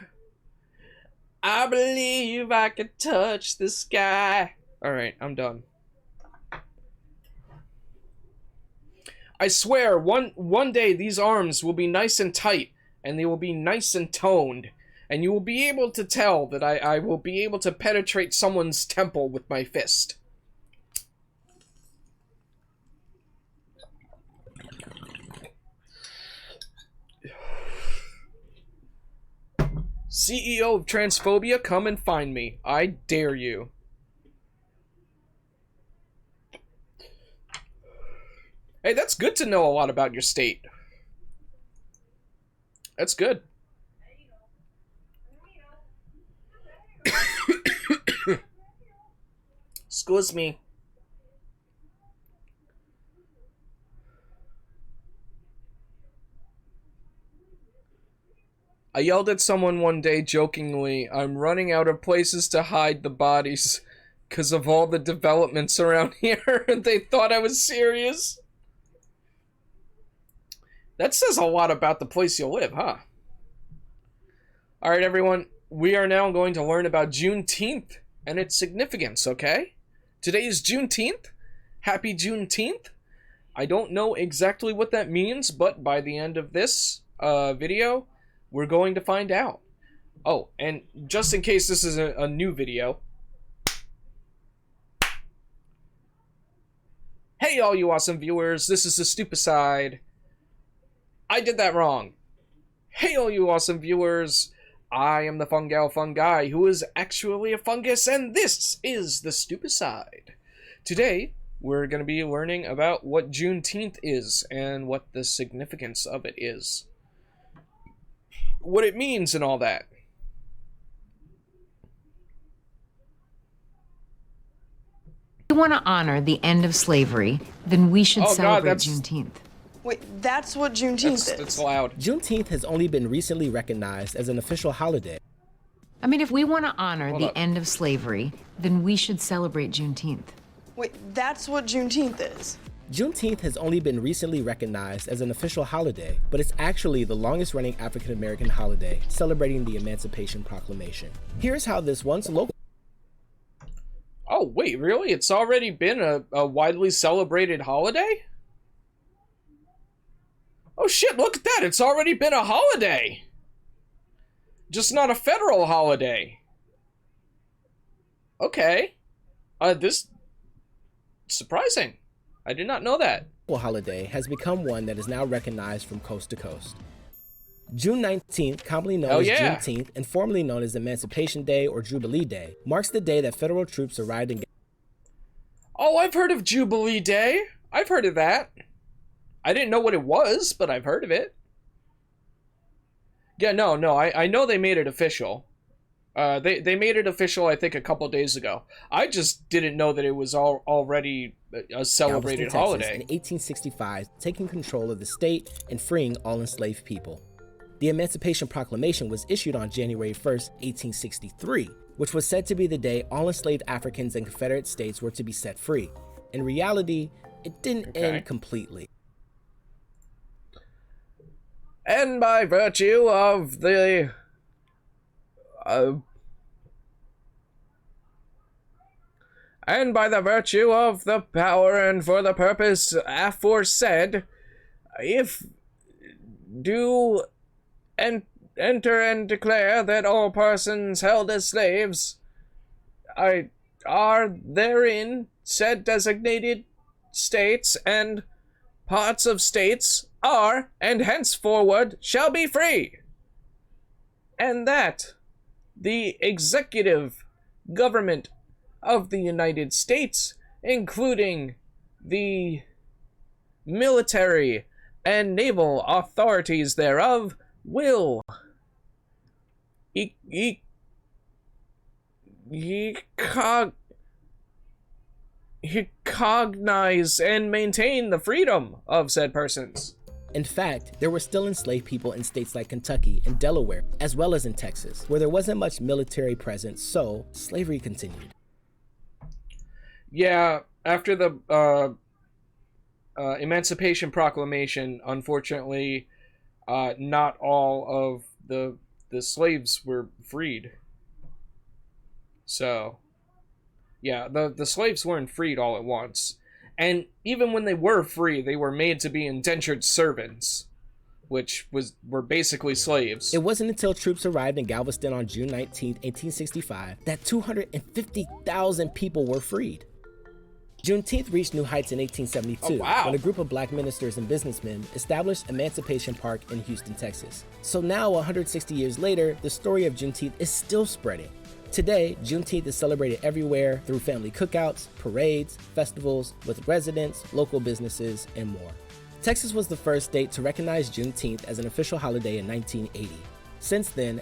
I believe I can touch the sky. Alright, I'm done. I swear, one day these arms will be nice and tight, and they will be nice and toned, and you will be able to tell that I will be able to penetrate someone's temple with my fist. CEO of Transphobia, come and find me. I dare you. Hey, that's good to know a lot about your state. That's good. Excuse me. I yelled at someone one day jokingly, I'm running out of places to hide the bodies because of all the developments around here, and they thought I was serious. That says a lot about the place you live, huh? Alright, everyone. We are now going to learn about Juneteenth and its significance, okay? Today is Juneteenth. Happy Juneteenth. I don't know exactly what that means, but by the end of this video, we're going to find out. Oh, and just in case this is a new video. Hey, all you awesome viewers. This is the Stupicide. I did that wrong. Hey, all you awesome viewers. I am the fun guy who is actually a fungus, and this is the Stupicide. Today, we're going to be learning about what Juneteenth is and what the significance of it is. What it means and all that. If we want to honor the end of slavery, then we should celebrate Juneteenth. Wait, that's what Juneteenth is? That's loud. Juneteenth has only been recently recognized as an official holiday. I mean, if we want to honor the end of slavery, then we should celebrate Juneteenth. Wait, that's what Juneteenth is? Juneteenth has only been recently recognized as an official holiday, but it's actually the longest-running African-American holiday celebrating the Emancipation Proclamation. Here's how this once local... Oh, wait, really? It's already been a widely celebrated holiday? Oh shit, look at that! It's already been a holiday! Just not a federal holiday. Okay. This... surprising. I did not know that. Holiday has become one that is now recognized from coast to coast. June 19th, commonly known as Juneteenth and formerly known as Emancipation Day or Jubilee Day, marks the day that federal troops arrived in... Oh, I've heard of Jubilee Day. I've heard of that. I didn't know what it was, but I've heard of it. Yeah, no, I know they made it official. They made it official, I think, a couple days ago. I just didn't know that it was already a celebrated holiday. In 1865, taking control of the state and freeing all enslaved people. The Emancipation Proclamation was issued on January 1st, 1863, which was said to be the day all enslaved Africans and Confederate states were to be set free. In reality, it didn't end completely. And by virtue of the... and by the virtue of the power and for the purpose aforesaid, if do enter and declare that all persons held as slaves are therein said designated states and parts of states are and henceforward shall be free, and that the executive government of the United States, including the military and naval authorities thereof, will cognize and maintain the freedom of said persons. In fact, there were still enslaved people in states like Kentucky and Delaware, as well as in Texas, where there wasn't much military presence, so slavery continued. Yeah, after the Emancipation Proclamation, unfortunately, not all of the slaves were freed. So, yeah, the slaves weren't freed all at once. And even when they were free, they were made to be indentured servants, which were basically slaves. It wasn't until troops arrived in Galveston on June 19, 1865, that 250,000 people were freed. Juneteenth reached new heights in 1872 when a group of black ministers and businessmen established Emancipation Park in Houston, Texas. So now, 160 years later, the story of Juneteenth is still spreading. Today, Juneteenth is celebrated everywhere through family cookouts, parades, festivals, with residents, local businesses, and more. Texas was the first state to recognize Juneteenth as an official holiday in 1980. Since then...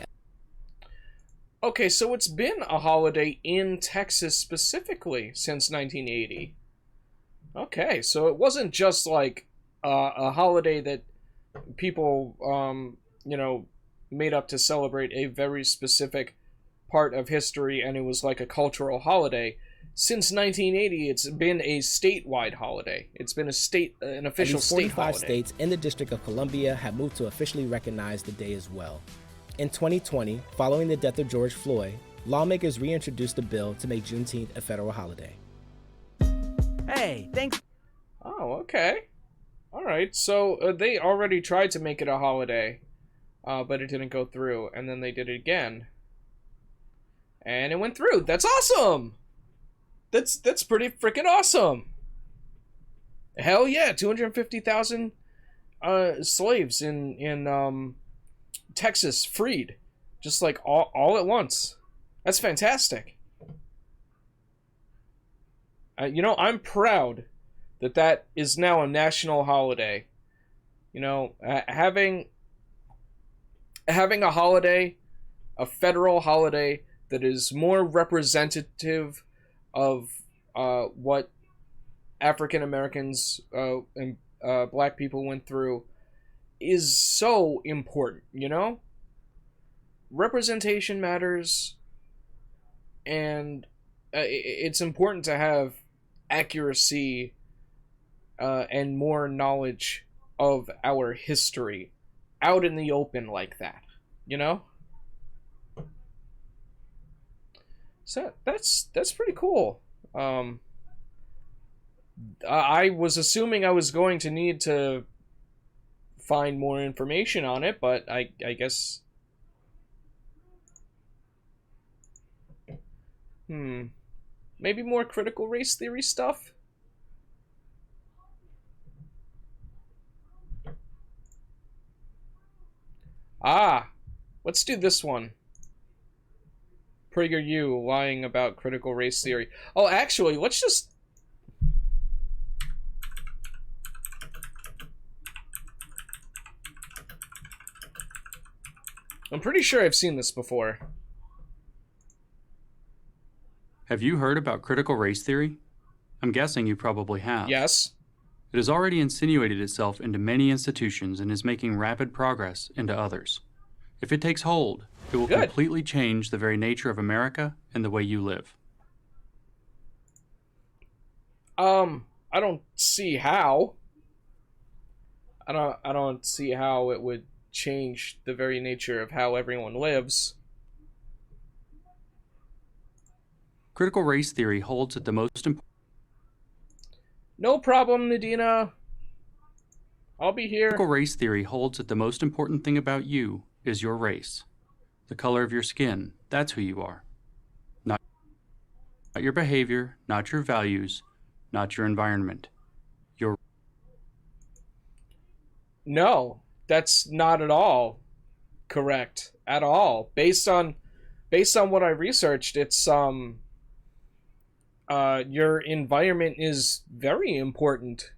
Okay, so it's been a holiday in Texas specifically since 1980. Okay, so it wasn't just like a holiday that people, made up to celebrate a very specific part of history, and it was like a cultural holiday. Since 1980, it's been a statewide holiday. It's been an official state holiday. 45 states in the District of Columbia have moved to officially recognize the day as well. In 2020, following the death of George Floyd, lawmakers reintroduced a bill to make Juneteenth a federal holiday. Hey, thanks. Oh, okay. All right, so they already tried to make it a holiday, but it didn't go through, and then they did it again. And it went through. That's awesome! That's pretty freaking awesome! Hell yeah, 250,000 slaves in Texas freed. Just like all at once. That's fantastic. I'm proud that is now a national holiday. Having a holiday, a federal holiday, that is more representative of what African Americans and black people went through is so important, Representation matters, and it's important to have accuracy and more knowledge of our history out in the open like that, So that's pretty cool. I was assuming I was going to need to find more information on it, but I guess... Maybe more critical race theory stuff? Let's do this one. PragerU lying about critical race theory. Oh, actually, let's just... I'm pretty sure I've seen this before. Have you heard about critical race theory? I'm guessing you probably have. Yes. It has already insinuated itself into many institutions and is making rapid progress into others. If it takes hold, it will completely change the very nature of America and the way you live. I don't see how. I don't see how it would change the very nature of how everyone lives. Critical race theory holds that the most important... No problem, Nadina. I'll be here. Critical race theory holds that the most important thing about you is your race. The color of your skin, that's who you are. Not your behavior, not your values, not your environment. No, that's not at all correct at all. Based on what I researched, it's your environment is very important.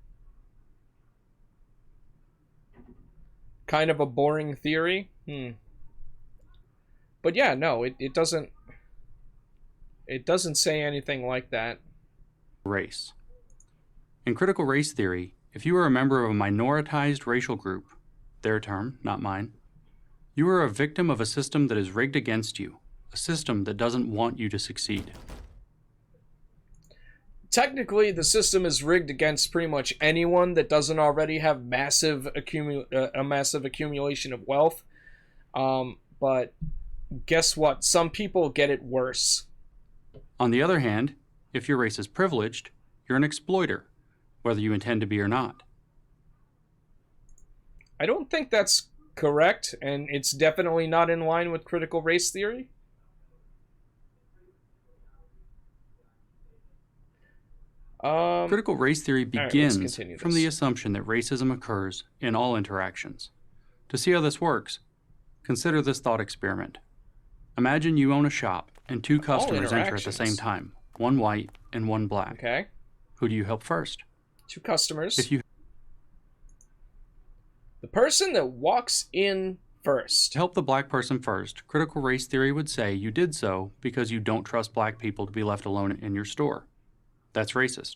Kind of a boring theory. But yeah, no, it doesn't say anything like that. Race. In critical race theory, if you are a member of a minoritized racial group, their term, not mine, you are a victim of a system that is rigged against you, a system that doesn't want you to succeed. Technically, the system is rigged against pretty much anyone that doesn't already have a massive accumulation of wealth. But guess what? Some people get it worse. On the other hand, if your race is privileged, you're an exploiter, whether you intend to be or not. I don't think that's correct, and it's definitely not in line with critical race theory. Critical race theory begins from the assumption that racism occurs in all interactions. To see how this works, consider this thought experiment. Imagine you own a shop and two customers enter at the same time, one white and one black. Okay. Who do you help first? Two customers. The person that walks in first. To help the black person first, critical race theory would say you did so because you don't trust black people to be left alone in your store. That's racist.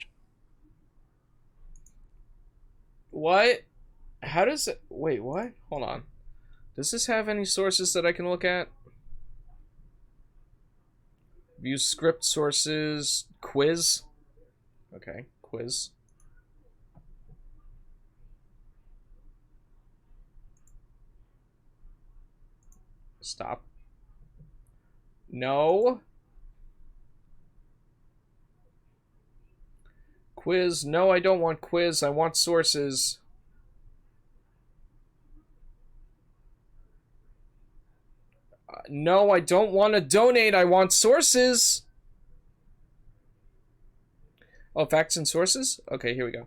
What? How does it... Wait, what? Hold on. Does this have any sources that I can look at? View script sources. Quiz. Okay, quiz. Stop. No. Quiz. No, I don't want quiz. I want sources. No, I don't want to donate. I want sources. Oh, facts and sources? Okay, here we go.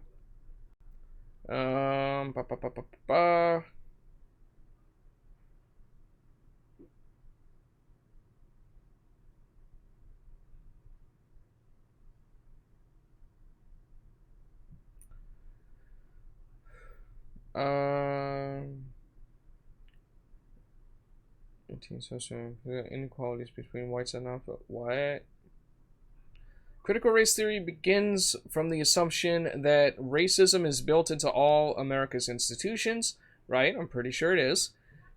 Ba, ba, ba, ba, ba. Social inequalities between whites and not. What? Critical race theory begins from the assumption that racism is built into all America's institutions, right? I'm pretty sure it is.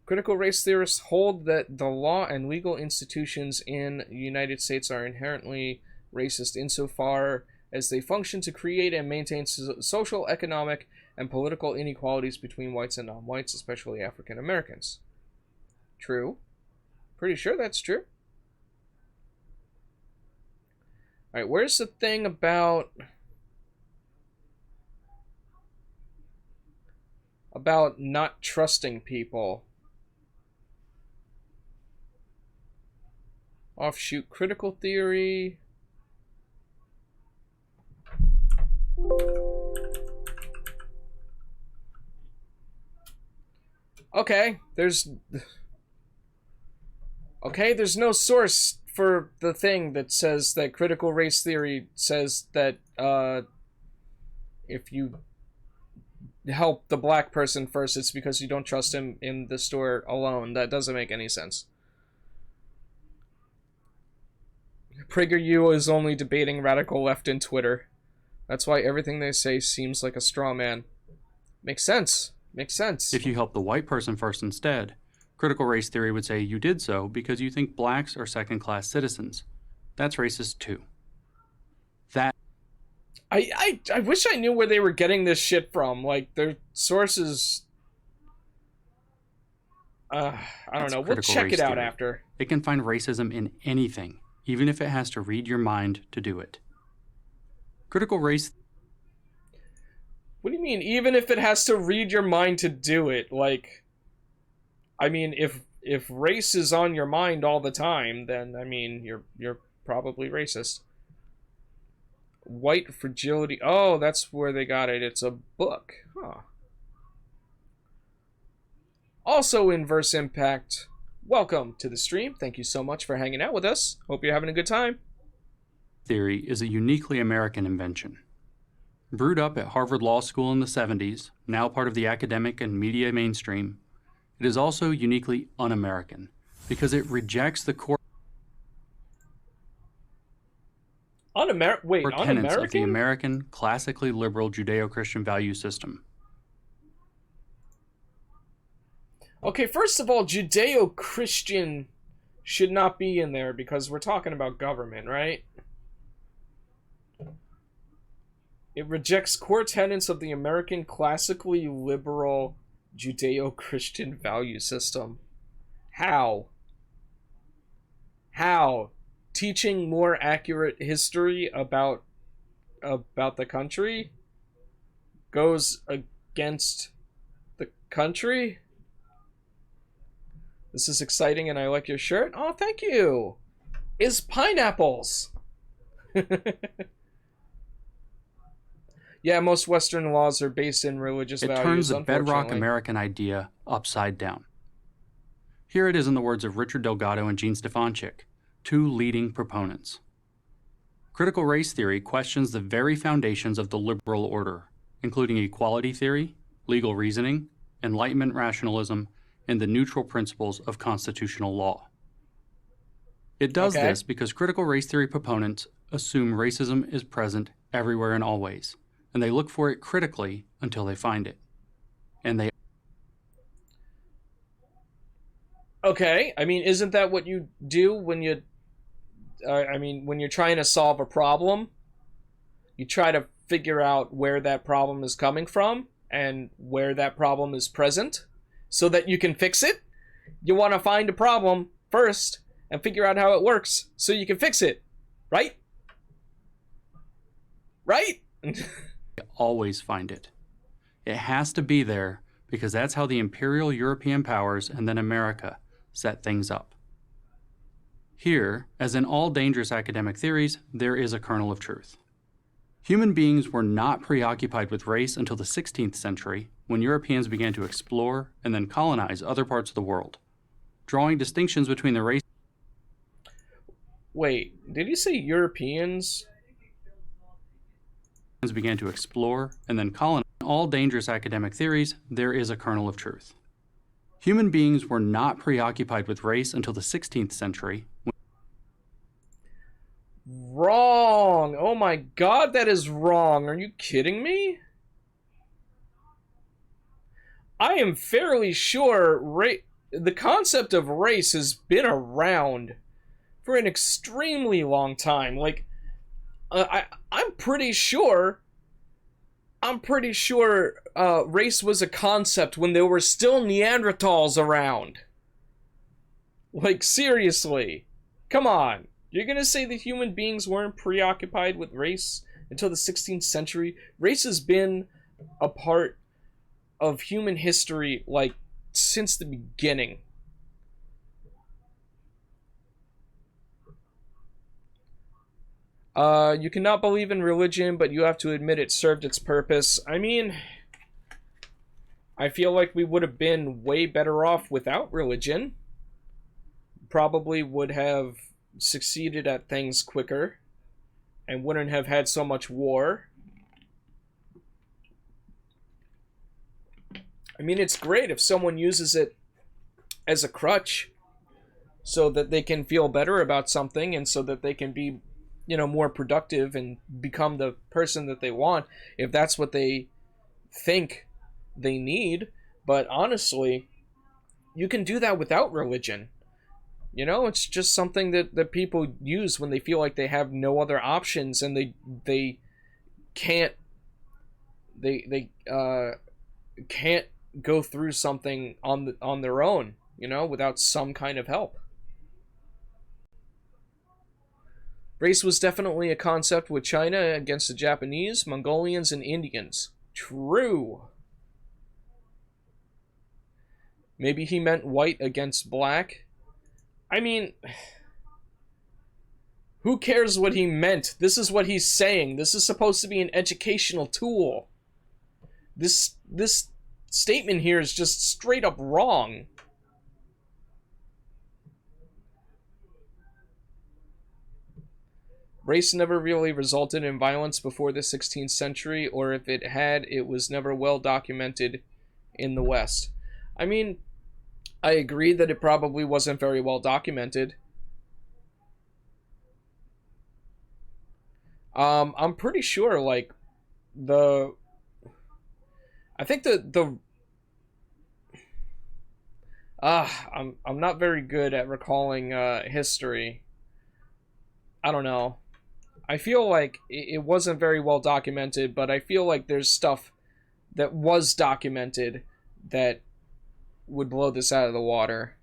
Critical race theorists hold that the law and legal institutions in the United States are inherently racist insofar as they function to create and maintain social, economic, and political inequalities between whites and non-whites, especially African Americans. True. Pretty sure that's true. Alright, where's the thing about not trusting people? Offshoot critical theory. Okay, there's no source for the thing that says that critical race theory says that if you help the black person first, it's because you don't trust him in the store alone. That doesn't make any sense. PragerU is only debating radical left in Twitter. That's why everything they say seems like a straw man. Makes sense. Makes sense. If you help the white person first instead, critical race theory would say you did so because you think blacks are second-class citizens. That's racist too. I wish I knew where they were getting this shit from. Like, their sources... I don't know. We'll check it out after. It can find racism in anything, even if it has to read your mind to do it. Critical race... What do you mean, even if it has to read your mind to do it? Like... I mean, if if race is on your mind all the time, then I mean you're probably racist. White fragility. Oh, that's where they got it. It's a book. Huh. Also Inverse Impact, welcome to the stream. Thank you so much for hanging out with us. Hope you're having a good time. Theory is a uniquely American invention. Brewed up at Harvard Law School in the 70s, now part of the academic and media mainstream, it is also uniquely un-American because it rejects the core tenets of the American classically liberal Judeo-Christian value system. Okay, first of all, Judeo-Christian should not be in there because we're talking about government, right? It rejects core tenets of the American classically liberal Judeo-Christian value system. How? How? Teaching more accurate history about the country goes against the country? This is exciting and I like your shirt. Oh, thank you. Is pineapples. Yeah, most Western laws are based in religious values. It turns the bedrock American idea upside down. Here it is in the words of Richard Delgado and Gene Stefanchik, two leading proponents. Critical race theory questions the very foundations of the liberal order, including equality theory, legal reasoning, Enlightenment rationalism, and the neutral principles of constitutional law. It does this because critical race theory proponents assume racism is present everywhere and always, and they look for it critically until they find it. And they... Okay, I mean, isn't that what you do when you... when you're trying to solve a problem? You try to figure out where that problem is coming from and where that problem is present so that you can fix it. You want to find a problem first and figure out how it works so you can fix it, right? Right? always find it. It has to be there because that's how the imperial European powers and then America set things up. Here, as in all dangerous academic theories, there is a kernel of truth. Human beings were not preoccupied with race until the 16th century, when Europeans began to explore and then colonize other parts of the world, drawing distinctions between the race. Wait, did you say Europeans? Began to explore and then colonize. In all dangerous academic theories, there is a kernel of truth. Human beings were not preoccupied with race until the 16th century. Wrong! Oh my god, that is wrong. Are you kidding me? I am fairly sure the concept of race has been around for an extremely long time. Like, I'm pretty sure race was a concept when there were still Neanderthals around. Like, seriously. Come on. You're gonna say that human beings weren't preoccupied with race until the 16th century? Race has been a part of human history, like, since the beginning. You cannot believe in religion, but you have to admit it served its purpose. I mean, I feel like we would have been way better off without religion. Probably would have succeeded at things quicker and wouldn't have had so much war. I mean, it's great if someone uses it as a crutch so that they can feel better about something and so that they can be, you know, more productive and become the person that they want, if that's what they think they need. But honestly, you can do that without religion. You know, it's just something that people use when they feel like they have no other options and they can't can't go through something on their own, you know, without some kind of help. Race was definitely a concept with China against the Japanese, Mongolians, and Indians. True. Maybe he meant white against black. I mean, who cares what he meant? This is what he's saying. This is supposed to be an educational tool. This statement here is just straight up wrong. Race never really resulted in violence before the 16th century, or if it had, it was never well documented in the West. I mean, I agree that it probably wasn't very well documented. I'm pretty sure, like, I'm not very good at recalling history. I don't know. I feel like it wasn't very well documented, but I feel like there's stuff that was documented that would blow this out of the water.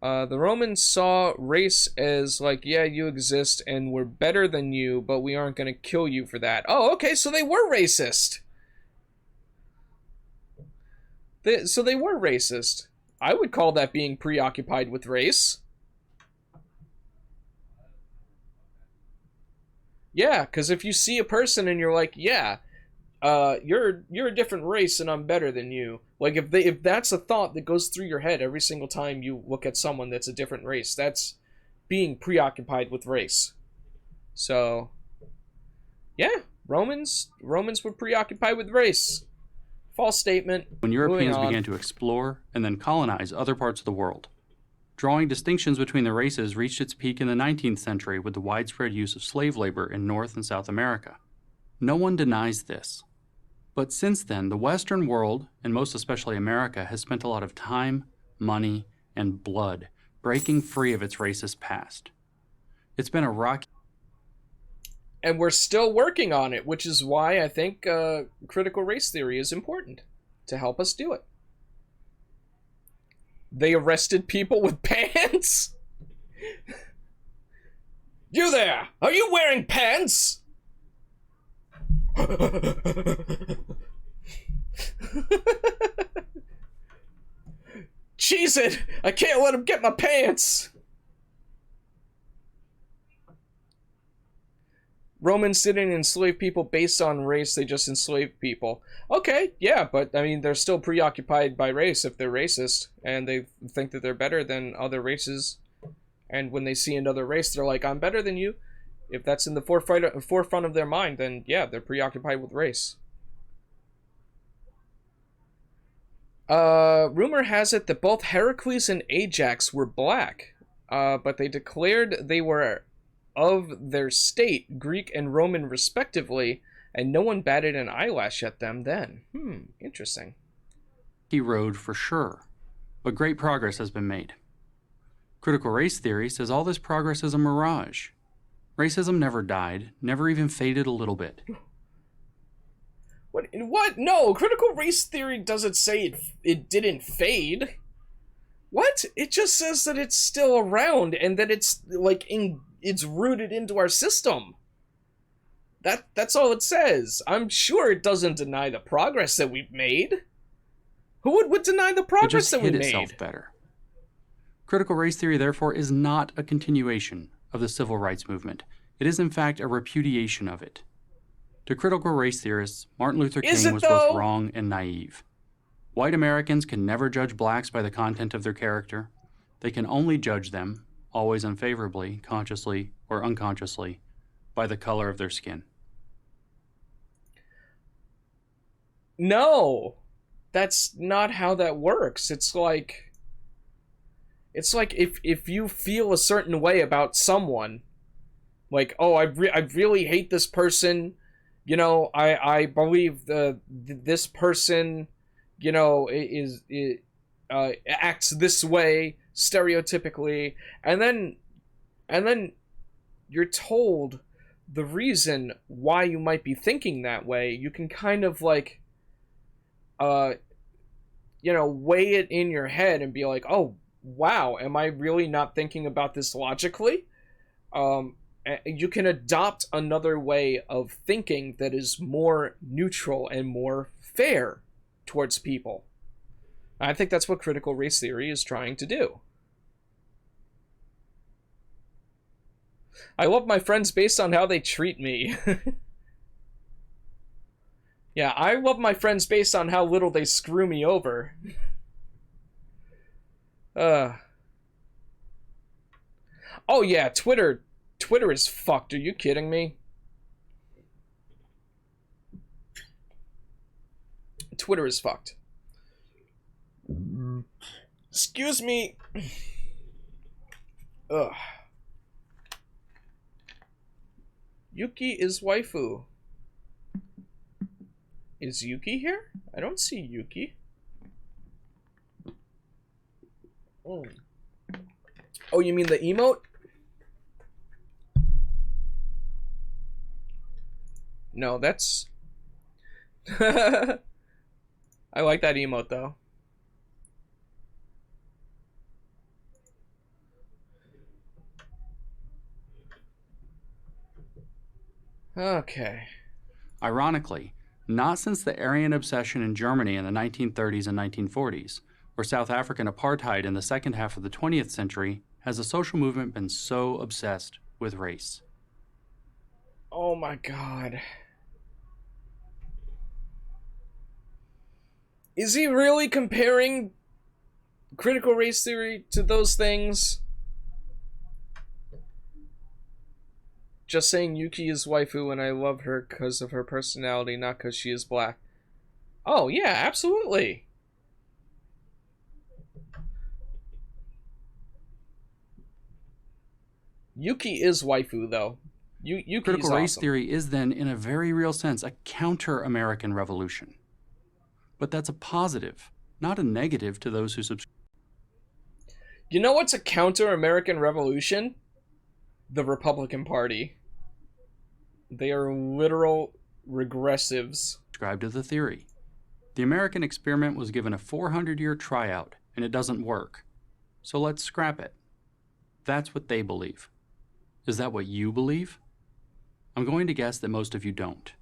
The Romans saw race as like, yeah, you exist and we're better than you, but we aren't going to kill you for that. Oh, okay, so they were racist. So they were racist. I would call that being preoccupied with race. Yeah, because if you see a person and you're like, yeah, you're a different race and I'm better than you. Like, if that's a thought that goes through your head every single time you look at someone that's a different race, that's being preoccupied with race. So, yeah, Romans were preoccupied with race. False statement. When Europeans began to explore and then colonize other parts of the world, drawing distinctions between the races reached its peak in the 19th century with the widespread use of slave labor in North and South America. No one denies this. But since then, the Western world, and most especially America, has spent a lot of time, money, and blood breaking free of its racist past. It's been a rocky... And we're still working on it, which is why I think critical race theory is important to help us do it. They arrested people with pants? You there! Are you wearing pants? Cheese it! I can't let him get my pants! Romans didn't enslave people based on race, they just enslaved people. Okay, yeah, but I mean, they're still preoccupied by race if they're racist, and they think that they're better than other races. And when they see another race, they're like, I'm better than you. If that's in the forefront of their mind, then yeah, they're preoccupied with race. Rumor has it that both Heracles and Ajax were black, but they declared they were of their state, Greek and Roman respectively, and no one batted an eyelash at them then. Interesting. He road for sure, but great progress has been made. Critical race theory says all this progress is a mirage. Racism never died, never even faded a little bit. What? No, critical race theory doesn't say it didn't fade. What? It just says that it's still around and that it's like it's rooted into our system. That's all it says. I'm sure it doesn't deny the progress that we've made. Who would deny the progress that we made? It just hid itself better. Critical race theory, therefore, is not a continuation of the civil rights movement. It is, in fact, a repudiation of it. To critical race theorists, Martin Luther King was both wrong and naive. White Americans can never judge blacks by the content of their character. They can only judge them, always unfavorably, consciously or unconsciously, by the color of their skin. No, that's not how that works. It's like if you feel a certain way about someone, like, oh, I really hate this person, you know, I believe this person, you know, acts this way stereotypically, and then you're told the reason why you might be thinking that way. You can kind of like you know, weigh it in your head and be like, oh wow, am I really not thinking about this logically? You can adopt another way of thinking that is more neutral and more fair towards people. I think that's what critical race theory is trying to do. I love my friends based on how they treat me. Yeah, I love my friends based on how little they screw me over. Oh yeah, Twitter is fucked. Are you kidding me? Twitter is fucked. Excuse me. Ugh. Yuki is waifu. Is Yuki here? I don't see Yuki. Oh, you mean the emote? No, that's... I like that emote, though. Okay. Ironically, not since the Aryan obsession in Germany in the 1930s and 1940s, or South African apartheid in the second half of the 20th century, has the social movement been so obsessed with race. Oh my god. Is he really comparing critical race theory to those things? Just saying Yuki is waifu and I love her because of her personality, not because she is black. Oh, yeah, absolutely. Yuki is waifu, though. Yuki Critical is race awesome. theory is then, in a very real sense, a counter-American revolution. But that's a positive, not a negative to those who subscribe. You know what's a counter-American revolution? The Republican Party. They are literal regressives. Subscribe to the theory. The American experiment was given a 400-year tryout, and it doesn't work. So let's scrap it. That's what they believe. Is that what you believe? I'm going to guess that most of you don't.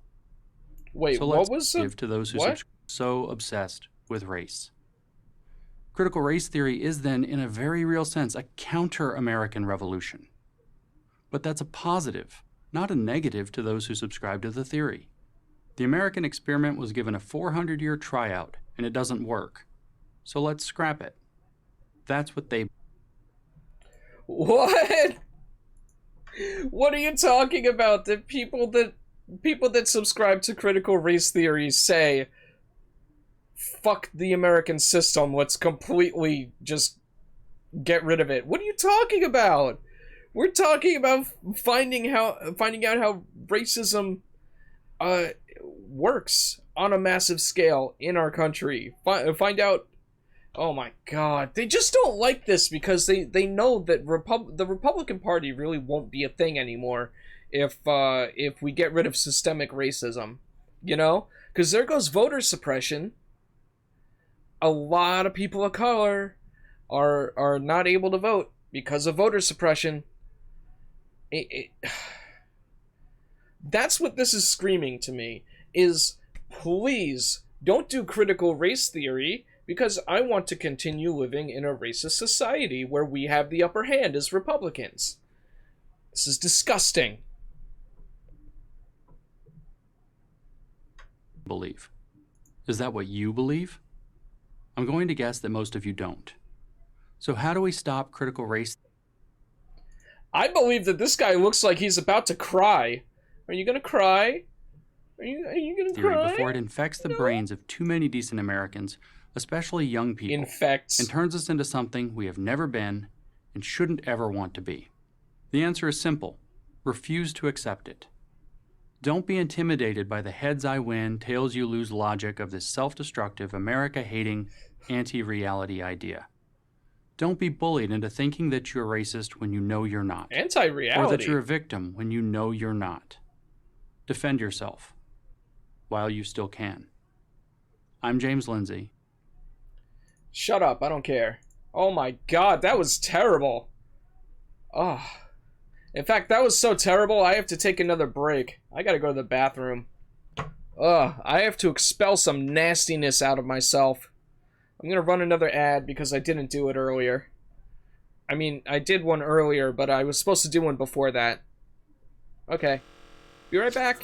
Wait, so what was give to those who so obsessed with race. Critical race theory is then, in a very real sense, a counter-American revolution. But that's a positive, not a negative to those who subscribe to the theory. The American experiment was given a 400-year tryout, and it doesn't work. So let's scrap it. That's what they... What? What are you talking about? The people that subscribe to critical race theory say, fuck the American system, let's completely just get rid of it. What are you talking about? We're talking about finding out how racism works on a massive scale in our country. Find out. Oh my god, they just don't like this because they know that the Republican Party really won't be a thing anymore if we get rid of systemic racism, you know? Because there goes voter suppression. A lot of people of color are not able to vote because of voter suppression. That's what this is screaming to me, is please don't do critical race theory because I want to continue living in a racist society where we have the upper hand as Republicans. This is disgusting. Believe. Is that what you believe? I'm going to guess that most of you don't. So how do we stop critical race? I believe that this guy looks like he's about to cry. Are you gonna cry? Are you gonna cry? Before it infects the brains of too many decent Americans, especially young people, and turns us into something we have never been and shouldn't ever want to be. The answer is simple. Refuse to accept it. Don't be intimidated by the heads I win, tails you lose logic of this self-destructive, America-hating, anti-reality idea. Don't be bullied into thinking that you're racist when you know you're not. Anti-reality. Or that you're a victim when you know you're not. Defend yourself while you still can. I'm James Lindsay. Shut up, I don't care. Oh my god, that was terrible. Oh. In fact, that was so terrible, I have to take another break. I gotta go to the bathroom. Ugh, I have to expel some nastiness out of myself. I'm gonna run another ad because I didn't do it earlier. I mean, I did one earlier, but I was supposed to do one before that. Okay. Be right back.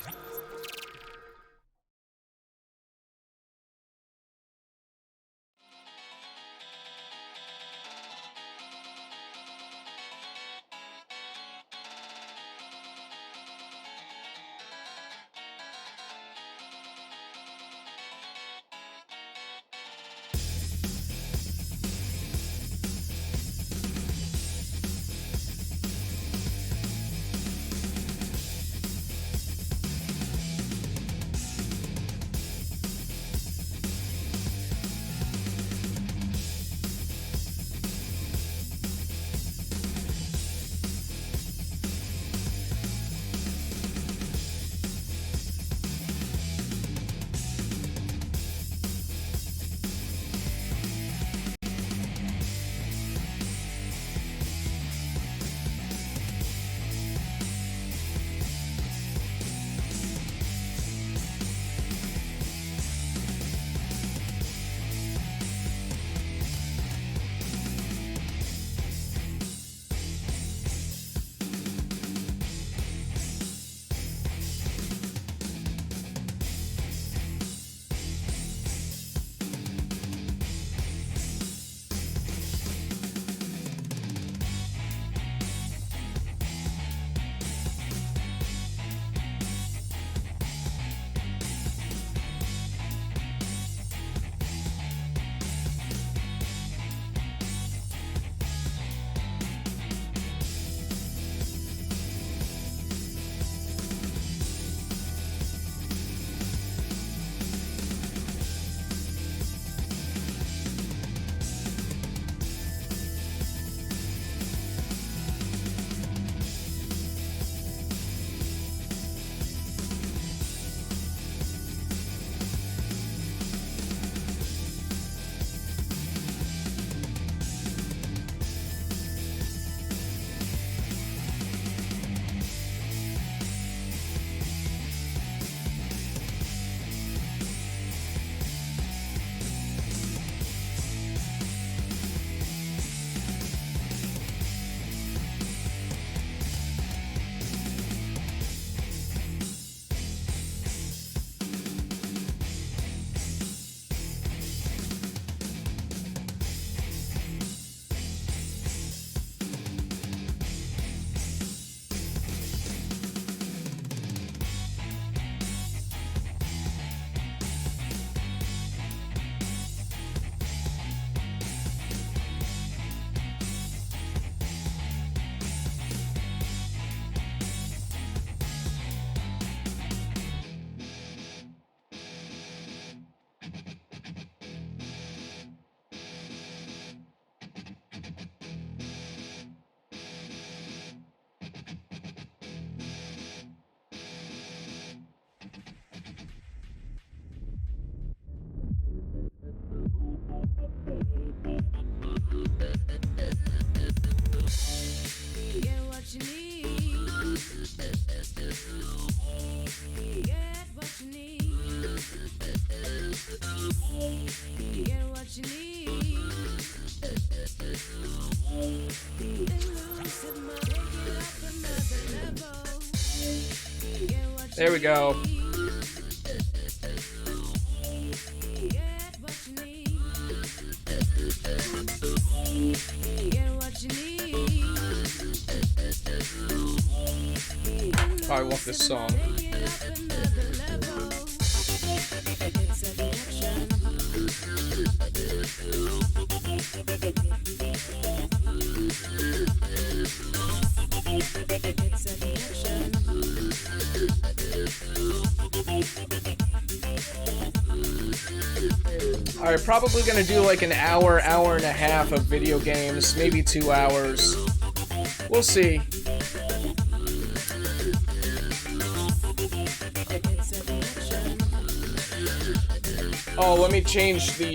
There we go. Oh, I love this song. Alright, probably gonna do like an hour, hour and a half of video games, maybe 2 hours. We'll see. Oh, let me change the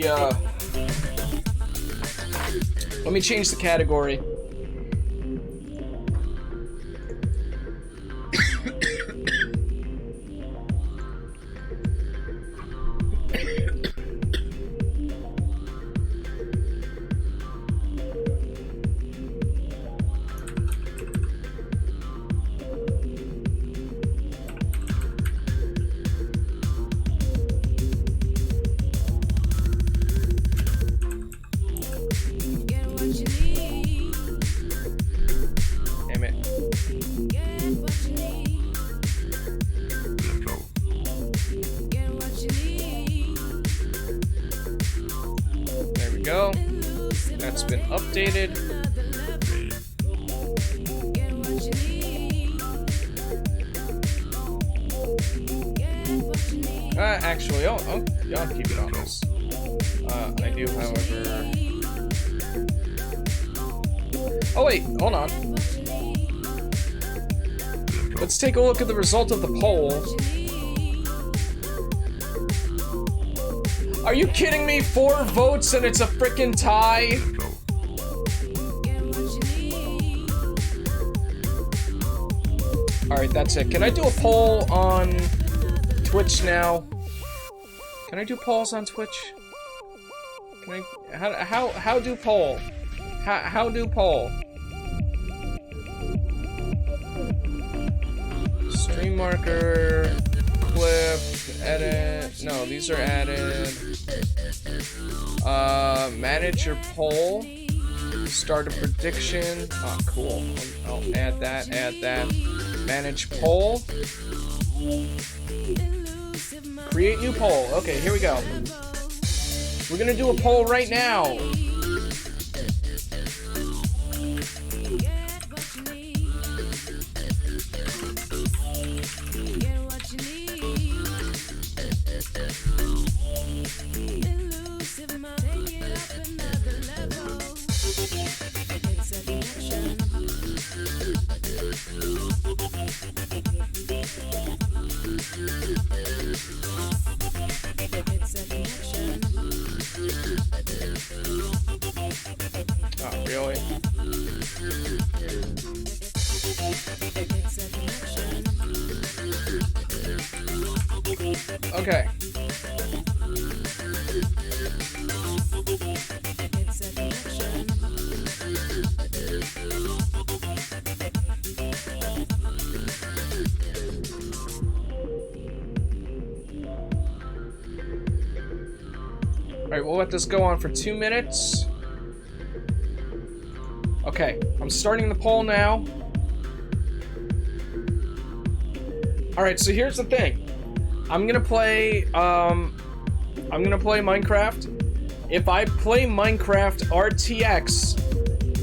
category. been updated. Actually, I'll keep it on this. I do, however... Oh wait, hold on. Let's take a look at the result of the poll. Are you kidding me? 4 votes and it's a frickin' tie? Alright, that's it. Can I do a poll on Twitch now? Can I do polls on Twitch? Can I... How do poll? How do poll? Stream marker, clip, edit. No, these are added. Manage your poll. Start a prediction. Oh, cool. I'll add that, Manage poll. Create new poll. Okay, here we go. We're gonna do a poll right now. Oh, really? Okay. Alright, we'll let this go on for 2 minutes. Okay, I'm starting the poll now. Alright, so here's the thing. I'm gonna play Minecraft. If I play Minecraft RTX,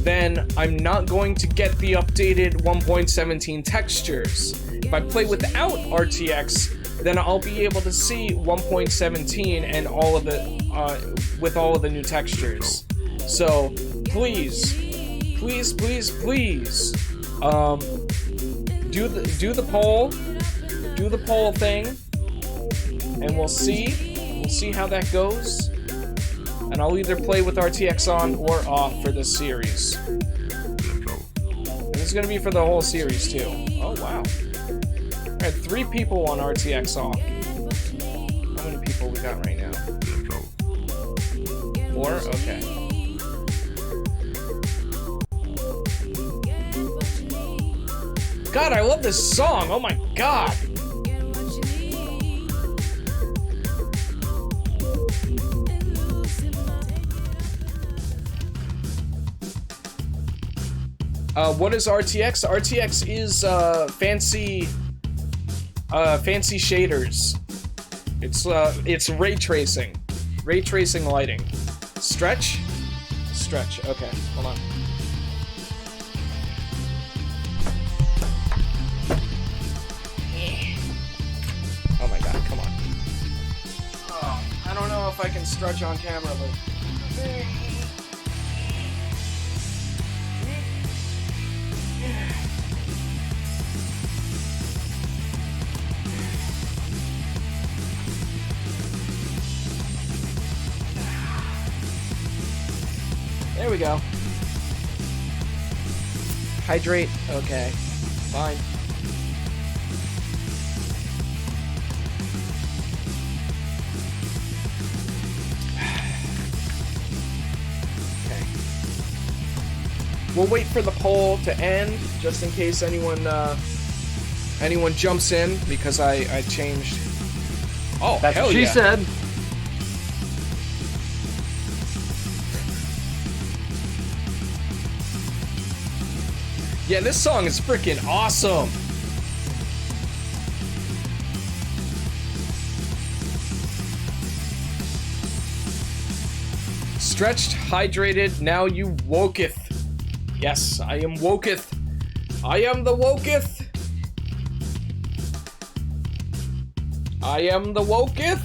then I'm not going to get the updated 1.17 textures. If I play without RTX, then I'll be able to see 1.17 and all of the with all of the new textures. So please, please, please, please, do the poll thing, and we'll see how that goes. And I'll either play with RTX on or off for this series. And this is gonna be for the whole series too. Oh wow. I had 3 people on RTX off. How many people we got right now? 4? Okay. God, I love this song! Oh my god! What is RTX? RTX is fancy shaders. It's ray tracing lighting. Stretch. Okay, hold on. Oh my god, come on. Oh, I don't know if I can stretch on camera, but. There we go. Hydrate. Okay. Fine. Okay. We'll wait for the poll to end, just in case anyone jumps in, because I changed. Oh, that's hell what she yeah. said. Yeah, this song is freaking awesome. Stretched, hydrated, now you woketh. Yes, I am woketh. I am the woketh. I am the woketh.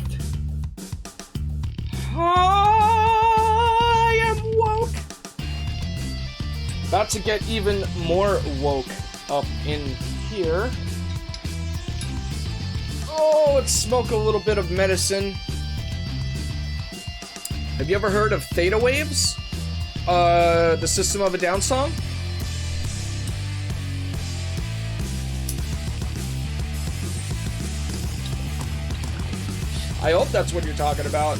I am woke. About to get even more woke up in here. Oh, let's smoke a little bit of medicine. Have you ever heard of theta waves? The System of a Down song? I hope that's what you're talking about.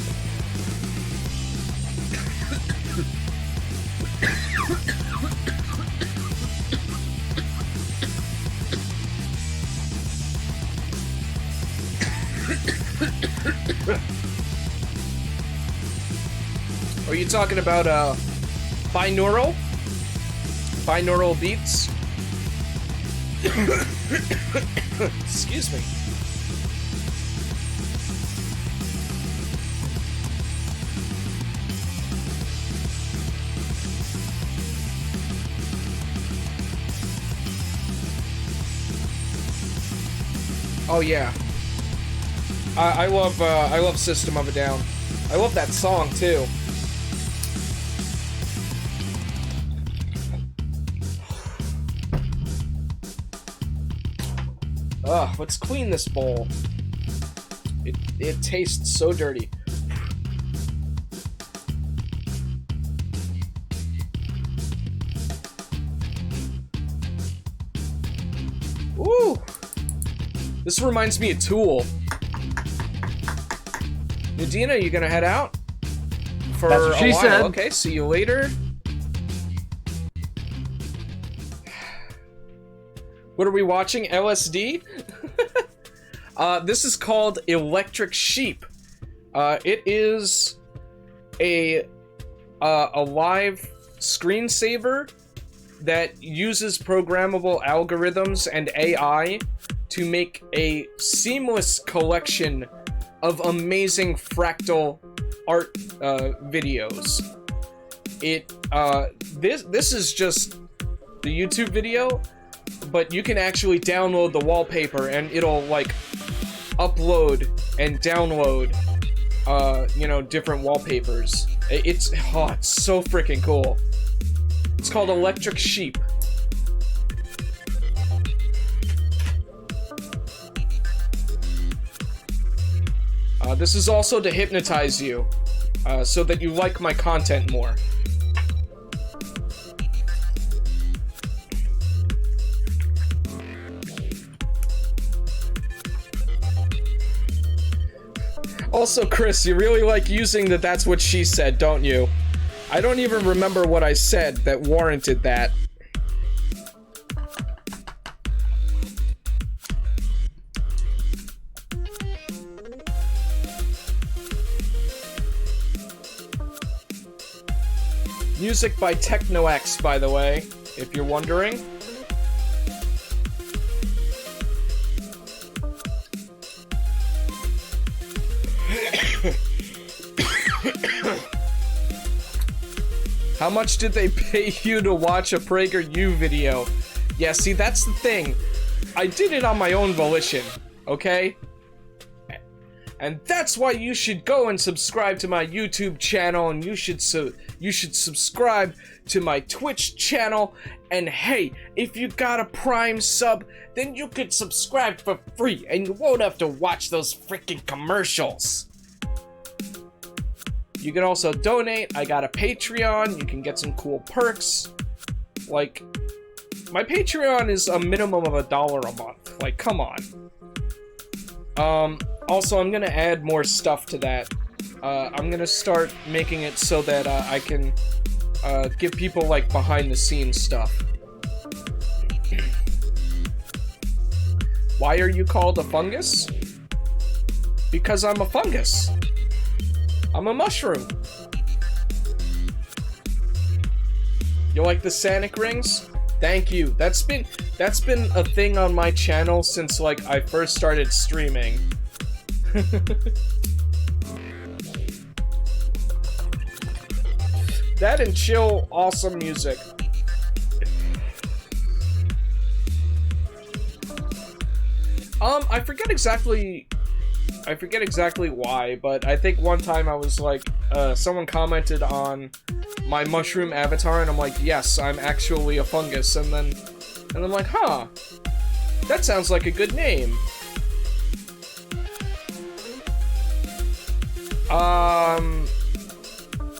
Are you talking about binaural? Binaural beats? Excuse me. Oh yeah. I love System of a Down. I love that song too. Ugh, let's clean this bowl. It tastes so dirty. Ooh! This reminds me of Tool. Nadina, you gonna head out? For That's what she said. Okay, see you later. What are we watching? LSD? This is called Electric Sheep. It is a live screensaver that uses programmable algorithms and AI to make a seamless collection of amazing fractal art videos. This is just the YouTube video, but you can actually download the wallpaper and it'll like upload and download different wallpapers. It's so freaking cool. It's called Electric Sheep. This is also to hypnotize you, so that you like my content more. Also, Chris, you really like using the "that's what she said," don't you? I don't even remember what I said that warranted that. Music by TechnoX, by the way, if you're wondering. How much did they pay you to watch a PragerU video? Yeah, see, that's the thing. I did it on my own volition, okay? And that's why you should go and subscribe to my YouTube channel, and you should subscribe to my Twitch channel. And hey, if you got a Prime sub, then you could subscribe for free, and you won't have to watch those freaking commercials. You can also donate. I got a Patreon. You can get some cool perks. Like, my Patreon is a minimum of $1 a month. Like, come on. Also, I'm gonna add more stuff to that. I'm gonna start making it so that I can give people, like, behind-the-scenes stuff. Why are you called a fungus? Because I'm a fungus. I'm a mushroom. You like the Sanic rings? Thank you. That's been a thing on my channel since, like, I first started streaming. That and chill, awesome music. I forget exactly why, but I think one time I was like, someone commented on my mushroom avatar, and I'm like, yes, I'm actually a fungus, and I'm like, huh, that sounds like a good name.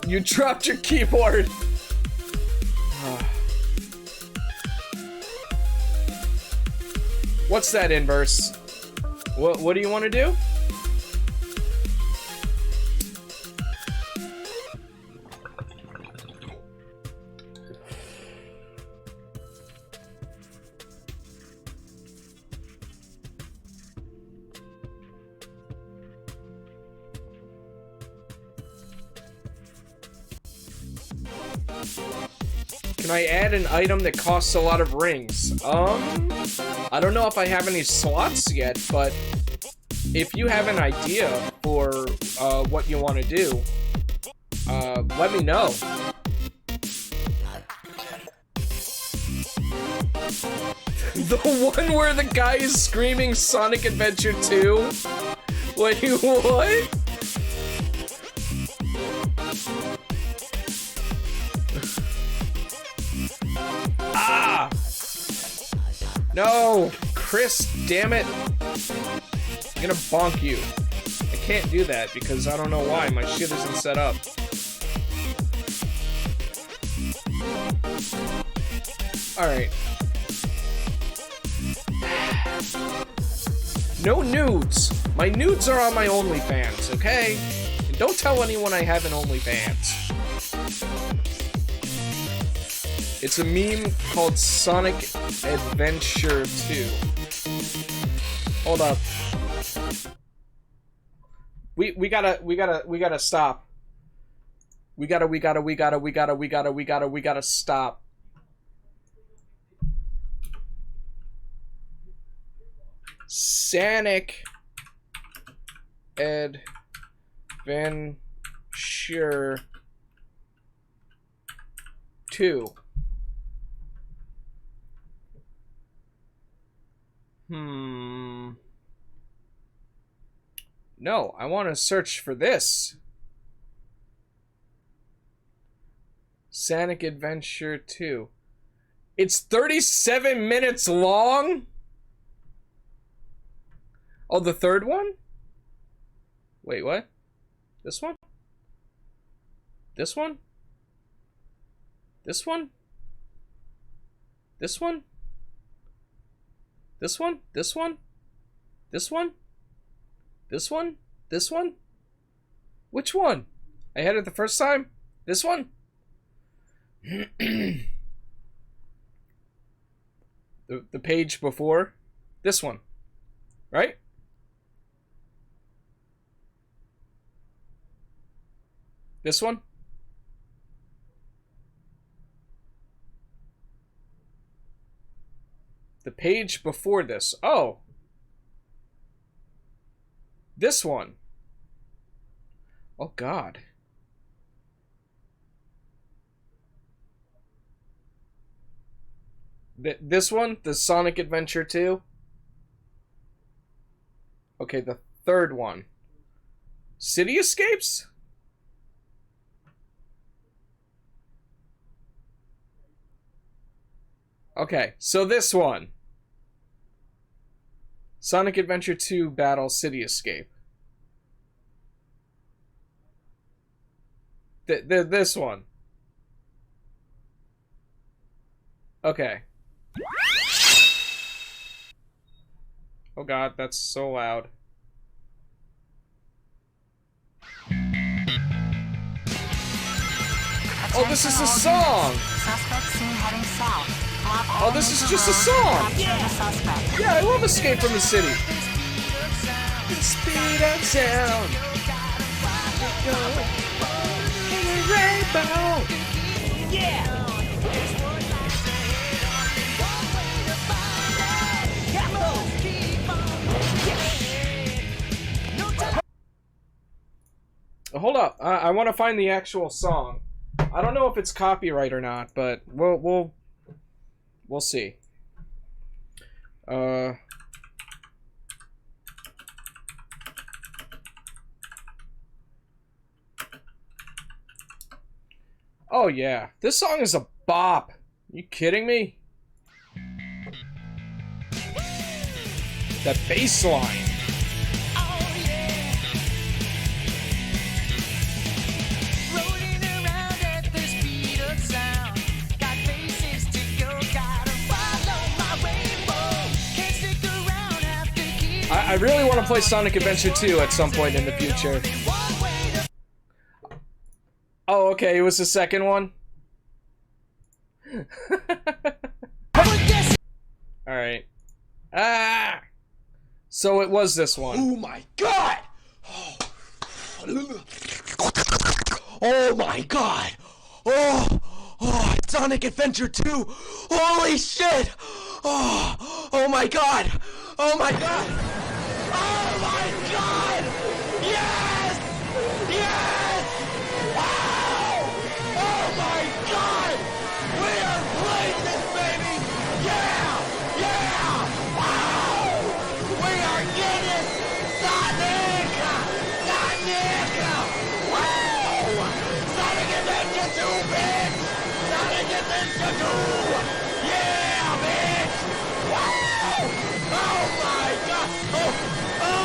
You dropped your keyboard. What's that, Inverse? What do you want to do? Can I add an item that costs a lot of rings? I don't know if I have any slots yet, but if you have an idea for what you want to do, let me know. The one where the guy is screaming Sonic Adventure 2? Wait, what? Ah! No! Chris, damn it! I'm gonna bonk you. I can't do that because I don't know why. My shit isn't set up. Alright. No nudes! My nudes are on my OnlyFans, okay? And don't tell anyone I have an OnlyFans. It's a meme called Sonic Adventure 2. Hold up. We gotta stop. We gotta stop. Sonic Adventure 2. No, I want to search for this. Sonic Adventure 2. It's 37 minutes long? Oh, the third one? Wait, what? This one? This one? This one? This one? This one? This one? This one? This one? This one? Which one? I had it the first time? This one? the page before? This one. Right? This one? The page before this. Oh. This one. Oh, God. This one? The Sonic Adventure 2? Okay, the third one. City Escapes? Okay, so this one. Sonic Adventure 2 Battle City Escape. This one. Okay. Oh God, that's so loud. Oh, this is a song! Suspect seen heading south. Oh, this is just a song! Yeah, I love Escape from the City. Speed of sound. Rainbow. Yeah. Hold up. I want to find the actual song. I don't know if it's copyright or not, but we'll see. Oh yeah, this song is a bop. You kidding me? That bass line. I really want to play Sonic Adventure 2 at some point in the future. Oh, okay, it was the second one? Alright. Ah! So it was this one. Oh my god! Oh my god! Oh, it's Sonic Adventure 2! Holy shit! Oh my god! Oh my god! Oh my god! Yes! Yes! Wow! Oh my god! We are playing this, baby! Yeah! Yeah! Wow! We are getting Sonic! Sonic! Wow! Sonic Adventure 2, bitch! Sonic Adventure 2! Yeah, bitch! Wow! Oh my god! Oh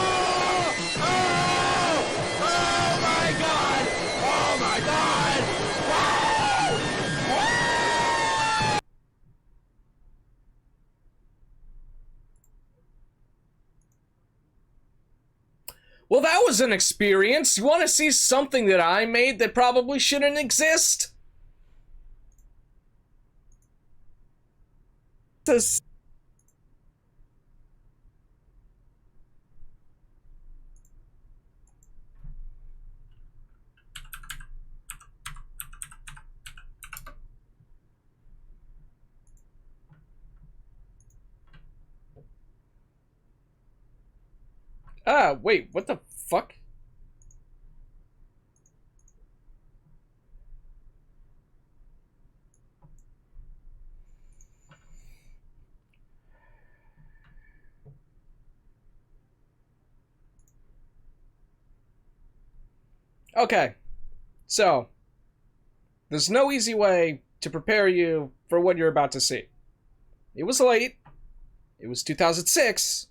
my god! Oh my god! Wow! Wow! Well, that was an experience. You want to see something that I made that probably shouldn't exist? Wait, what the fuck? Okay, so there's no easy way to prepare you for what you're about to see. It was late, it was 2006,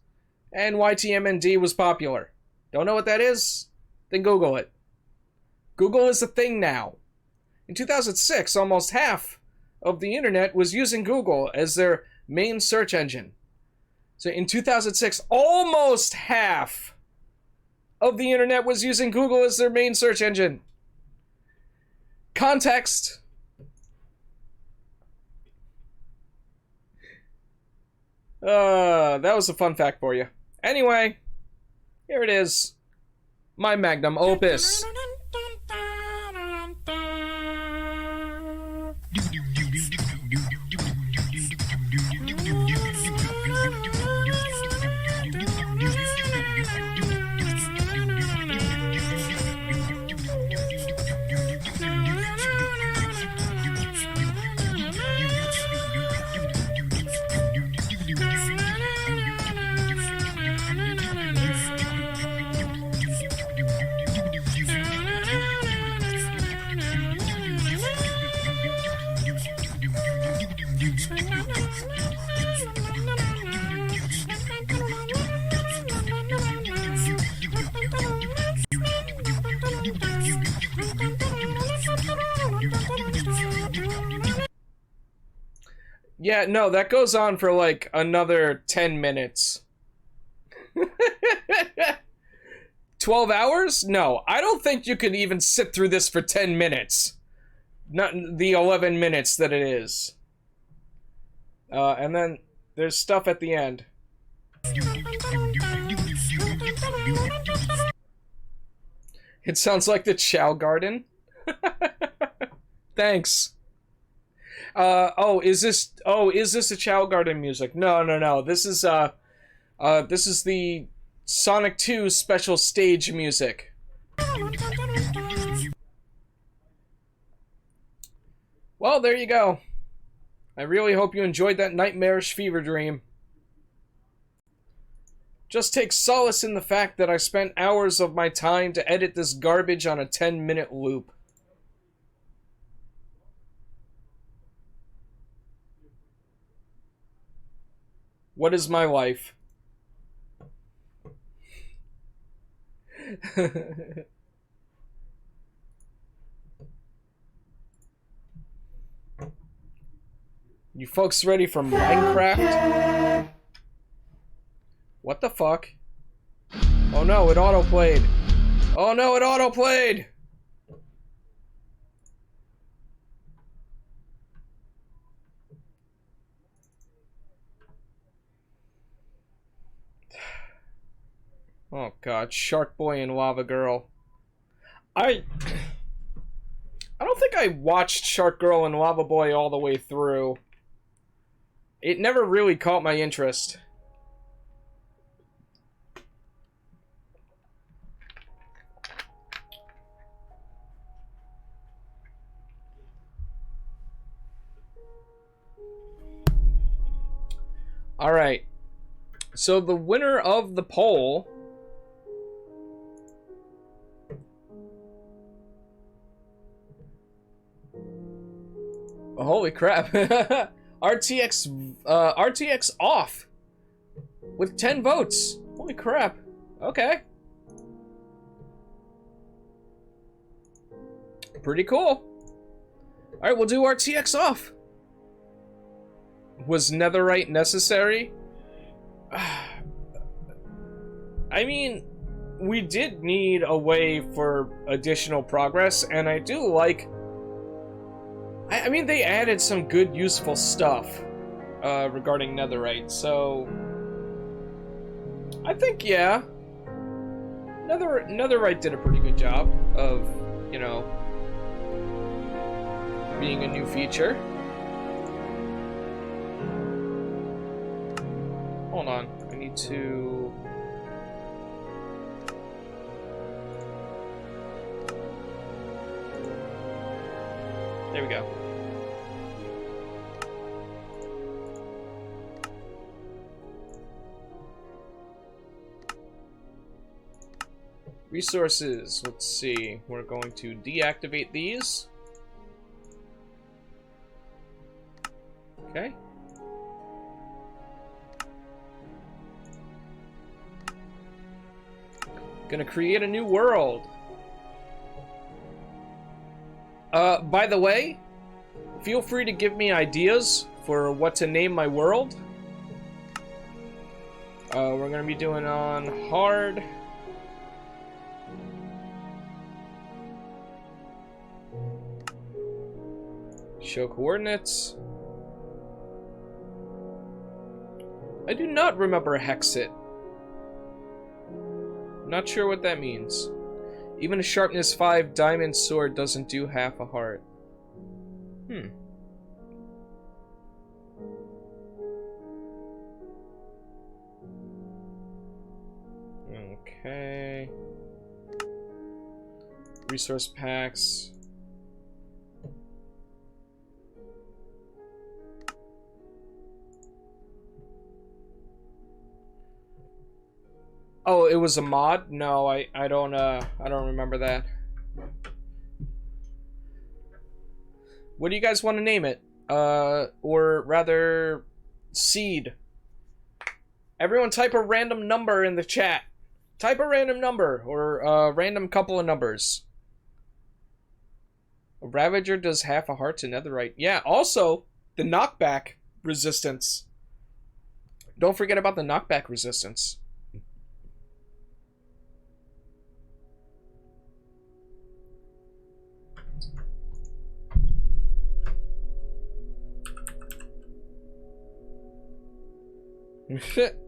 and YTMND was popular. Don't know what that is? Then Google it. Google is a thing now. In 2006, almost half of the internet was using Google as their main search engine. So in 2006, almost half of the internet was using Google as their main search engine. Context. That was a fun fact for you. Anyway, here it is. My magnum opus. Yeah, no, that goes on for like another 10 minutes. 12 hours? No, I don't think you can even sit through this for 10 minutes. Not the 11 minutes that it is. And then there's stuff at the end. It sounds like the Chow Garden. Thanks. Is this the Chow Garden music? No. This is the Sonic 2 special stage music. Well, there you go. I really hope you enjoyed that nightmarish fever dream. Just take solace in the fact that I spent hours of my time to edit this garbage on a 10-minute loop. What is my life? You folks ready for Minecraft? What the fuck? Oh no, it autoplayed. Oh no, it autoplayed! Oh god, Shark Boy and Lava Girl. I don't think I watched Shark Girl and Lava Boy all the way through. It never really caught my interest. Alright. So the winner of the poll... Oh, holy crap. RTX off with 10 votes. Holy crap. Okay. Pretty cool. Alright, we'll do RTX off. Was netherite necessary? I mean, we did need a way for additional progress, and I do like... I mean, they added some good, useful stuff regarding netherite, so... I think, yeah. Netherite did a pretty good job of, you know, being a new feature. Hold on, I need to... There we go. Resources, let's see. We're going to deactivate these. Okay. Gonna create a new world. By the way, feel free to give me ideas for what to name my world. We're gonna be doing on hard. Show coordinates. I do not remember Hexit. Not sure what that means. Even a sharpness 5 diamond sword doesn't do half a heart. Okay. Resource packs. Oh, it was a mod? No, I don't remember that. What do you guys want to name it? Or rather, seed. Everyone type a random number in the chat. Type a random number, or a random couple of numbers. A Ravager does half a heart to netherite. Yeah, also, the knockback resistance. Don't forget about the knockback resistance. Shit.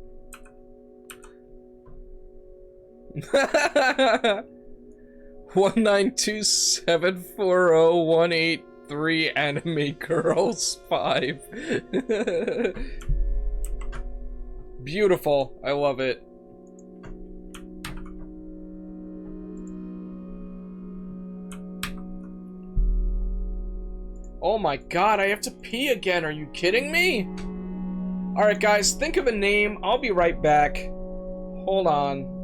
192740183 anime girls 5. Beautiful. I love it. Oh my god, I have to pee again. Are you kidding me? Alright guys, think of a name. I'll be right back. Hold on.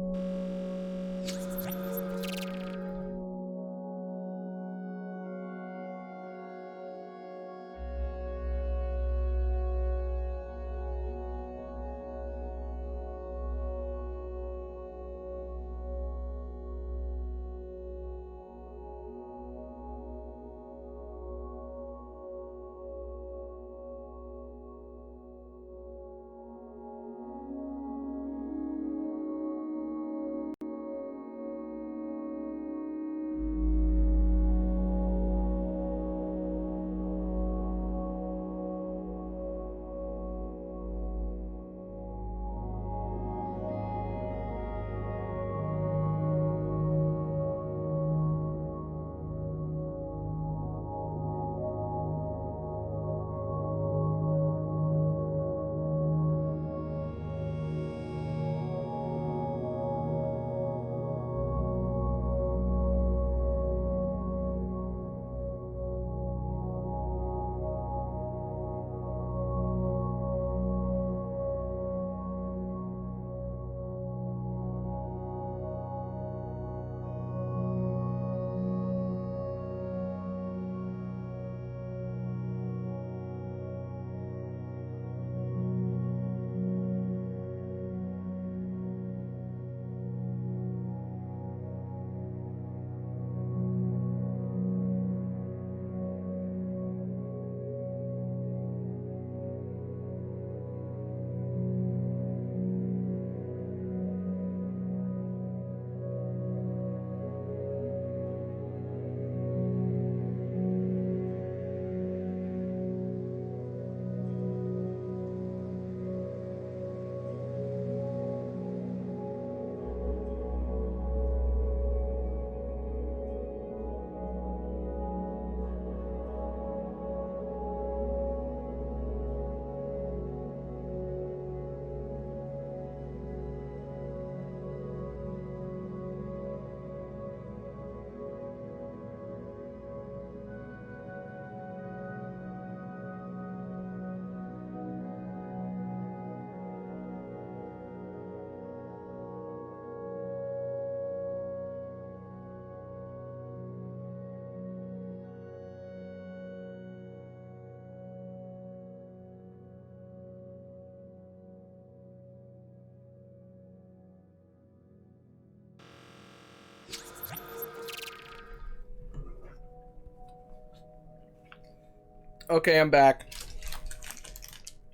Okay, I'm back.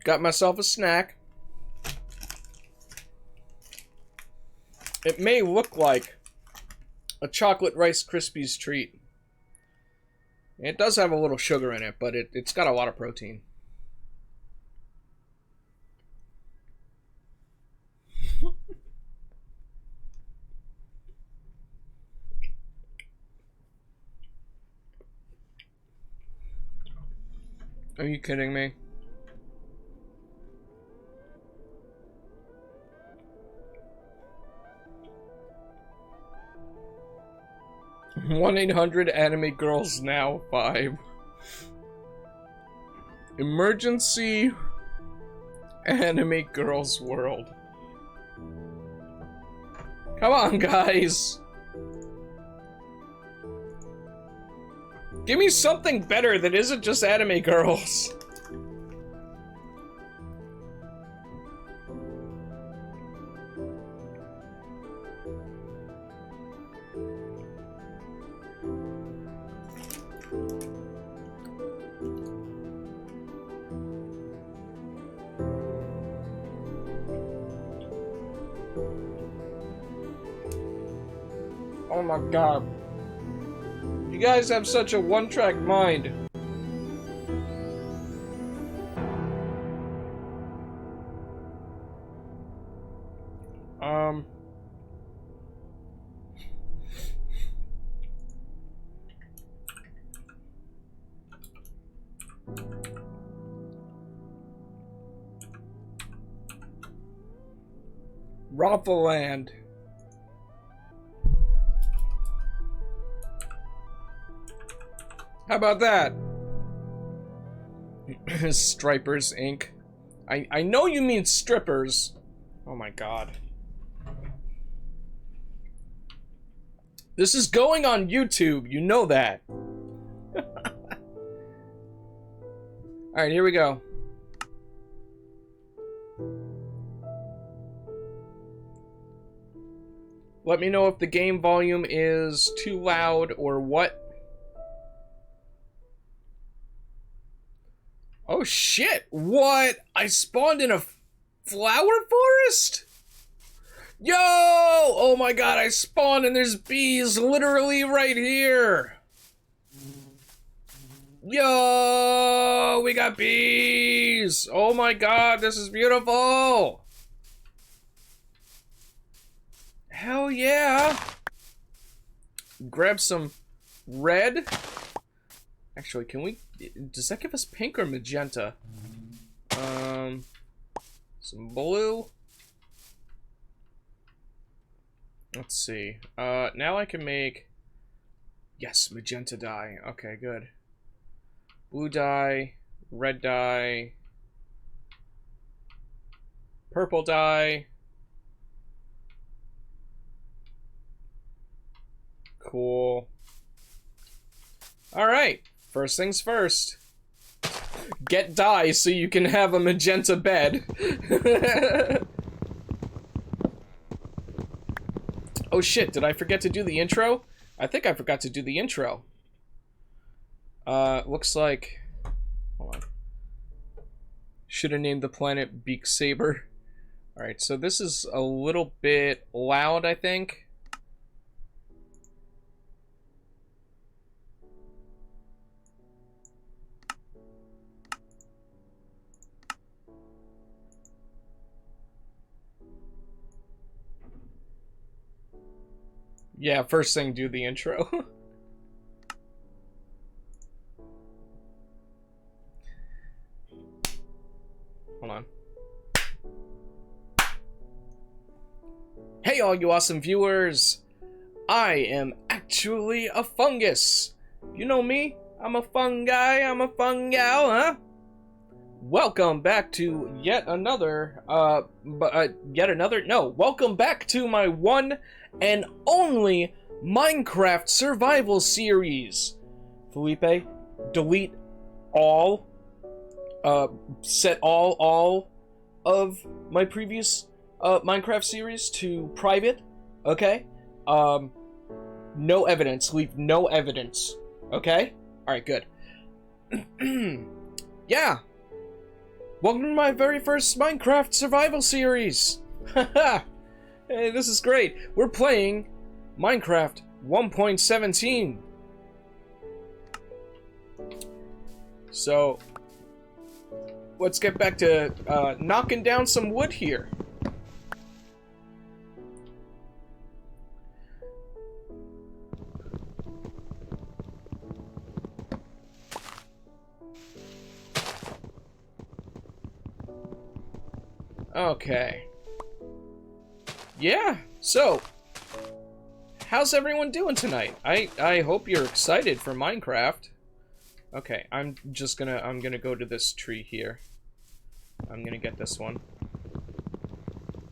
Got myself a snack. It may look like a chocolate Rice Krispies treat. It does have a little sugar in it, but it's got a lot of protein. Are you kidding me? (1-800-ANIME GIRLS NOW 5) Emergency Anime Girls World. Come on, guys! Give me something better that isn't just anime girls. Oh my god. You guys have such a one-track mind. Rafaland. How about that? Stripers Inc. I know you mean strippers. Oh my god. This is going on YouTube, you know that. Alright, here we go. Let me know if the game volume is too loud or what. Oh shit! What? I spawned in a flower forest? Yo! Oh my god, I spawned and there's bees literally right here! Yo! We got bees! Oh my god, this is beautiful! Hell yeah! Grab some red. Actually, can we... Does that give us pink or magenta? Some blue. Let's see. Now I can make... Yes, magenta dye. Okay, good. Blue dye, red dye, purple dye. Cool. Alright, first things first. Get dye so you can have a magenta bed. Oh shit, did I forget to do the intro? I think I forgot to do the intro. Looks like... Hold on. Should have named the planet Beak Saber. Alright, so this is a little bit loud, I think. Yeah, first thing, do the intro. Hold on. Hey all you awesome viewers! I am actually a fungus. You know me? I'm a fun guy, I'm a fun gal, huh? Welcome back to welcome back to my one and only Minecraft survival series. Felipe, delete all, set all of my previous Minecraft series to private, okay? No evidence, leave no evidence, okay? Alright, good. Yeah! Welcome to my very first Minecraft survival series! Haha! Hey, this is great! We're playing Minecraft 1.17. So, let's get back to knocking down some wood here. Okay. Yeah, so, how's everyone doing tonight? I hope you're excited for Minecraft. Okay, I'm gonna go to this tree here. I'm gonna get this one.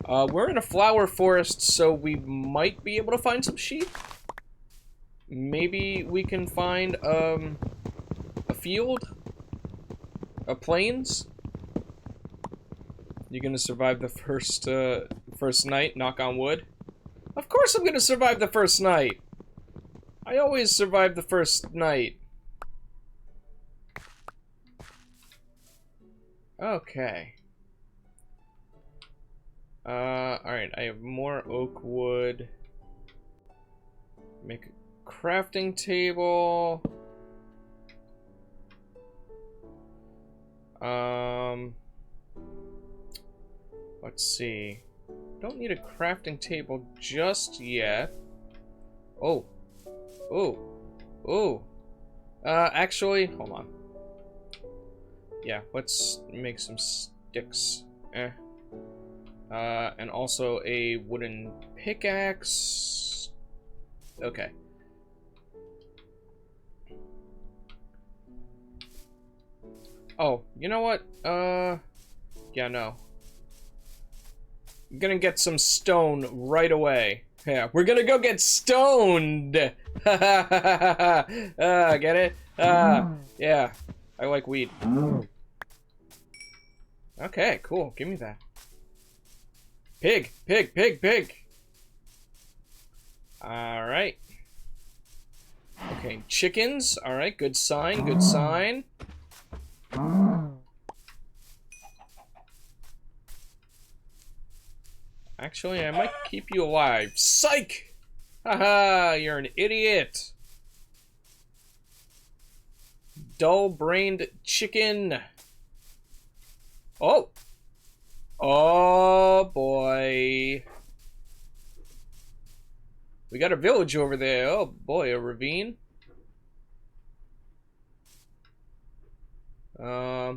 We're in a flower forest, so we might be able to find some sheep. Maybe we can find, a field? A plains? You gonna survive the first night, knock on wood? Of course I'm gonna survive the first night! I always survive the first night. Okay. Alright, I have more oak wood. Make a crafting table. Let's see. Don't need a crafting table just yet. Oh. Oh. Oh. Actually, hold on. Yeah, let's make some sticks. And also a wooden pickaxe. Okay. Oh, you know what? Yeah, no. I'm gonna get some stone right away. Yeah, we're gonna go get stoned! Get it? Yeah, I like weed. Okay, cool, give me that. Pig, pig, pig, pig! Alright. Okay, chickens, alright, good sign, good sign. Actually, I might keep you alive. Psych! Haha, you're an idiot. Dull-brained chicken. Oh! Oh, boy. We got a village over there. Oh, boy, a ravine. I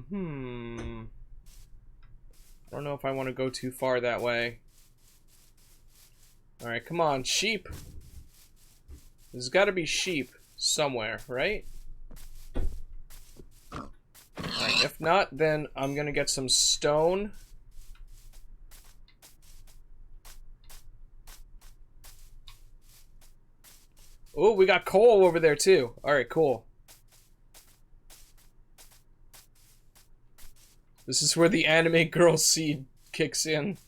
don't know if I want to go too far that way. Alright, come on, sheep. There's gotta be sheep somewhere, right? Alright, if not, then I'm gonna get some stone. Oh, we got coal over there too. Alright, cool. This is where the anime girl seed kicks in.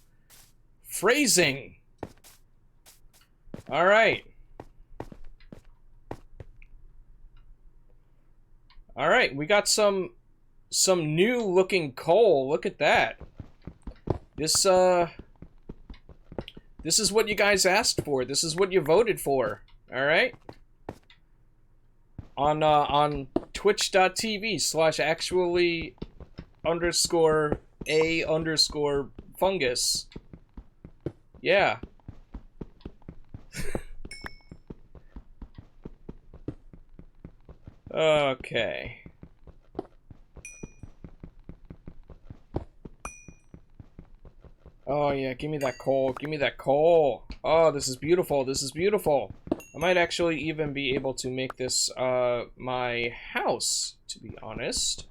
Phrasing! Alright. Alright, we got some new looking coal. Look at that. This is what you guys asked for. This is what you voted for. Alright? On twitch.tv/actually_a_fungus. Yeah. Okay. Oh yeah, give me that coal, give me that coal. Oh, this is beautiful, this is beautiful. I might actually even be able to make this, my house, to be honest.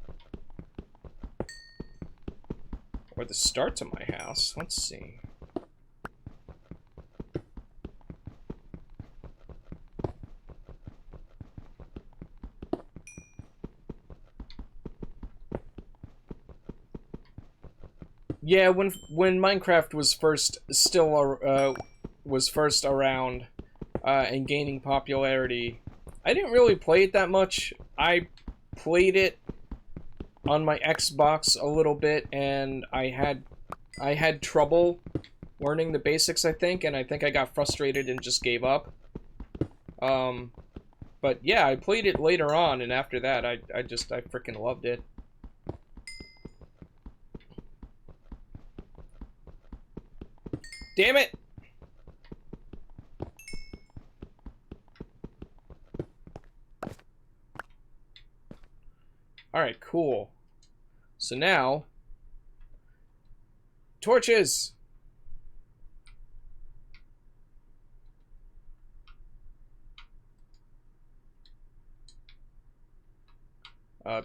Or the start to my house, let's see. Yeah, when Minecraft was first around and gaining popularity, I didn't really play it that much. I played it on my Xbox a little bit, and I had trouble learning the basics, I think, and I think I got frustrated and just gave up. But yeah, I played it later on, and after that, I freaking loved it. Damn it! Alright, cool. So now... torches!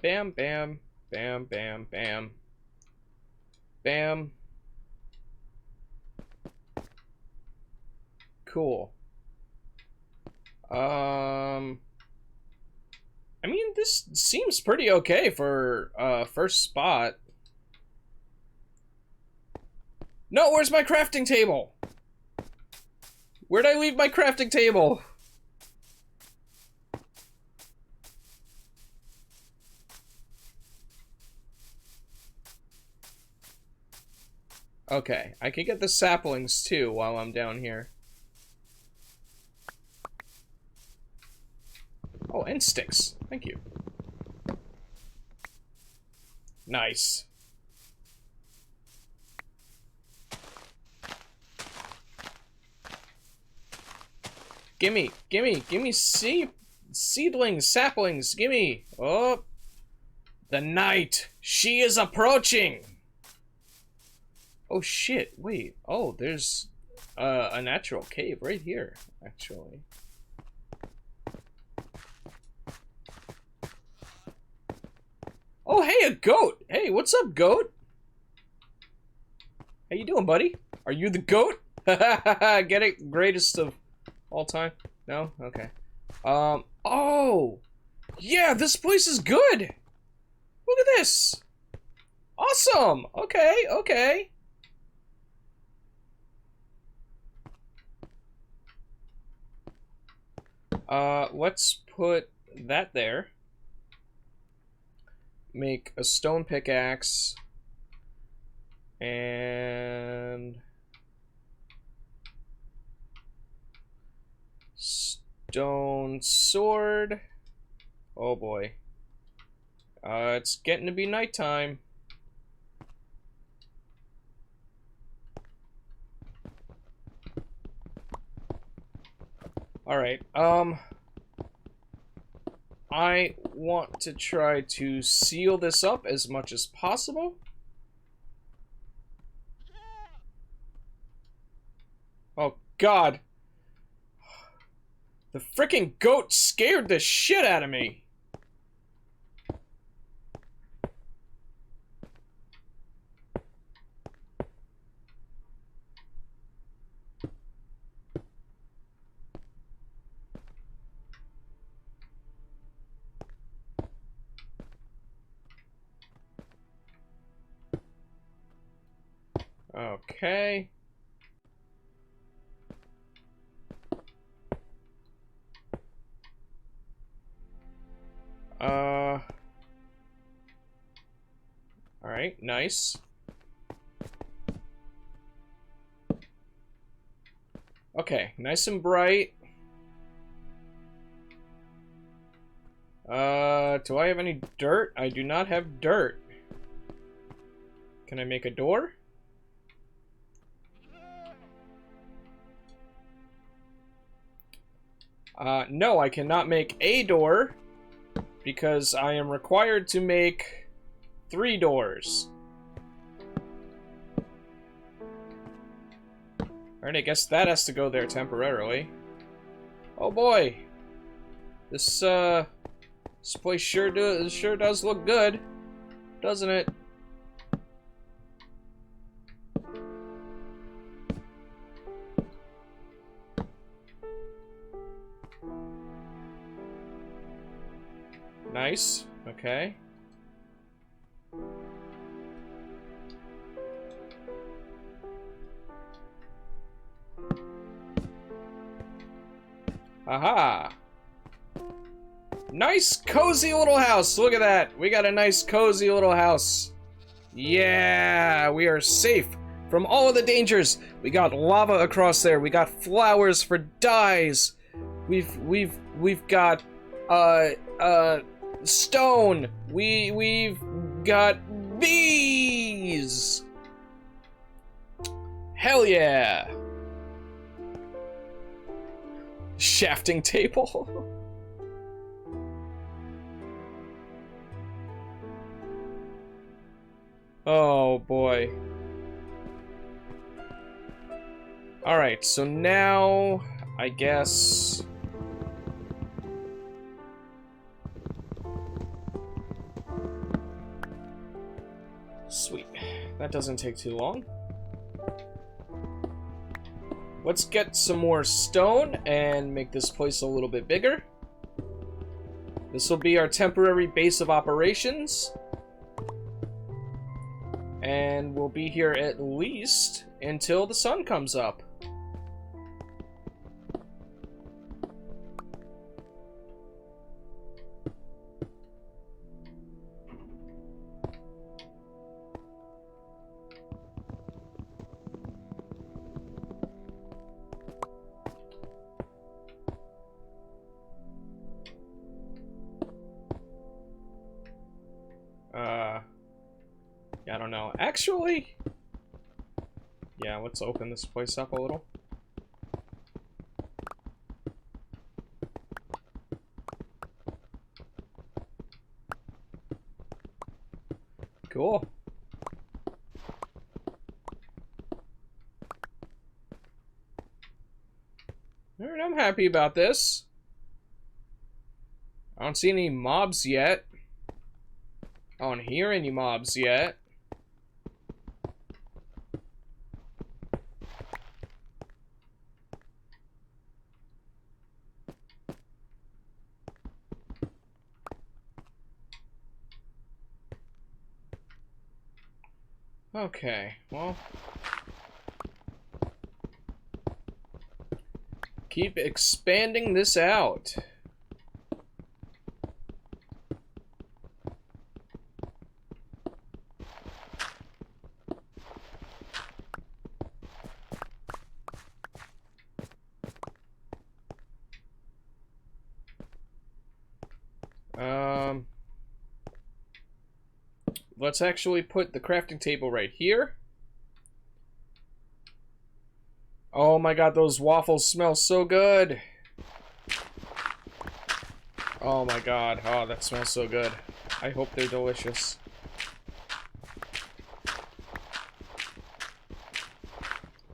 Bam, bam, bam, bam, bam. Bam. Cool. I mean, this seems pretty okay for first spot. No, where's my crafting table? Where'd I leave my crafting table? Okay, I can get the saplings too while I'm down here. Oh, and sticks. Thank you. Nice. Gimme seedlings, saplings, gimme. Oh, the night, she is approaching. Oh shit, wait, oh, there's a natural cave right here, actually. Oh, hey, a goat. Hey, what's up, goat? How you doing, buddy? Are you the goat? Get it? Greatest of all time? No? Okay. Oh! Yeah, this place is good! Look at this! Awesome! Okay, okay. Let's put that there. Make a stone pickaxe. And... stone sword. Oh boy. It's getting to be nighttime. Alright, I want to try to seal this up as much as possible. Oh god. The freaking goat scared the shit out of me. Okay. Alright, nice. Okay, nice and bright. Do I have any dirt? I do not have dirt. Can I make a door? No, I cannot make a door because I am required to make 3 doors. Alright, I guess that has to go there temporarily. Oh boy. This place sure does look good, doesn't it? Nice. Okay. Aha! Nice, cozy little house. Look at that. We got a nice, cozy little house. Yeah, we are safe from all of the dangers. We got lava across there. We got flowers for dyes. We've got stone. We've got bees. Hell yeah. Shafting table. Oh boy. Alright, so now I guess sweet. That doesn't take too long. Let's get some more stone and make this place a little bit bigger. This will be our temporary base of operations. And we'll be here at least until the sun comes up. Yeah, I don't know. Actually, yeah, let's open this place up a little. Cool. Alright, I'm happy about this. I don't see any mobs yet. I don't hear any mobs yet. Okay, well, keep expanding this out. Let's actually put the crafting table right here. Oh my god, those waffles smell so good. Oh my god, oh, that smells so good. I hope they're delicious.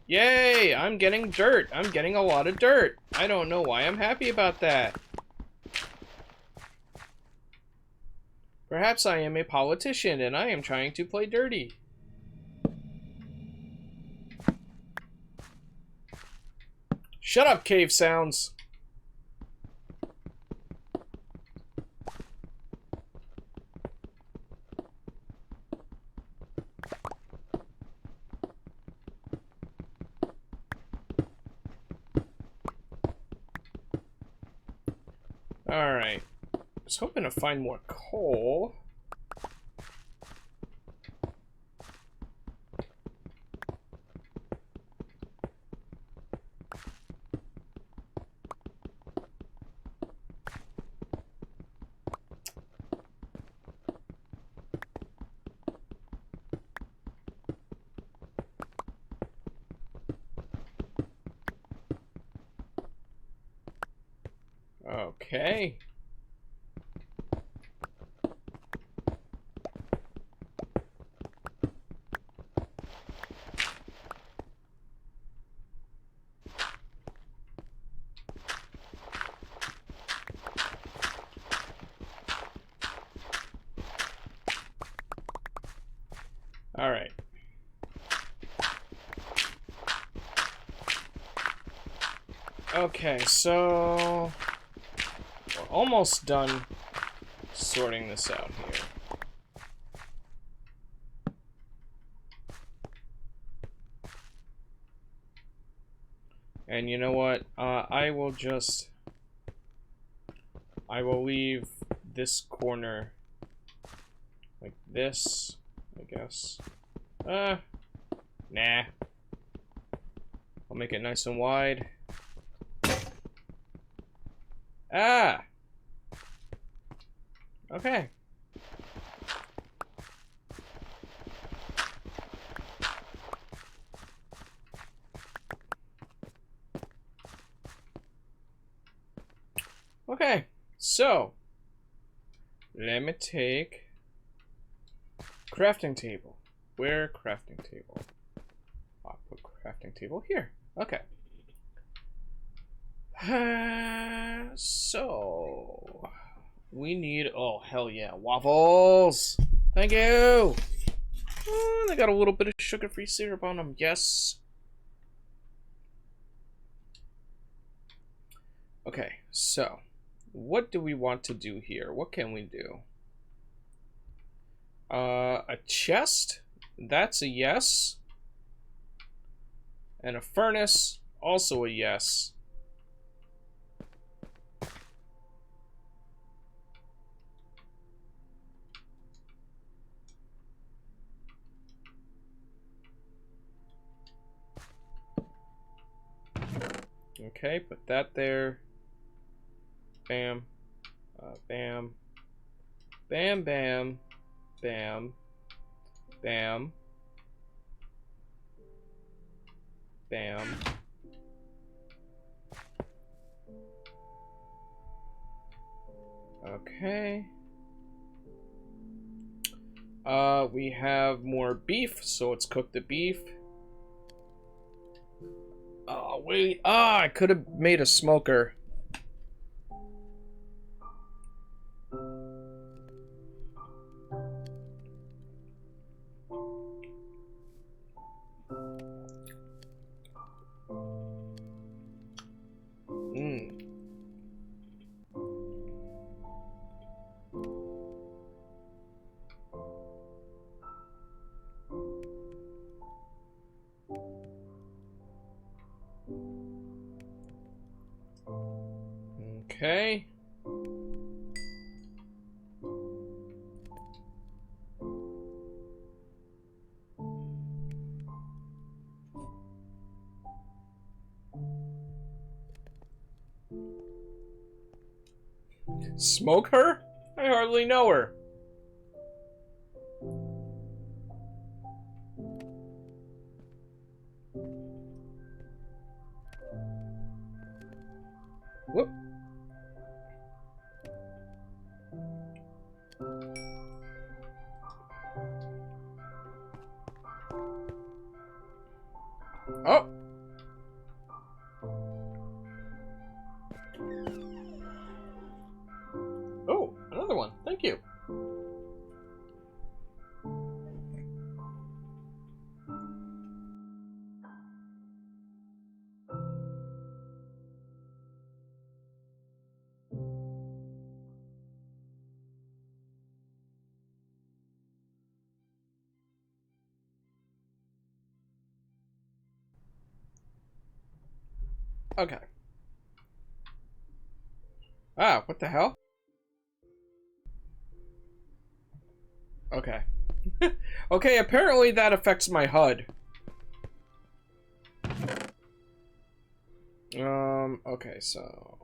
Yay, I'm getting dirt. I'm getting a lot of dirt. I don't know why I'm happy about that. Perhaps I am a politician and I am trying to play dirty. Shut up, cave sounds. Alright. I was hoping to find more coal. Okay. All right. Okay, so we're almost done sorting this out here. And you know what? I will leave this corner like this, I guess. Nah. I'll make it nice and wide. Ah! Okay. Okay, so let me take crafting table. Where crafting table? I'll put crafting table here. Okay. So we need, oh hell yeah, waffles. Thank you. Oh, they got a little bit of sugar-free syrup on them. Yes. Okay, so what do we want to do here? What can we do? A chest, that's a yes. And a furnace, also a yes. Okay, put that there. Bam. Bam. Bam, bam. Bam. Bam. Bam. Okay. We have more beef, so let's cook the beef. Oh, wait. Ah, I could have made a smoker. Okay. Smoke her? I hardly know her. Whoop. Oh. Oh, another one. Thank you. Okay. Ah, what the hell? Okay. Okay, apparently that affects my HUD. Okay, so...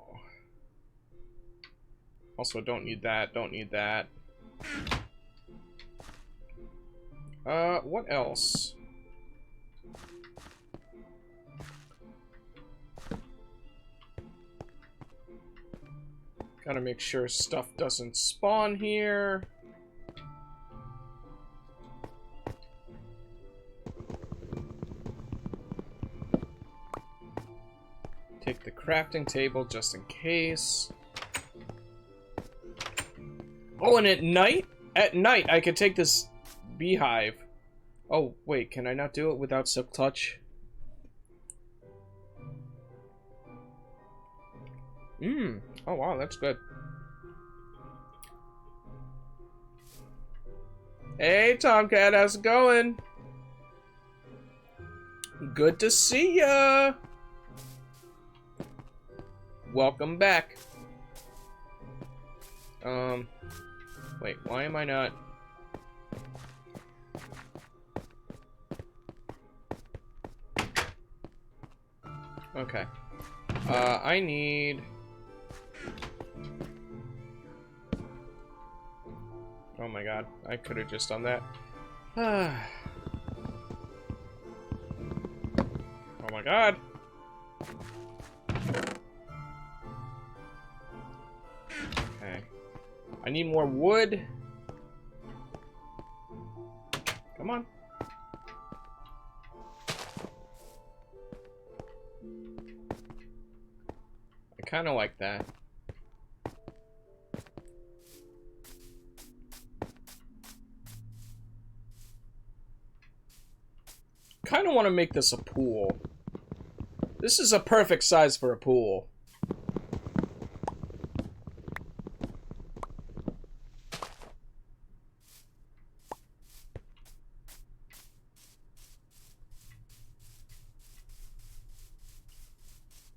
Also, don't need that, don't need that. What else? Gotta make sure stuff doesn't spawn here. Take the crafting table just in case. Oh, and at night? At night, I could take this beehive. Oh, wait, can I not do it without Silk Touch? Oh, wow, that's good. Hey, Tomcat, how's it going? Good to see ya! Welcome back. Wait, why am I not... Okay. I need... Oh my god, I could have just done that. Oh my god. Okay. I need more wood. Come on. I kind of like that. Kind of want to make this a pool. This is a perfect size for a pool.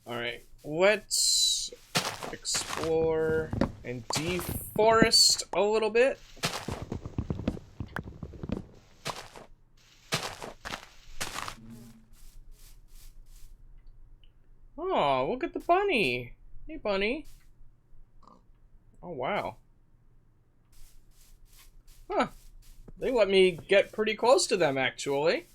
Alright, let's explore and deforest a little bit. Oh, look at the bunny. Hey, bunny. Oh, wow. Huh. They let me get pretty close to them, actually.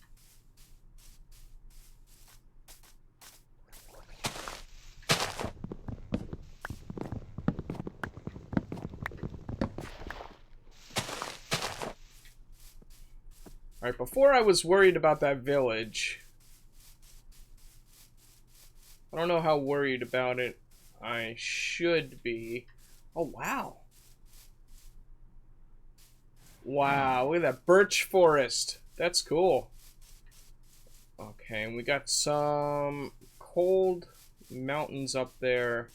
Alright, before I was worried about that village... I don't know how worried about it I should be. Oh, wow. Wow, look at that birch forest. That's cool. Okay, and we got some cold mountains up there.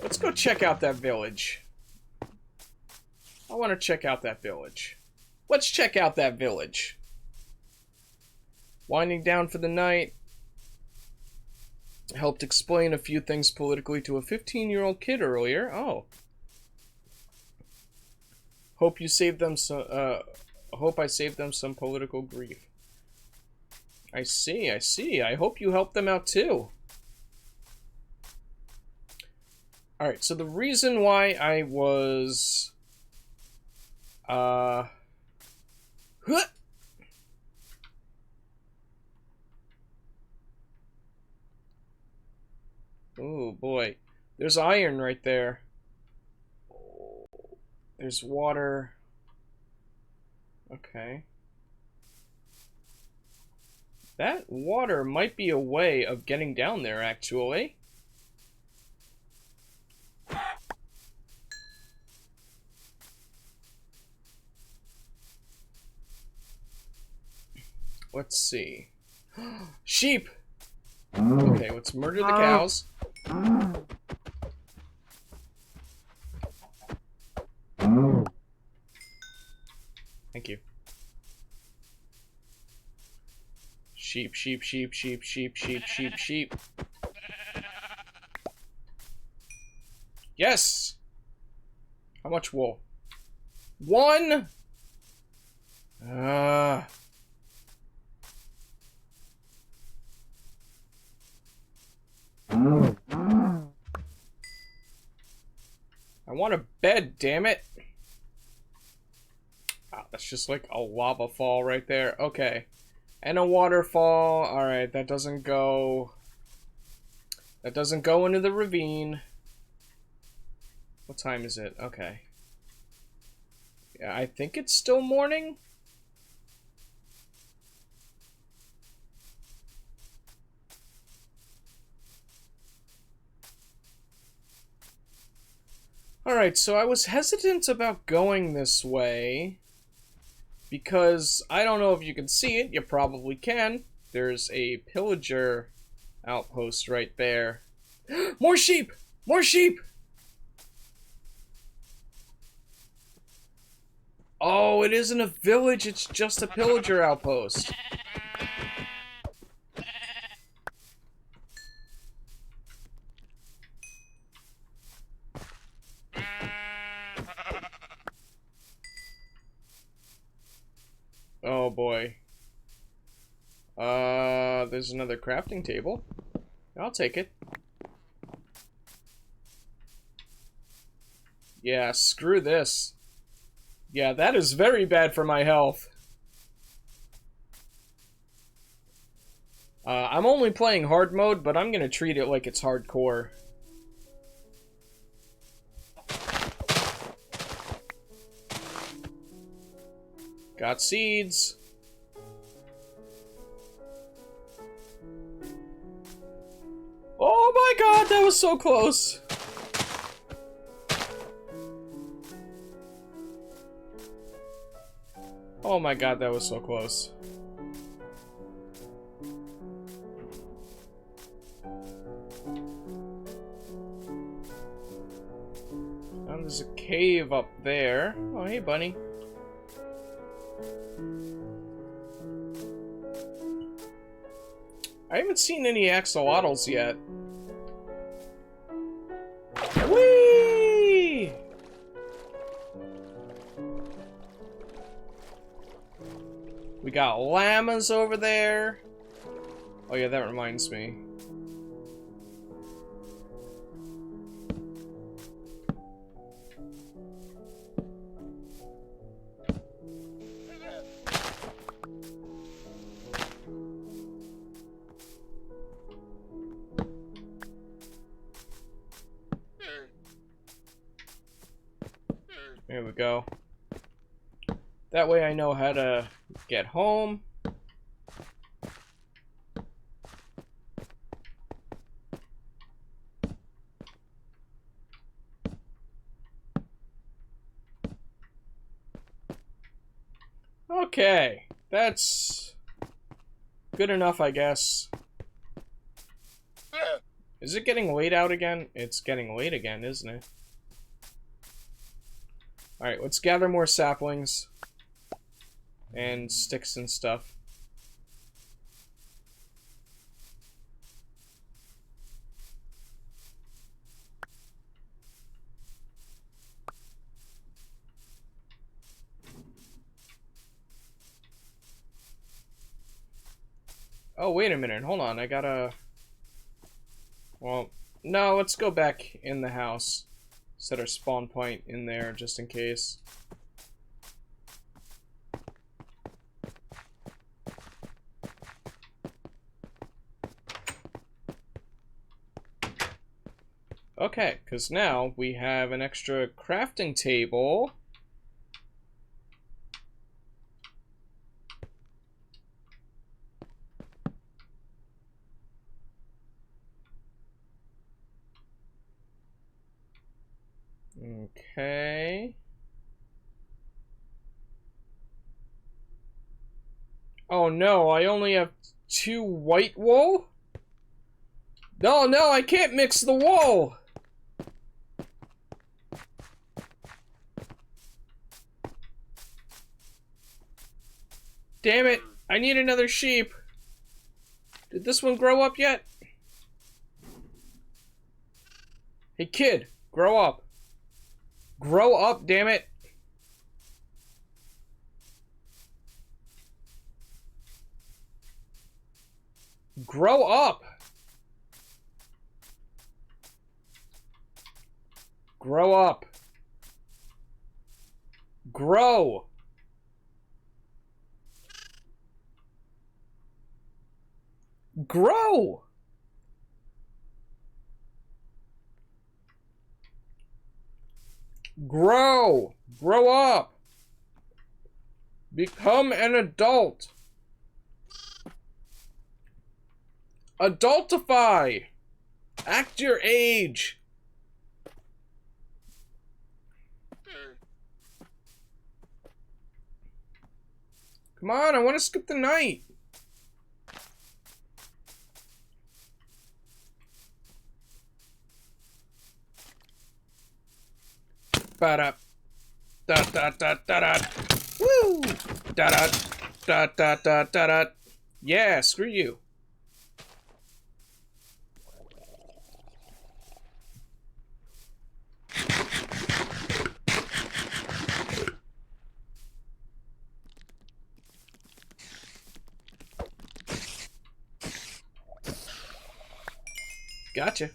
Let's go check out that village. I want to check out that village. Let's check out that village. Winding down for the night. Helped explain a few things politically to a 15-year-old kid earlier. Oh. Hope you saved them hope I saved them some political grief. I see, I see. I hope you helped them out too. Alright, so the reason why I was... Huh! Oh boy. There's iron right there. There's water. Okay. That water might be a way of getting down there, actually. Let's see. Sheep! Okay, let's murder the cows. Thank you. Sheep, sheep, sheep, sheep, sheep, sheep, sheep, sheep. Yes! How much wool? 1! I want a bed, damn it. Oh, that's just like a lava fall right there. Okay. And a waterfall. Alright, that doesn't go... That doesn't go into the ravine. What time is it? Okay. Yeah, I think it's still morning. Alright, so I was hesitant about going this way because I don't know if you can see it. You probably can. There's a pillager outpost right there. More sheep! More sheep! Oh, it isn't a village, it's just a pillager outpost. Oh boy. There's another crafting table. I'll take it. Yeah, screw this. Yeah, that is very bad for my health. I'm only playing hard mode, but I'm gonna treat it like it's hardcore. Got seeds. Oh my god, that was so close. Oh my god, that was so close. Now there's a cave up there. Oh, hey, bunny. I haven't seen any axolotls yet. Whee! We got llamas over there. Oh yeah, that reminds me. There we go. That way I know how to get home. Okay, that's good enough, I guess. Is it getting late out again? It's getting late again, isn't it? Alright, let's gather more saplings and sticks and stuff. Oh, wait a minute. Hold on. I gotta... Well, no, let's go back in the house. Set our spawn point in there, just in case. Okay, because now we have an extra crafting table. Okay. Oh no, I only have 2 white wool? No, no, I can't mix the wool! Damn it, I need another sheep. Did this one grow up yet? Hey kid, grow up. Grow up, damn it. Grow up. Grow up. Grow. Grow. Grow. Grow up. Become an adult. Adultify. Act your age. Come on, I want to skip the night. Ba-da. Da-da-da-da-da. Woo! Da-da-da-da-da-da-da. Yeah, screw you. Gotcha.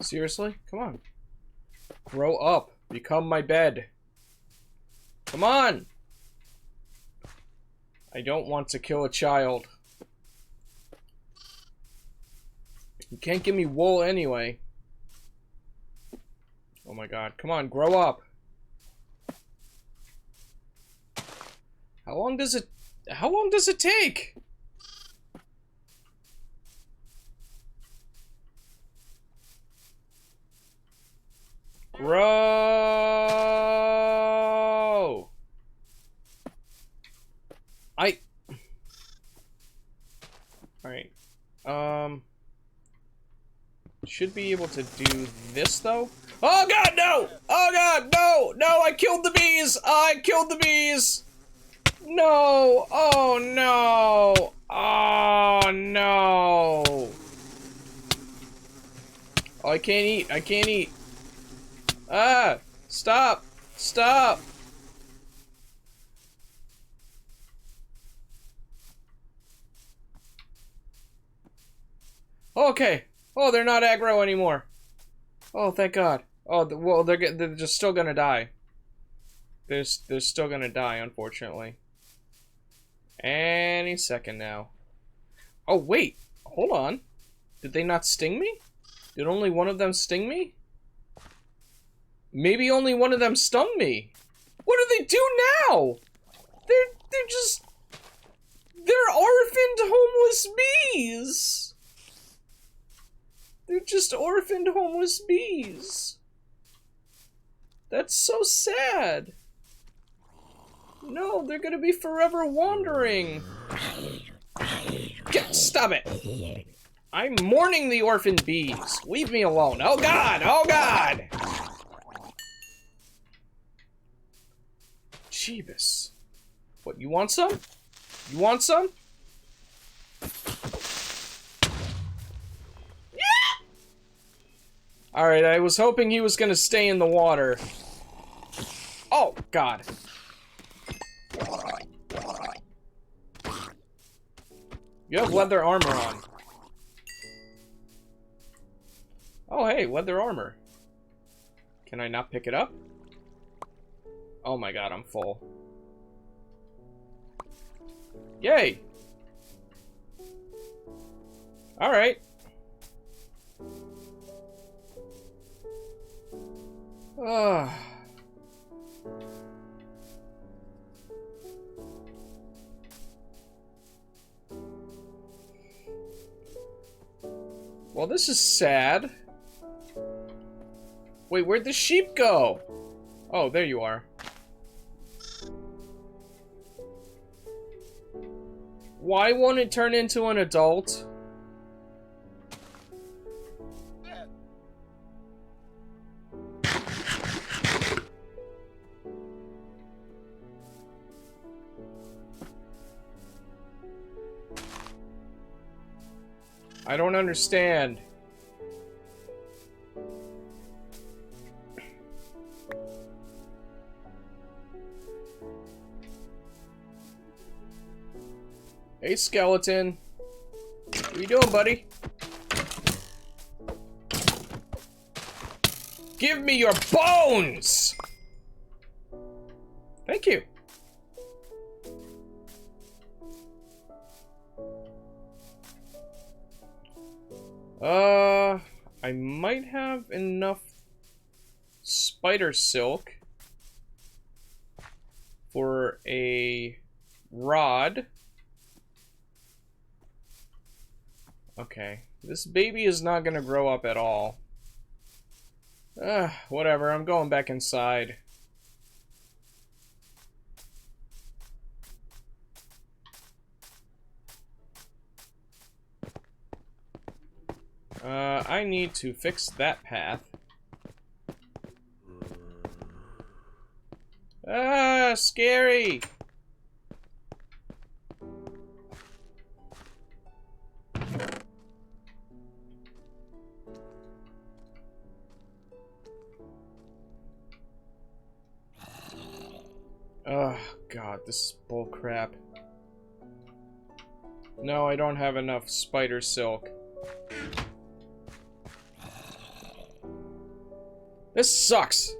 Seriously? Come on. Grow up. Become my bed. Come on! I don't want to kill a child. You can't give me wool anyway. Oh my god. Come on, grow up. How long does it take? Grow. Alright. Should be able to do this though. Oh god, no! Oh god, no! No, I killed the bees! I killed the bees! No! Oh no! Oh no! Oh, I can't eat. I can't eat. Ah! Stop! Stop! Okay. Oh, they're not aggro anymore. Oh, thank God. Oh, well, they're just still gonna die. They're still gonna die, unfortunately. Any second now. Oh, wait. Hold on. Did they not sting me? Did only one of them sting me? Maybe only one of them stung me. What do they do now? They're orphaned homeless bees. They're just orphaned homeless bees. That's so sad. No, they're gonna be forever wandering. Stop it. I'm mourning the orphaned bees. Leave me alone. Oh God, oh God. Jeebus. What, you want some? You want some? Alright, I was hoping he was gonna stay in the water. Oh, God. You have leather armor on. Oh, hey, leather armor. Can I not pick it up? Oh my God, I'm full. Yay! Alright. Well, this is sad. Wait, where'd the sheep go? Oh, there you are. Why won't it turn into an adult? I don't understand. Hey, skeleton. What are you doing, buddy? Give me your bones! Thank you. I might have enough spider silk for a rod. Okay, this baby is not gonna grow up at all. Whatever, I'm going back inside. I need to fix that path. Scary! Oh, God, this is bullcrap. No, I don't have enough spider silk. This sucks!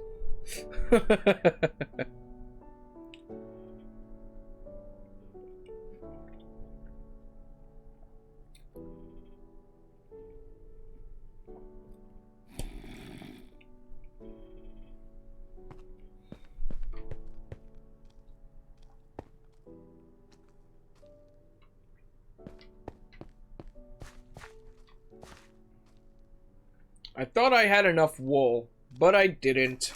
I thought I had enough wool, but I didn't.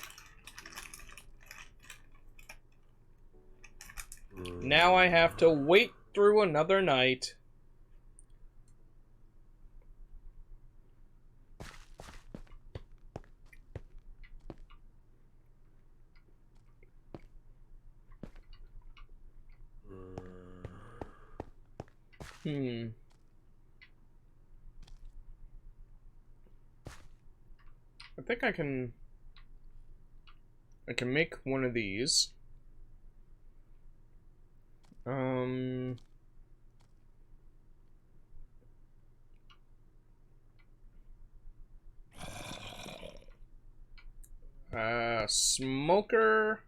Now I have to wait through another night. I think I can make one of these. Smoker.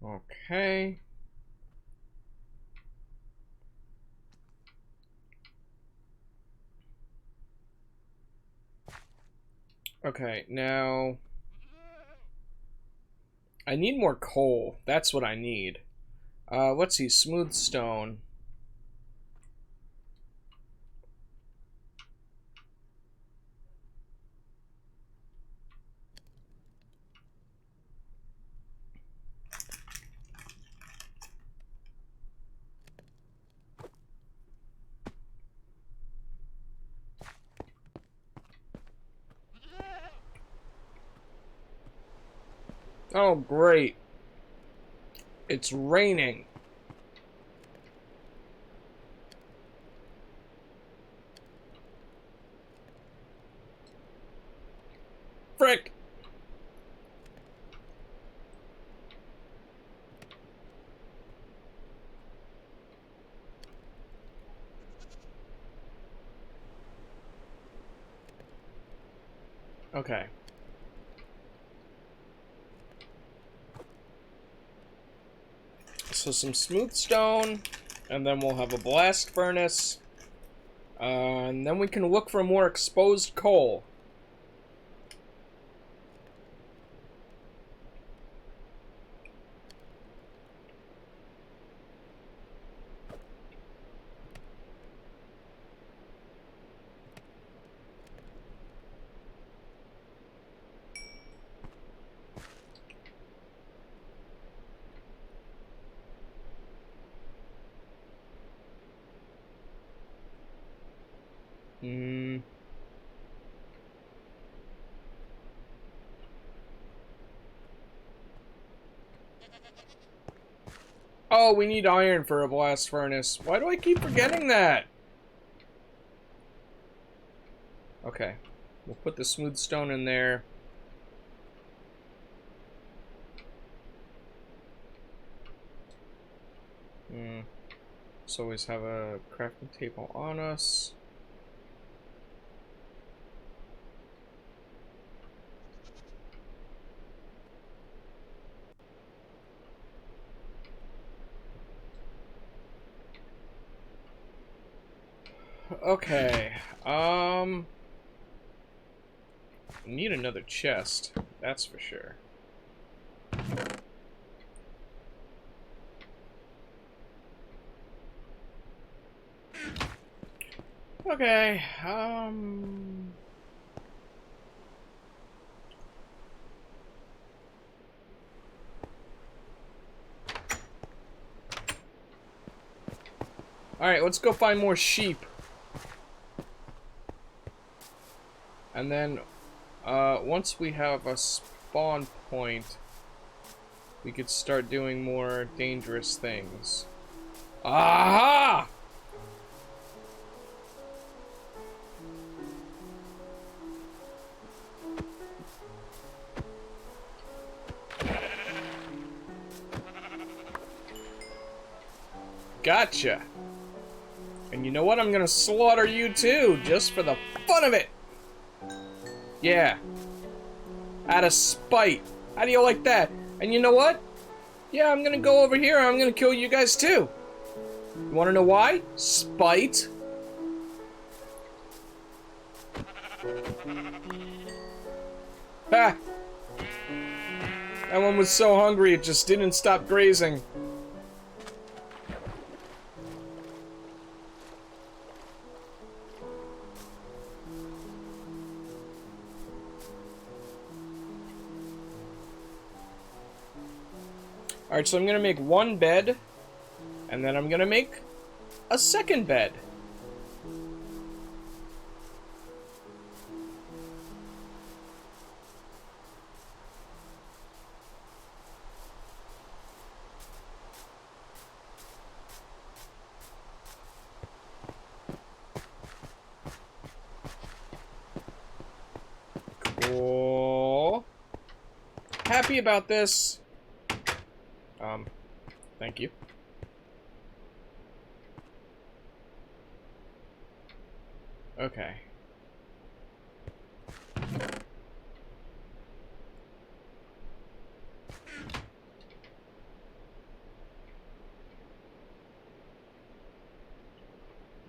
Okay. Okay, now I need more coal. That's what I need. Let's see, smooth stone. Oh, great. It's raining. frick? Okay. So some smooth stone, and then we'll have a blast furnace. And then we can look for more exposed coal. Oh, we need iron for a blast furnace. Why do I keep forgetting that? Okay. We'll put the smooth stone in there. Let's always have a crafting table on us. Okay, need another chest, that's for sure. Okay, alright, let's go find more sheep. And then, once we have a spawn point, we could start doing more dangerous things. Aha! Gotcha. And you know what? I'm gonna slaughter you too, just for the fun of it. Yeah. Out of spite. How do you like that? And you know what? Yeah, I'm gonna go over here and I'm gonna kill you guys too. You wanna know why? Spite. Ha! That one was so hungry it just didn't stop grazing. Alright, so I'm gonna make one bed, and then I'm gonna make a second bed. Cool. Happy about this. Thank you. Okay.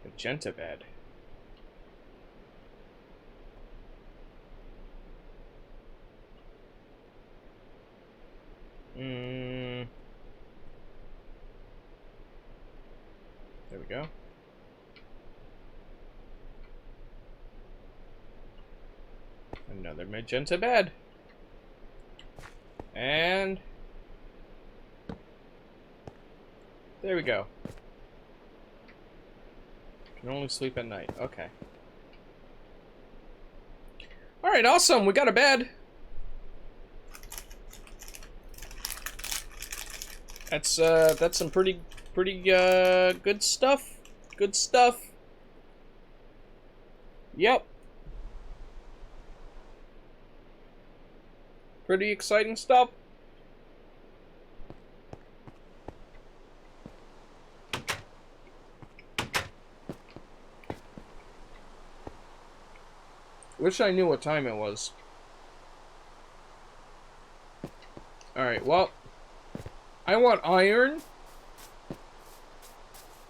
Magenta bed. There we go. Another magenta bed. And there we go. Can only sleep at night. Okay. Alright, awesome. We got a bed. That's some pretty good stuff. Good stuff. Yep. Pretty exciting stuff. Wish I knew what time it was. Alright, well, I want iron.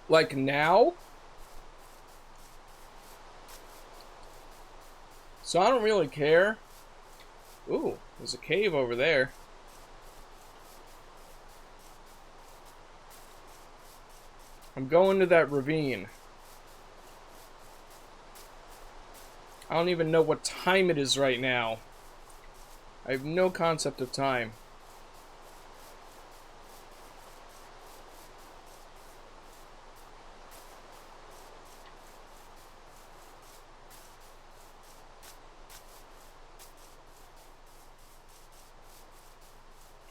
Like now. So I don't really care. Ooh, there's a cave over there. I'm going to that ravine. I don't even know what time it is right now. I have no concept of time.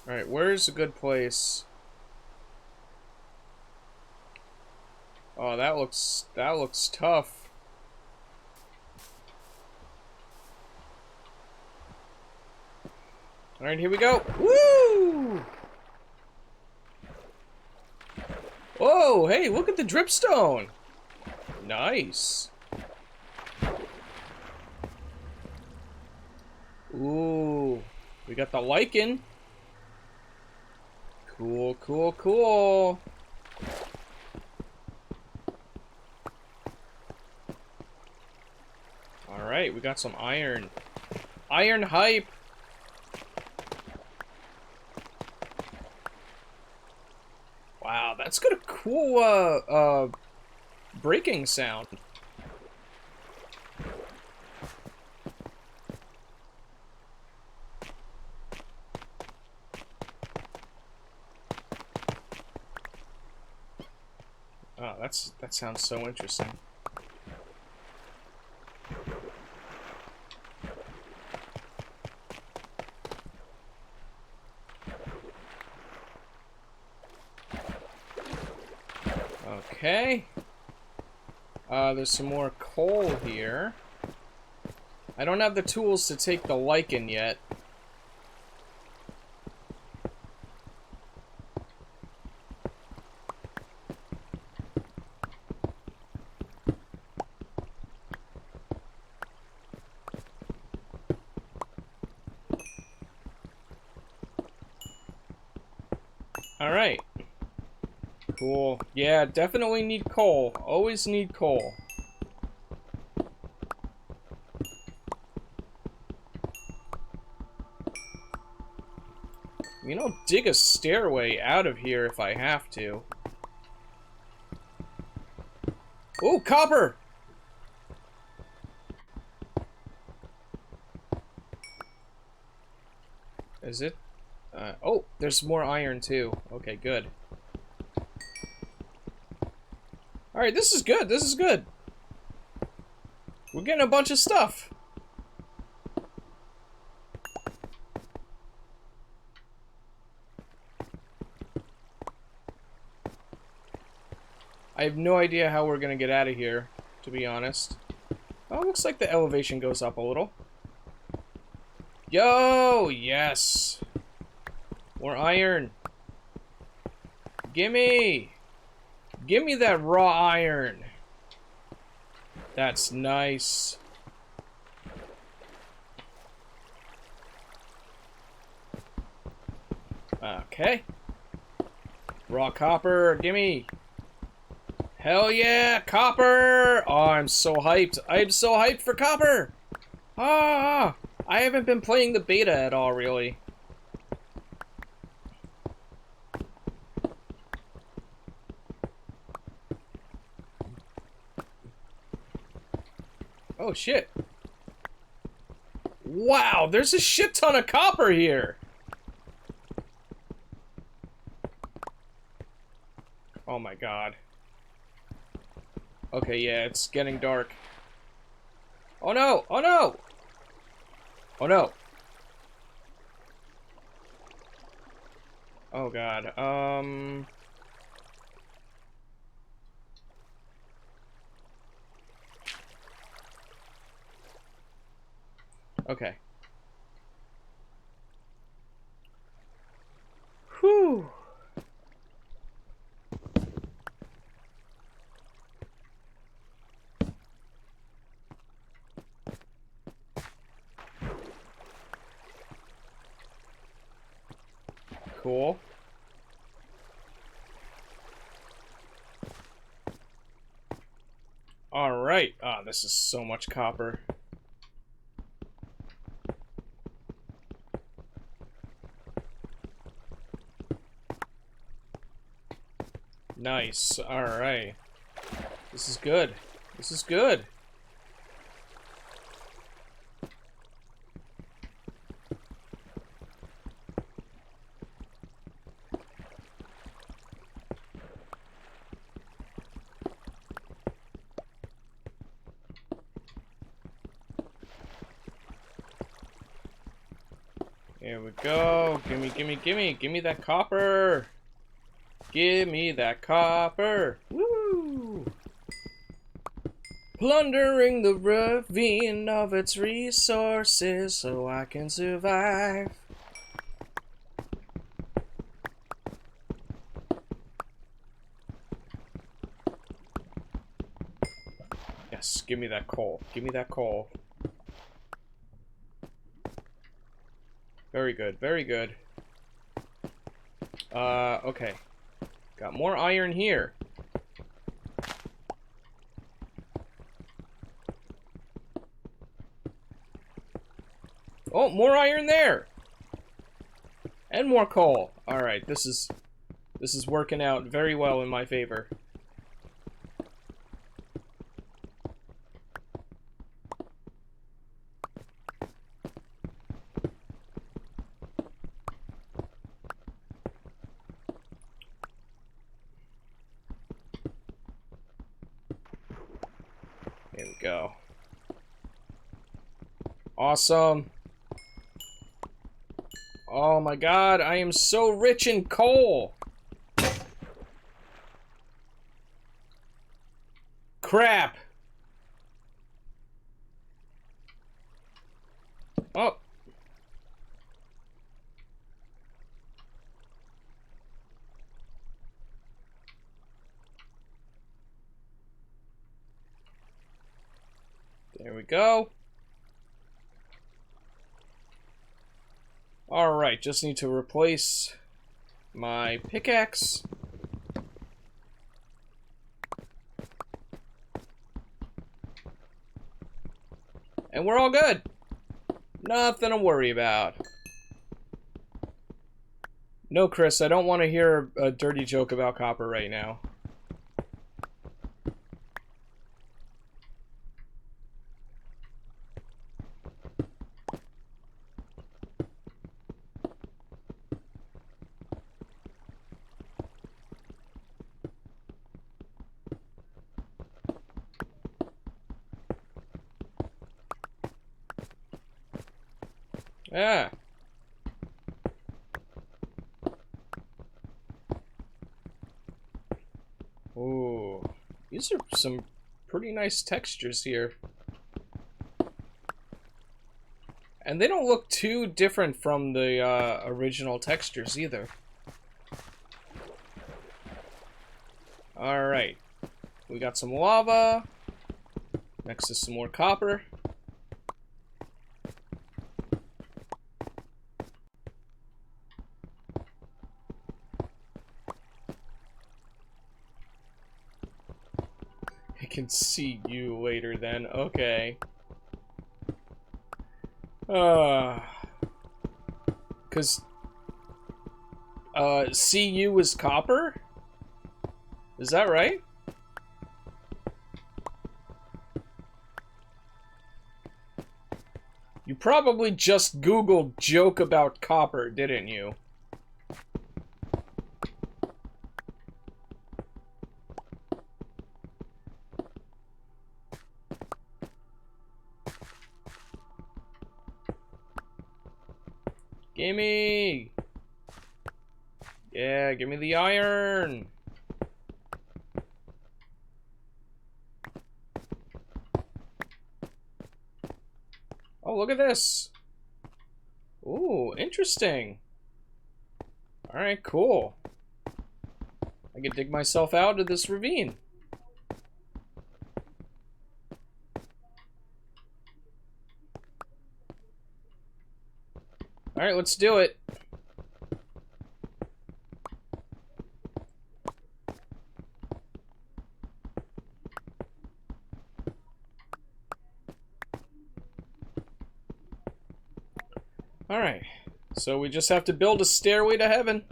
Alright, where's a good place? Oh, that looks tough. Alright, here we go. Woo! Whoa, hey, look at the dripstone. Nice. Ooh, we got the lichen. Cool, cool, cool. Alright, we got some iron. Iron hype. Wow, that's got a cool, breaking sound. Oh, that sounds so interesting. Okay. There's some more coal here. I don't have the tools to take the lichen yet. Alright. Cool. Yeah, definitely need coal. Always need coal. You know, dig a stairway out of here if I have to. Ooh, copper! Is it? Oh, there's more iron too. Okay, good. Alright, this is good. This is good. We're getting a bunch of stuff. I have no idea how we're gonna get out of here, to be honest. Oh, looks like the elevation goes up a little. Yo, yes. More iron. Gimme. Gimme that raw iron. That's nice. Okay. Raw copper, gimme. Hell yeah, copper! Oh, I'm so hyped. I'm so hyped for copper! Ah, I haven't been playing the beta at all, really. Oh, shit. Wow, there's a shit ton of copper here! Oh my god. Okay, yeah, it's getting dark. Oh no! Oh no! Oh no! Oh god, okay. cool. Alright. Ah, this is so much copper. Nice. Alright. This is good. This is good. Here we go. Gimme, gimme, gimme. Gimme that copper. Give me that copper. Woo! Plundering the ravine of its resources so I can survive. Yes, give me that coal. Give me that coal. Very good, very good. Okay. Got more iron here. Oh, more iron there! And more coal. Alright, this is working out very well in my favor. There we go. Awesome. Oh my god, I am so rich in coal! Crap! Oh. There we go. Alright, just need to replace my pickaxe. And we're all good. Nothing to worry about. No, Chris, I don't want to hear a dirty joke about copper right now. Yeah. Ooh, these are some pretty nice textures here. And they don't look too different from the original textures either. Alright. We got some lava. Next is some more copper. I can see you later then. Okay. Cause CU is copper? Is that right? You probably just Googled joke about copper, didn't you? Gimme! Yeah, give me the iron! Oh, look at this! Ooh, interesting! Alright, cool. I can dig myself out of this ravine. Alright, let's do it. Alright. So we just have to build a stairway to heaven.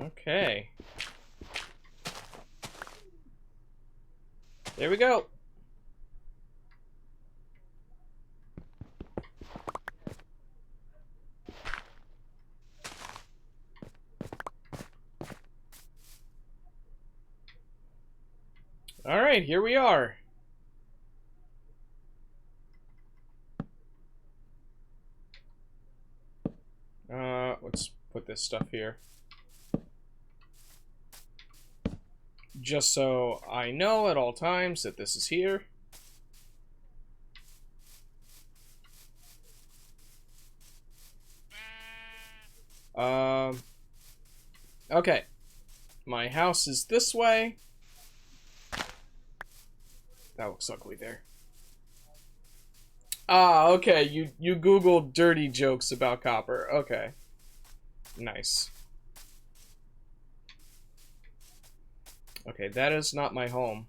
Okay. There we go. All right, here we are. Let's put this stuff here. Just so I know at all times that this is here. Okay. My house is this way. That looks ugly there. Ah, okay. You Googled dirty jokes about copper. Okay. Nice. Okay, that is not my home.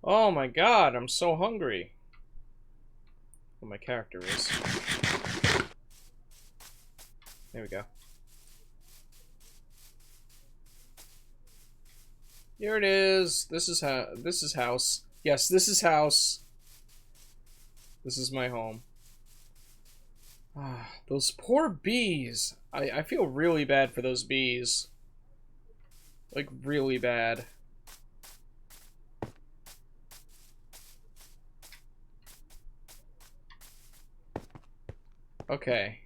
Oh my god, I'm so hungry. Well, my character is. There we go. Here it is. This is house. Yes, this is house. This is my home. Ah, those poor bees. I feel really bad for those bees. Like, really bad. Okay.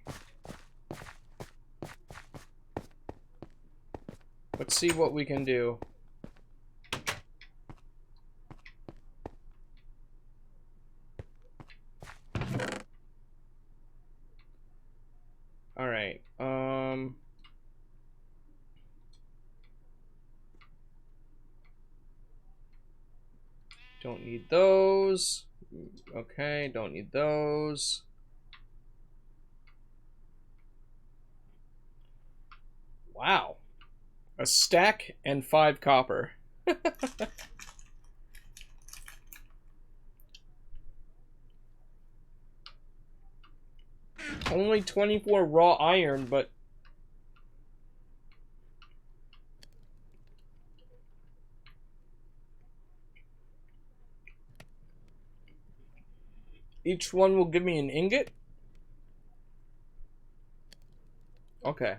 Let's see what we can do. Alright, don't need those. Okay, don't need those. Wow. A stack and 5 copper. Only 24 raw iron, but... Each one will give me an ingot? Okay.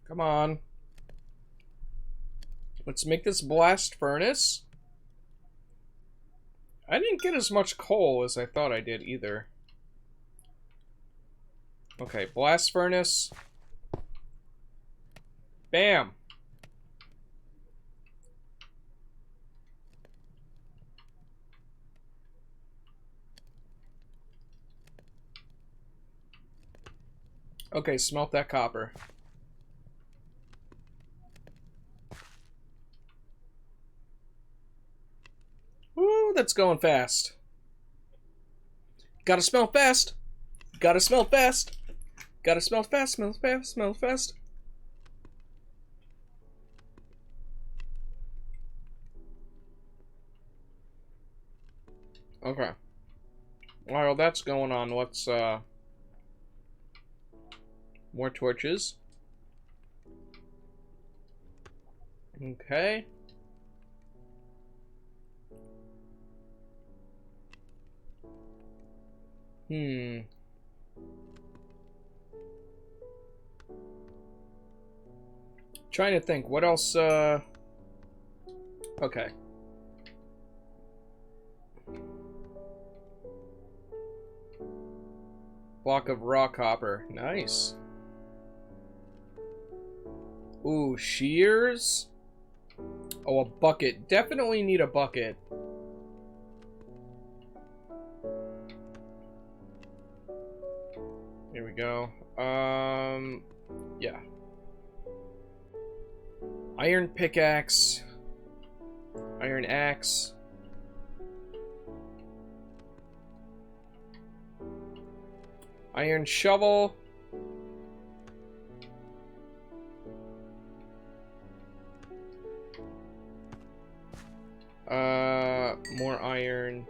Come on. Let's make this blast furnace. I didn't get as much coal as I thought I did either. Okay, blast furnace. Bam. Okay, smelt that copper. Woo, that's going fast. Gotta smelt fast. Gotta smelt fast. Gotta smelt fast, smelt fast, smelt fast. Okay. While that's going on, let's, more torches. Okay. Trying to think, what else, okay. Block of raw copper. Nice. Ooh, shears? Oh, a bucket. Definitely need a bucket. Here we go. Yeah. Iron pickaxe. Iron axe. Iron shovel. More iron.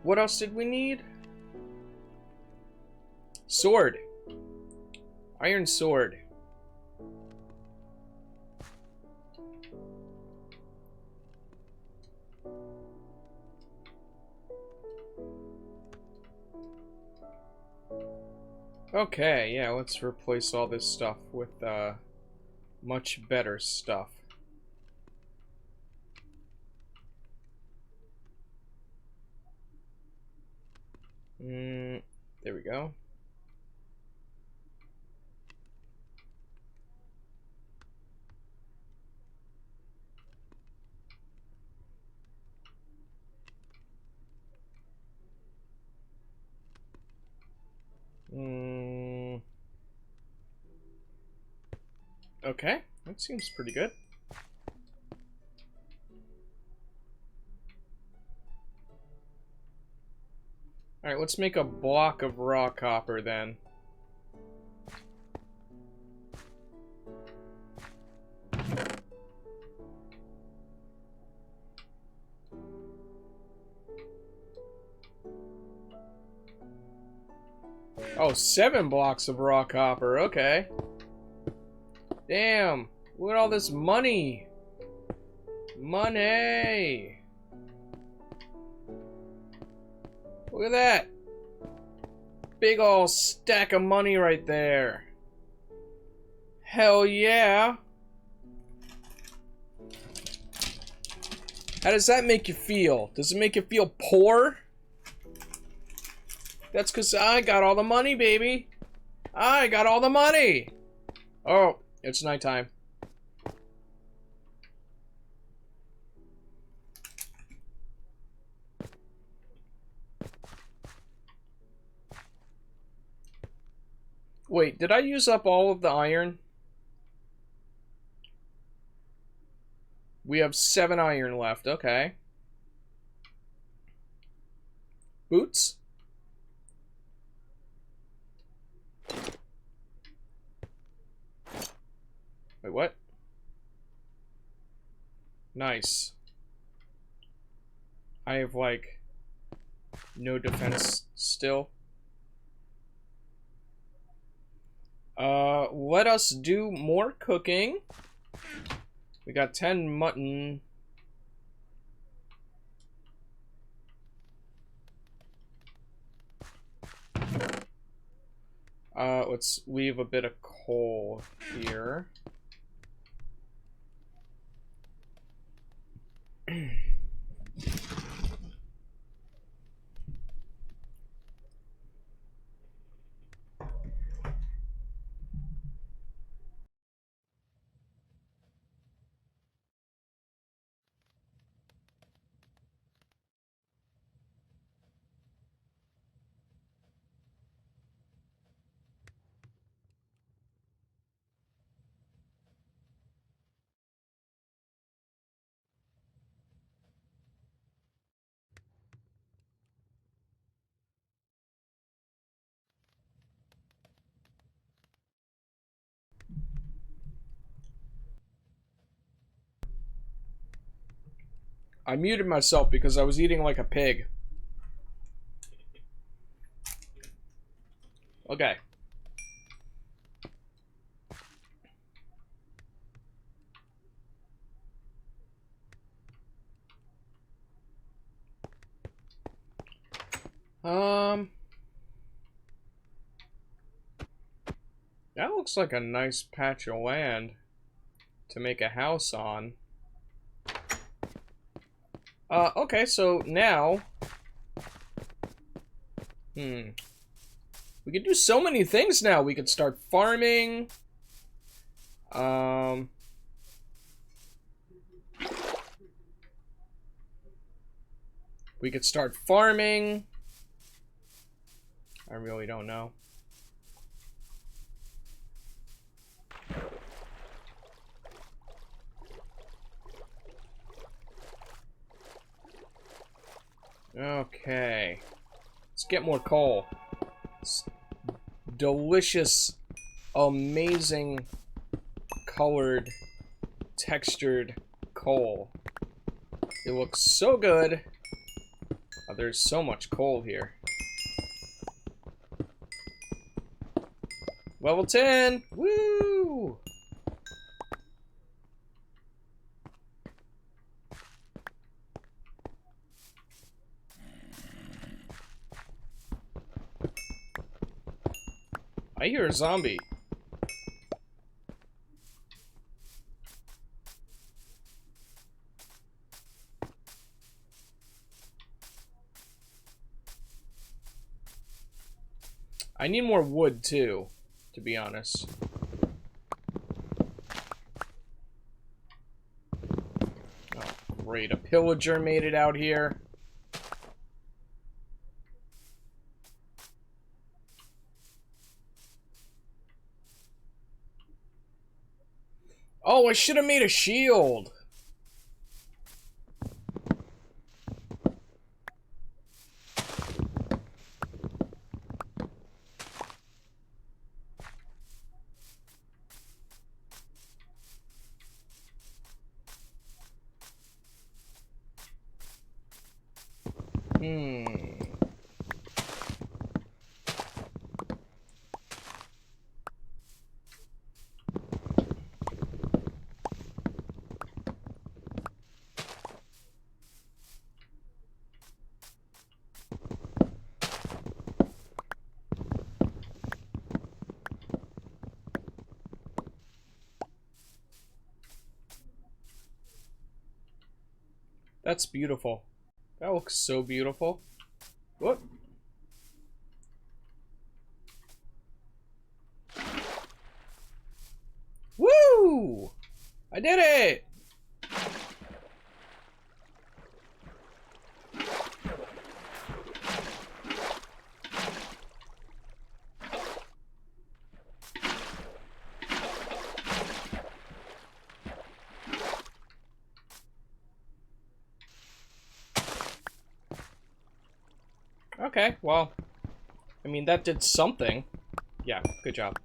What else did we need? Sword. Iron sword. Okay, yeah, let's replace all this stuff with much better stuff. There we go. Okay, that seems pretty good. Alright, let's make a block of raw copper then. Oh, 7 blocks of raw copper, okay. Damn, look at all this money. Money. Look at that. Big ol' stack of money right there. Hell yeah. How does that make you feel? Does it make you feel poor? That's because I got all the money, baby. I got all the money. Oh, it's nighttime. Wait, did I use up all of the iron? We have 7 iron left, okay. Boots? Wait, what? Nice. I have, like, no defense still. Let us do more cooking. We got 10 mutton. Let's leave a bit of coal here. I muted myself because I was eating like a pig. Okay. That looks like a nice patch of land to make a house on. Okay, so now... We can do so many things now. We could start farming. We could start farming. I really don't know. Okay. Let's get more coal. It's delicious, amazing, colored, textured coal. It looks so good. Oh, there's so much coal here. Level 10! Woo! I hear a zombie. I need more wood too, to be honest. Oh, great. A pillager made it out here. Oh, I should have made a shield. That's beautiful. That looks so beautiful. Whoop. Woo! I did it! Okay, well, I mean, that did something. Yeah, good job.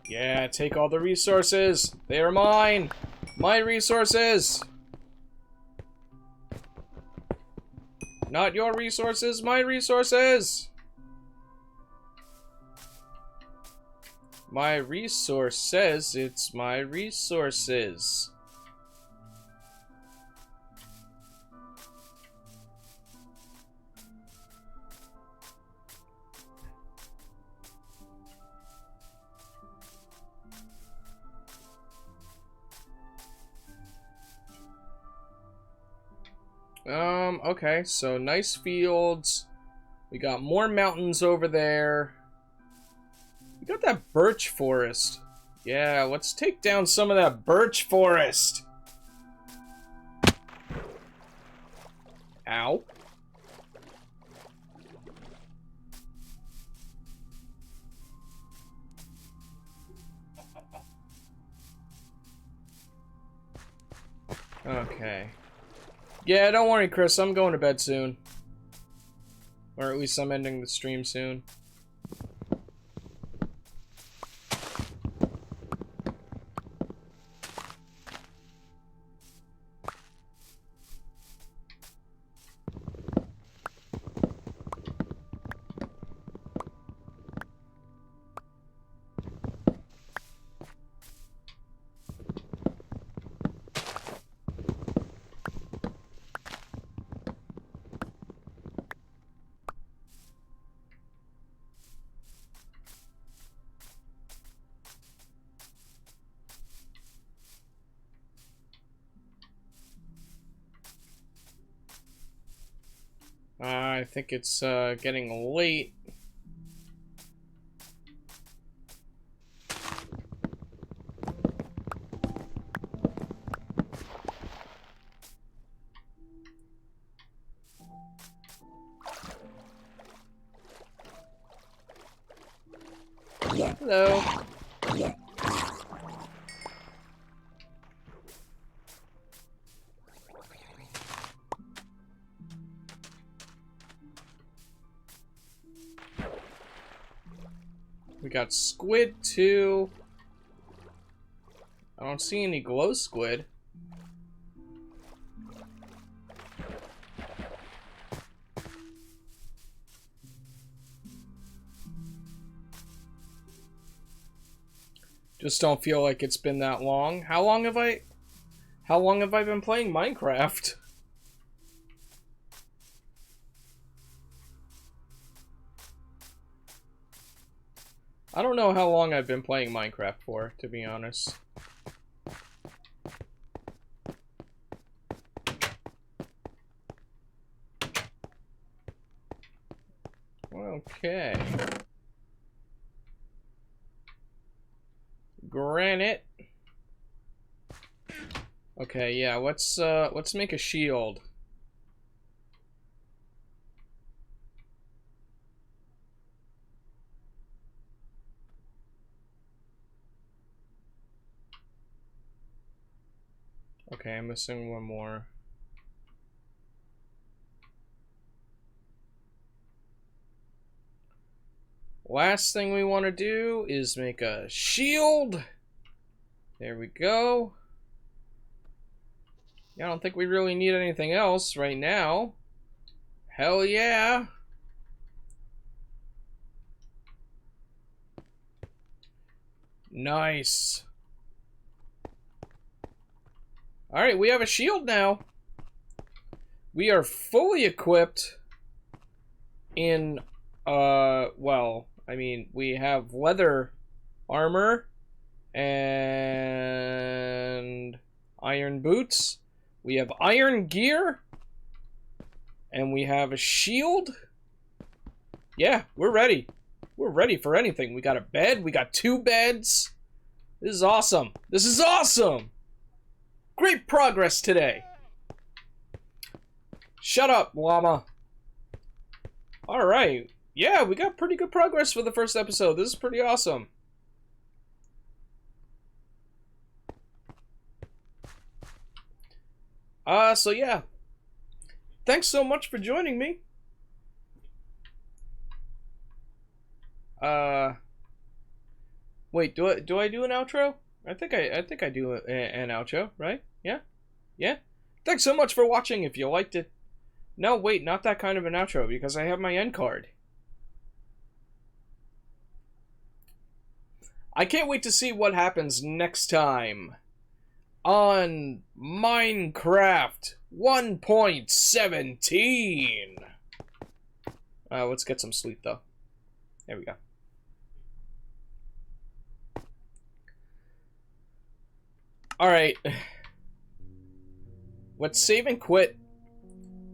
Yeah, take all the resources. They are mine. My resources. Not your resources, my resources. My resource says it's my resources. Okay, so nice fields. We got more mountains over there. We got that birch forest. Yeah, let's take down some of that birch forest. Ow. Okay. Yeah, don't worry, Chris. I'm going to bed soon. Or at least I'm ending the stream soon. I think it's getting late. Hello. We got squid too. I don't see any glow squid. Just don't feel like it's been that long. How long have I been playing Minecraft? I don't know how long I've been playing Minecraft for, to be honest. Okay. Granite. Okay, yeah, let's make a shield. Okay, I'm missing one more. Last thing we want to do is make a shield. There we go. Yeah, I don't think we really need anything else right now. Hell yeah. Nice. Alright, we have a shield now. We are fully equipped in, well, I mean, we have leather armor and iron boots. We have iron gear. And we have a shield. Yeah, we're ready. We're ready for anything. We got a bed. We got 2 beds. This is awesome. This is awesome. Great progress today. Shut up, llama. Alright. Yeah, we got pretty good progress for the first episode. This is pretty awesome. So yeah. Thanks so much for joining me. Wait, do I do an outro? I think I do an outro, right? Yeah? Yeah? Thanks so much for watching if you liked it. No, wait, not that kind of an outro because I have my end card. I can't wait to see what happens next time on Minecraft 1.17. Let's get some sleep though. There we go. Alright. Let's save and quit.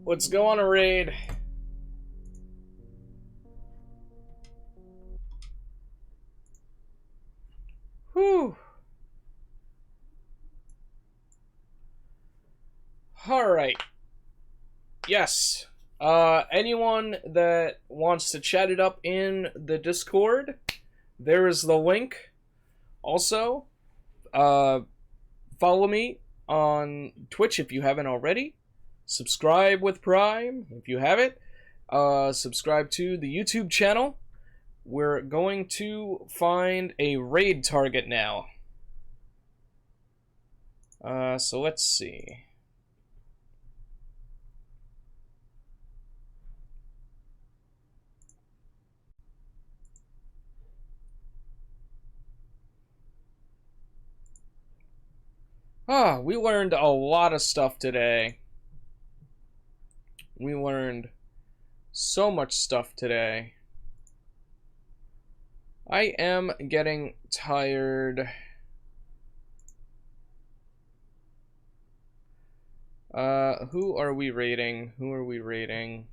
Let's go on a raid. Whew. Alright. Yes. Anyone that wants to chat it up in the Discord, there is the link. Also, follow me on Twitch if you haven't already. Subscribe with Prime if you haven't. Subscribe to the YouTube channel. We're going to find a raid target now. So let's see. We learned a lot of stuff today. We learned so much stuff today. I am getting tired. Who are we raiding? Who are we raiding?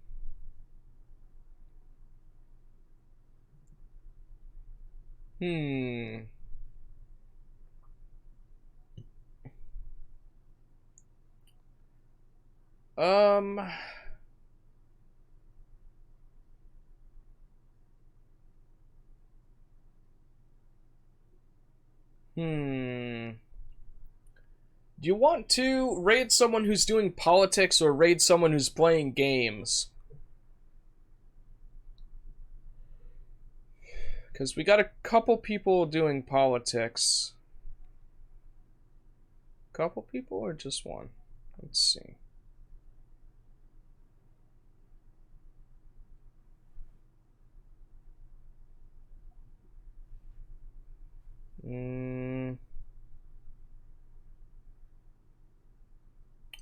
Hmm. Hmm. Do you want to raid someone who's doing politics or raid someone who's playing games? Because we got a couple people doing politics. Couple people or just one? Let's see.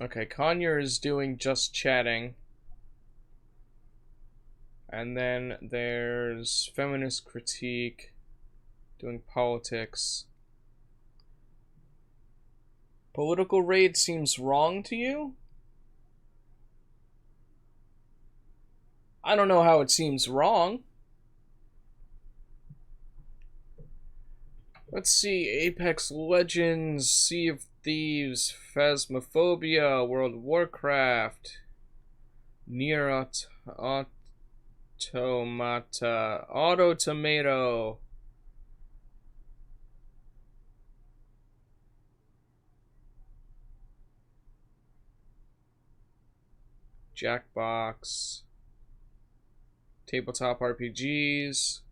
Okay, Conyer is doing just chatting. And then there's Feminist Critique doing politics. Political raid seems wrong to you? I don't know how it seems wrong. Let's see, Apex Legends, Sea of Thieves, Phasmophobia, World of Warcraft, Nier Automata, Auto Tomato. Jackbox, Tabletop RPGs.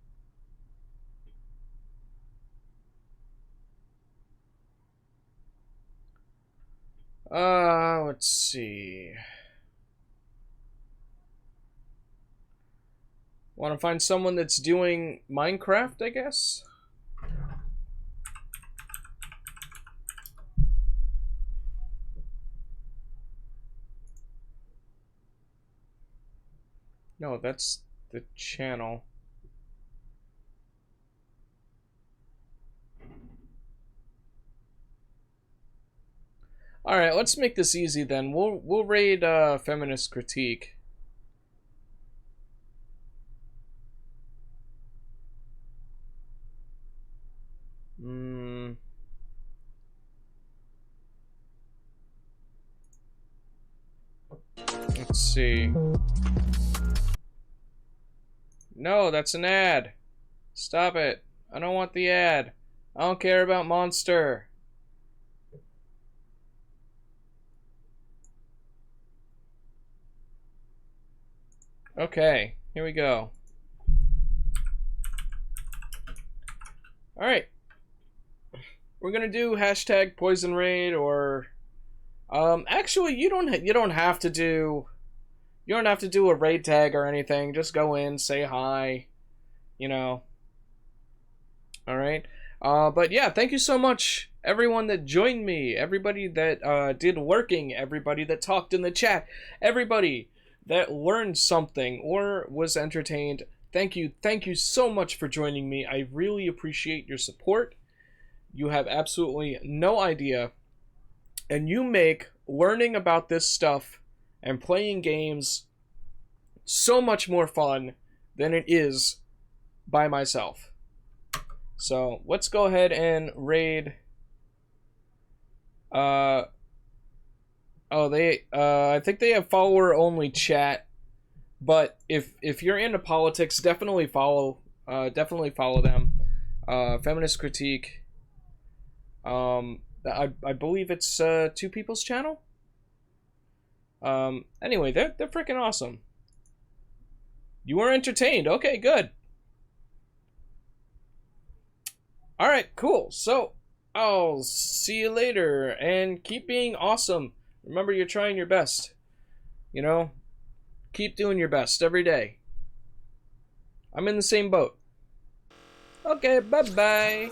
Let's see. Want to find someone that's doing Minecraft, I guess? No, that's the channel. Alright, let's make this easy then. We'll raid Feminist Critique. Let's see. No, that's an ad. Stop it. I don't want the ad. I don't care about Monster. Okay, here we go. Alright. We're gonna do hashtag poison raid or actually you don't have to do a raid tag or anything. Just go in, say hi, you know. Alright. But yeah, thank you so much everyone that joined me, everybody that did working, everybody that talked in the chat, everybody that learned something or was entertained. Thank you so much for joining me. I really appreciate your support. You have absolutely no idea. And you make learning about this stuff and playing games so much more fun than it is by myself. So let's go ahead and raid. I think they have follower only chat, but if you're into politics, definitely follow them. Feminist Critique. I believe it's Two People's channel. Anyway, they're freaking awesome. You were entertained. Okay, good. Alright, cool. So, I'll see you later, and keep being awesome. Remember, you're trying your best. You know? Keep doing your best every day. I'm in the same boat. Okay, bye-bye.